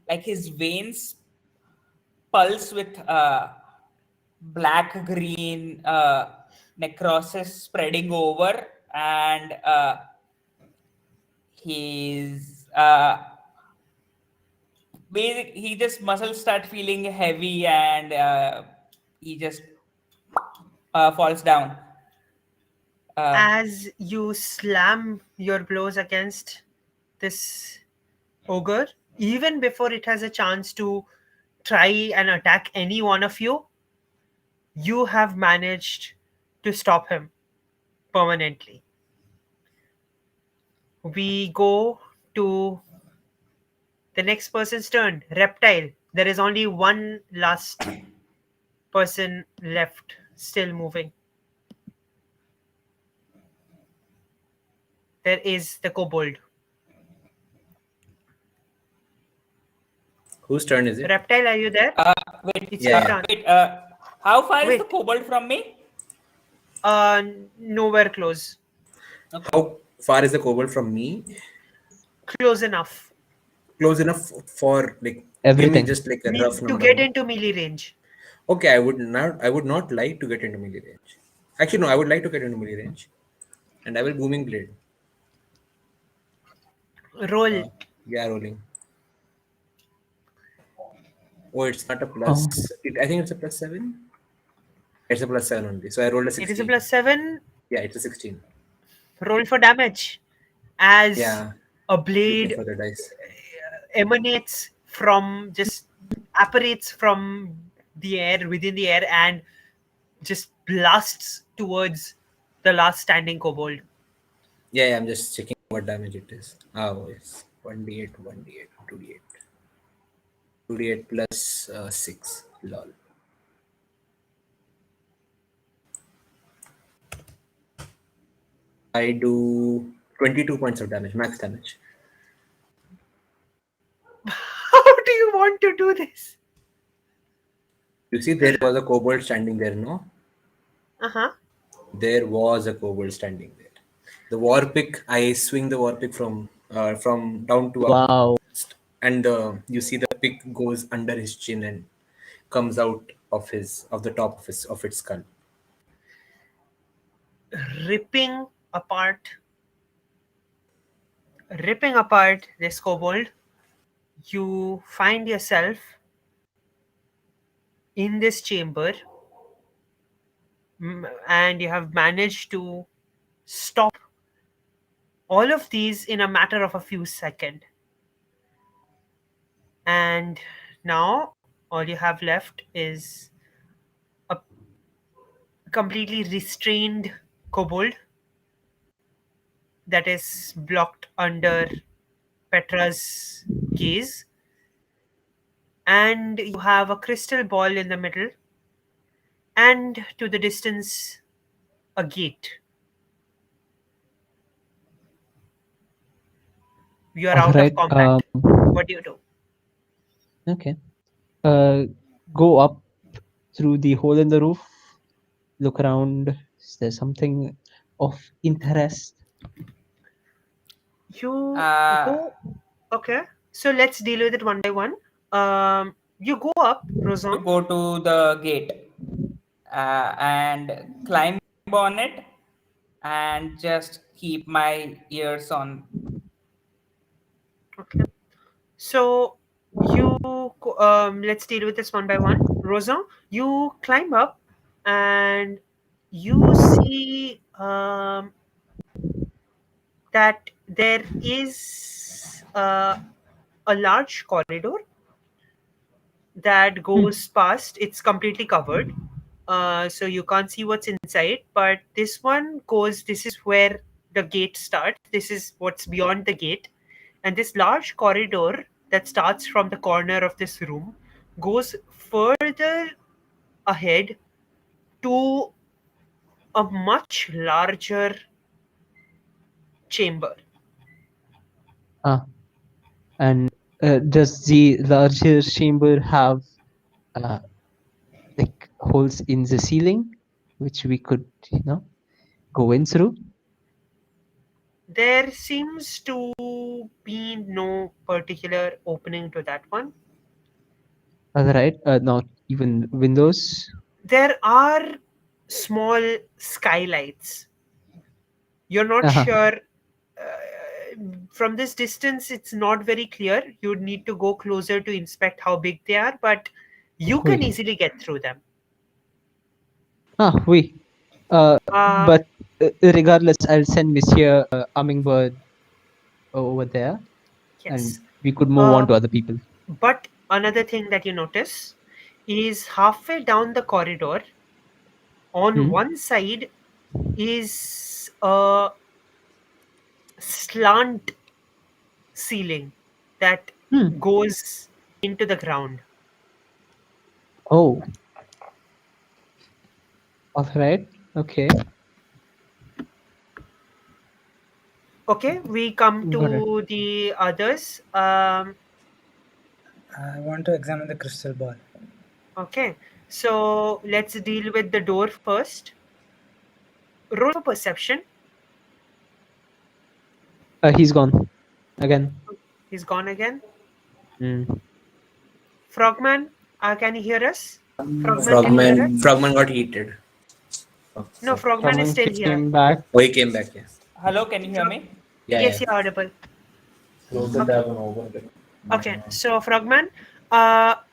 like his veins pulse with black green necrosis spreading over, and his he just muscles start feeling heavy, and he just falls down. As you slam your blows against this ogre, even before it has a chance to try and attack any one of you, you have managed to stop him permanently. We go to the next person's turn. Reptile. There is only one last person left still moving. There is the kobold. Whose turn is it? Reptile, are you there? Wait, It's Yeah, your yeah. turn. wait. How far is the Wait. kobold from me? Nowhere close. How far is the kobold from me? Close enough. Close enough for like give me Everything. just like a rough To number. get No? into melee range. Okay, I would not like to get into melee range. Actually, no, I would like to get into melee range, and I will booming blade. Roll. Yeah, rolling. Oh, it's not a Oh. plus. I think it's a plus 7. It's a plus 7 only. So I rolled a 16. It is a plus 7. Yeah, it's a 16. Roll for damage. As Yeah, a looking blade for the dice. emanates from, just apparates from the air, within the air, and just blasts towards the last standing kobold. Yeah, I'm just checking what damage it is. Oh, it's 1d8, 1d8, 2d8. 2d8 plus 6. Lol. I do 22 points of damage, max damage. How do you want to do this? You see, there was a kobold standing there, no? Uh-huh. There was a kobold standing there. The war pick, I swing the war pick from down to up, Wow. and you see the pick goes under his chin and comes out of the top of its skull. Ripping apart, ripping apart this kobold, you find yourself in this chamber, and you have managed to stop all of these in a matter of a few seconds. And now all you have left is a completely restrained kobold that is blocked under Petra's gaze, and you have a crystal ball in the middle, and to the distance, a gate. You are All out of right. combat. What do you do? Okay. Go up through the hole in the roof. Look around. Is there something of interest? You Uh, go. Okay, so let's deal with it one by one. You go up, to Rosan. go to the gate and climb on it and just keep my ears on. Okay. So let's deal with this one by one. Rosa, you climb up and you see that there is a large corridor that goes past. It's completely covered, so you can't see what's inside. But this one goes. This is where the gate starts. This is what's beyond the gate, and this large corridor that starts from the corner of this room goes further ahead to a much larger chamber. Ah, and does the larger chamber have uh, like holes in the ceiling, which we could, go in through? There seems to be no particular opening to that one. All right. Not even windows. There are small skylights. You're not Uh-huh. sure. From this distance, it's not very clear. You'd need to go closer to inspect how big they are, but you can Oui. easily get through them. Oui. Uh, Uh, but regardless, I'll send Monsieur Hummingbird over there, and yes. we could move on Uh, to other people. but another thing that you notice is halfway down the corridor, on Hmm. one side is a slant ceiling that Hmm. goes into the ground. Oh, all right. Okay. Okay, we come Got it. to the others. I want to examine the crystal ball. Okay, so let's deal with the door first. Roll for perception. He's gone again. He's gone again. Hmm. Frogman, can you hear us? Frogman, can you hear us? Frogman got heated. No, Frogman is Someone still here. came back. Oh, he came back. Yeah. Hello, can you hear me? Yeah. Yes, Yeah. you're audible. Okay. Okay, so Frogman,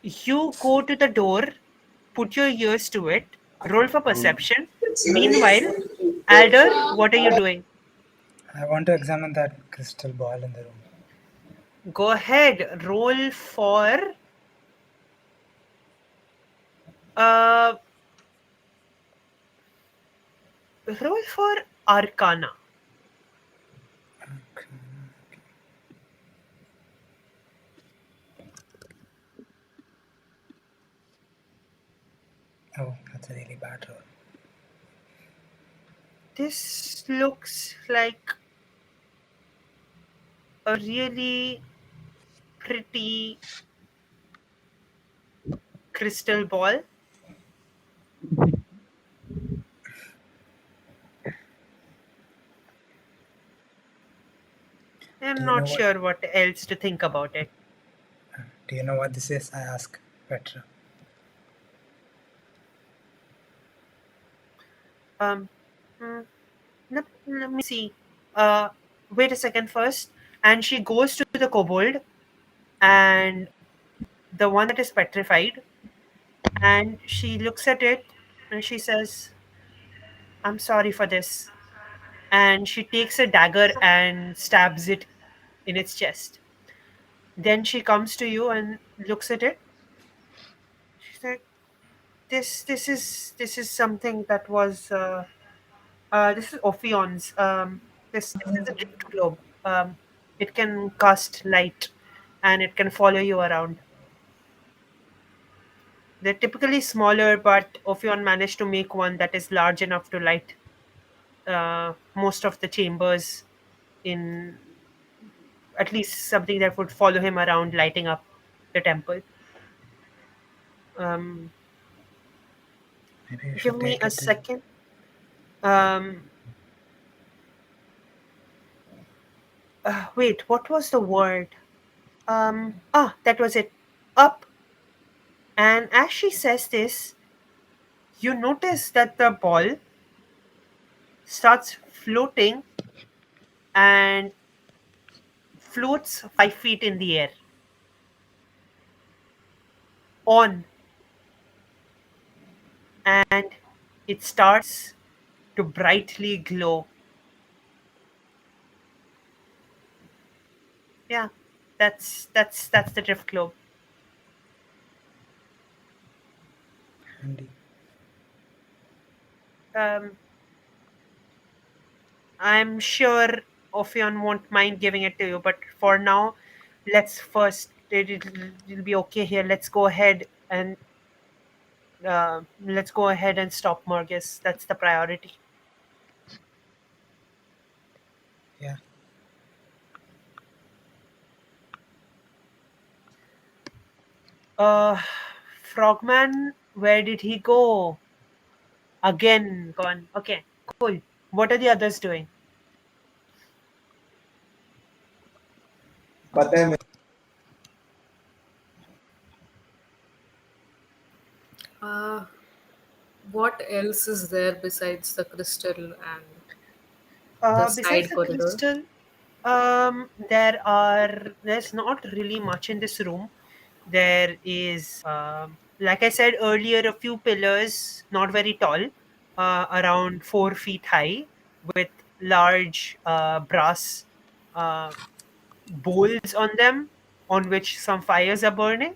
you go to the door, put your ears to it, roll for perception. Meanwhile, Alder, what are you doing? I want to examine that crystal ball in the room. Go ahead, uh roll for Arcana. Okay. Oh, that's a really bad roll. This looks like a really pretty crystal ball. I'm Do you know not what? sure what else to think about it. Do you know what this is? I ask Petra. Um, mm, let me see. Uh, Wait a second first. And she goes to the kobold and the one that is petrified, and she looks at it and she says, "I'm sorry for this." And she takes a dagger and stabs it in its chest. Then she comes to you and looks at it. She's like, "This is something that was this is Ophion's. This is a drift globe. It can cast light, and it can follow you around. They're typically smaller, but Ophion managed to make one that is large enough to light most of the chambers in at least something that would follow him around, lighting up the temple. Um, Maybe you Give should me take a it to. second. Um, Wait, what was the word? That was it. Up. And as she says this, you notice that the ball starts floating and floats 5 feet in the air on, and it starts to brightly glow. Yeah, that's the drift globe. Handy. Um, I'm sure Ophion won't mind giving it to you, but for now, let's first. It'll be okay here. Let's go ahead and stop Morgus. That's the priority. Yeah. Uh, Frogman, where did he go? Again, gone. Okay, cool. What are the others doing? Uh, what else is there besides the crystal and the Besides side the corridor? crystal, there's not really much in this room. There is, like I said earlier, a few pillars, not very tall, around 4 feet high, with large brass uh, bowls on them, on which some fires are burning.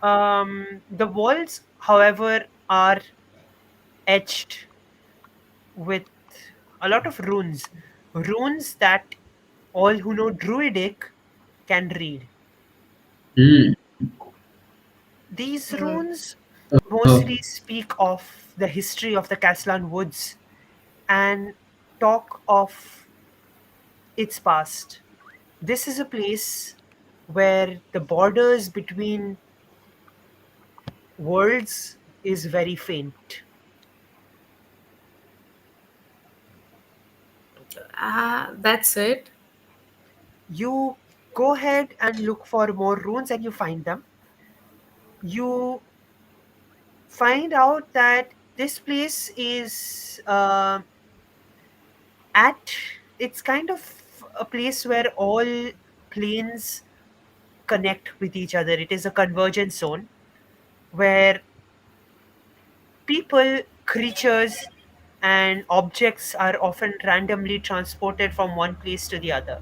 The walls, however, are etched with a lot of runes that all who know Druidic can read. Hmm. These runes Oh, mostly speak of the history of the Caslan Woods and talk of its past. This is a place where the borders between worlds is very faint. That's it. You go ahead and look for more runes and you find them. You find out that this place is at it's kind of a place where all planes connect with each other. It is a convergence zone where people, creatures, and objects are often randomly transported from one place to the other.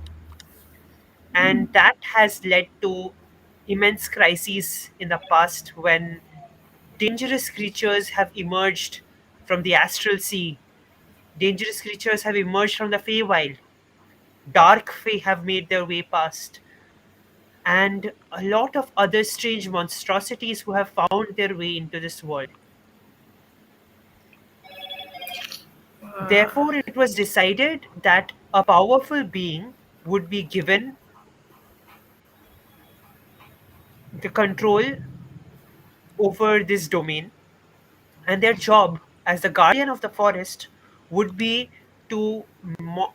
And that has led to immense crises in the past when dangerous creatures have emerged from the astral sea. Dangerous creatures have emerged from the Feywild. Dark Fae have made their way past. And a lot of other strange monstrosities who have found their way into this world. Therefore, it was decided that a powerful being would be given the control over this domain, and their job as the guardian of the forest would be to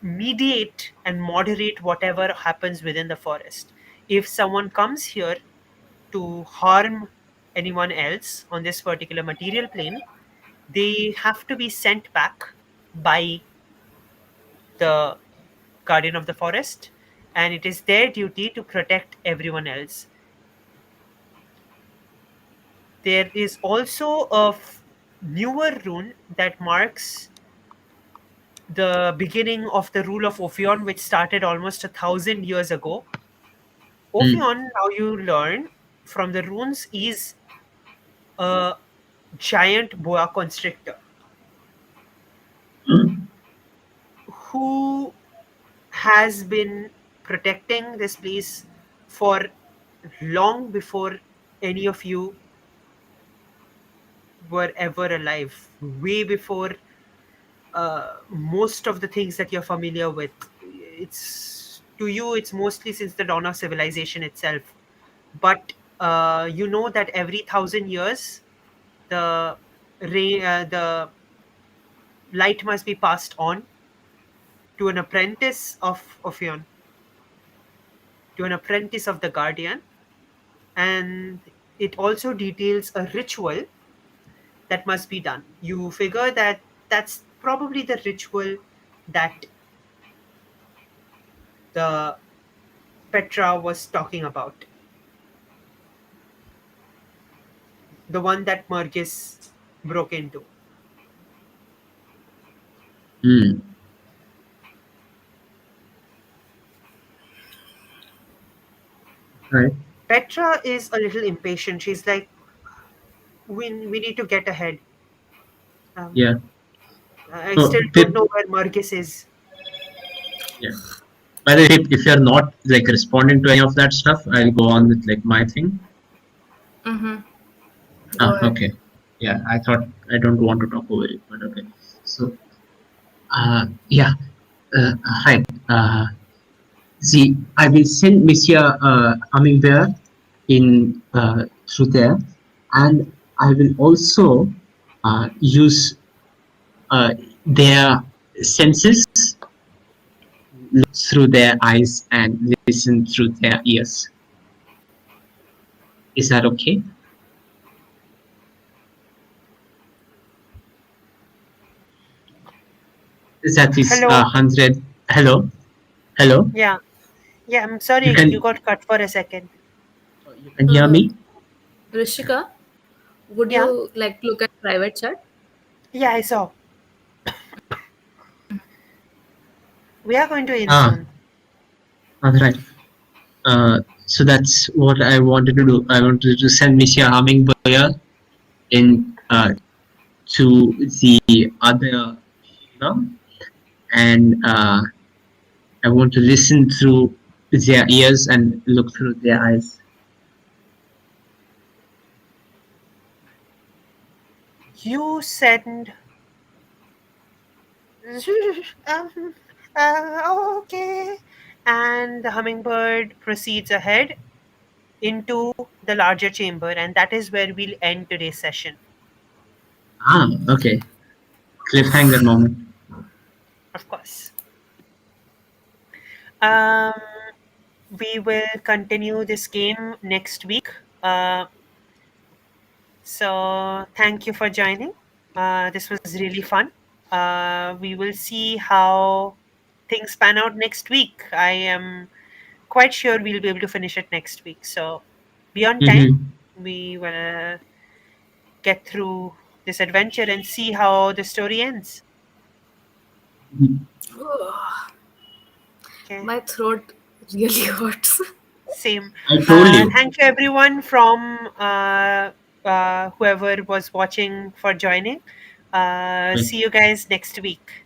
mediate and moderate whatever happens within the forest. If someone comes here to harm anyone else on this particular material plane, they have to be sent back by the guardian of the forest, and it is their duty to protect everyone else. There is also a newer rune that marks the beginning of the rule of Ophion, which started almost 1,000 years ago. Ophion, now you learn from the runes, is a giant boa constrictor who has been protecting this place for long before any of you were ever alive, way before most of the things that you're familiar with. It's to you, it's mostly since the dawn of civilization itself. But you know that every 1,000 years, the the light must be passed on to an apprentice of Ophion, to an apprentice of the Guardian, and it also details a ritual that must be done. You figure that that's probably the ritual that the Petra was talking about, the one that Margis broke into. Hmm. Right. Petra is a little impatient. She's like, we need to get ahead. Um, Yeah. I So still don't Pip, know where Margis is. yeah. By the way, Pip, if you're not like responding to any of that stuff, I'll go on with like my thing. Mm-hmm. Go Ah, ahead. okay. Yeah, I thought I don't want to talk over it, but okay. So, yeah. Hi. See, I will send Monsieur Hummingbird in through there, and I will also use their senses, look through their eyes and listen through their ears. Is that okay? That is Hello? 100. Hello, hello. Yeah. Yeah, I'm You sorry, you can got cut for a second. hear Uh, me. Rishika, would Yeah. you like to look at private chat? Yeah, I saw. We are going to end Ah, soon. all right. So that's what I wanted to do. I wanted to send Monsieur Hummingbird in to the other chamber, and I want to listen through their ears and look through their eyes. You send. um, okay. And the hummingbird proceeds ahead into the larger chamber, and that is where we'll end today's session. Ah, okay. Cliffhanger moment. Of course. Um, we will continue this game next week. So thank you for joining. This was really fun. We will see how things pan out next week. I am quite sure we'll be able to finish it next week. So be on time. Mm-hmm. We will get through this adventure and see how the story ends. Okay. My throat really hurts. Same. I told you. Thank you, everyone, from whoever was watching for joining. See you guys next week.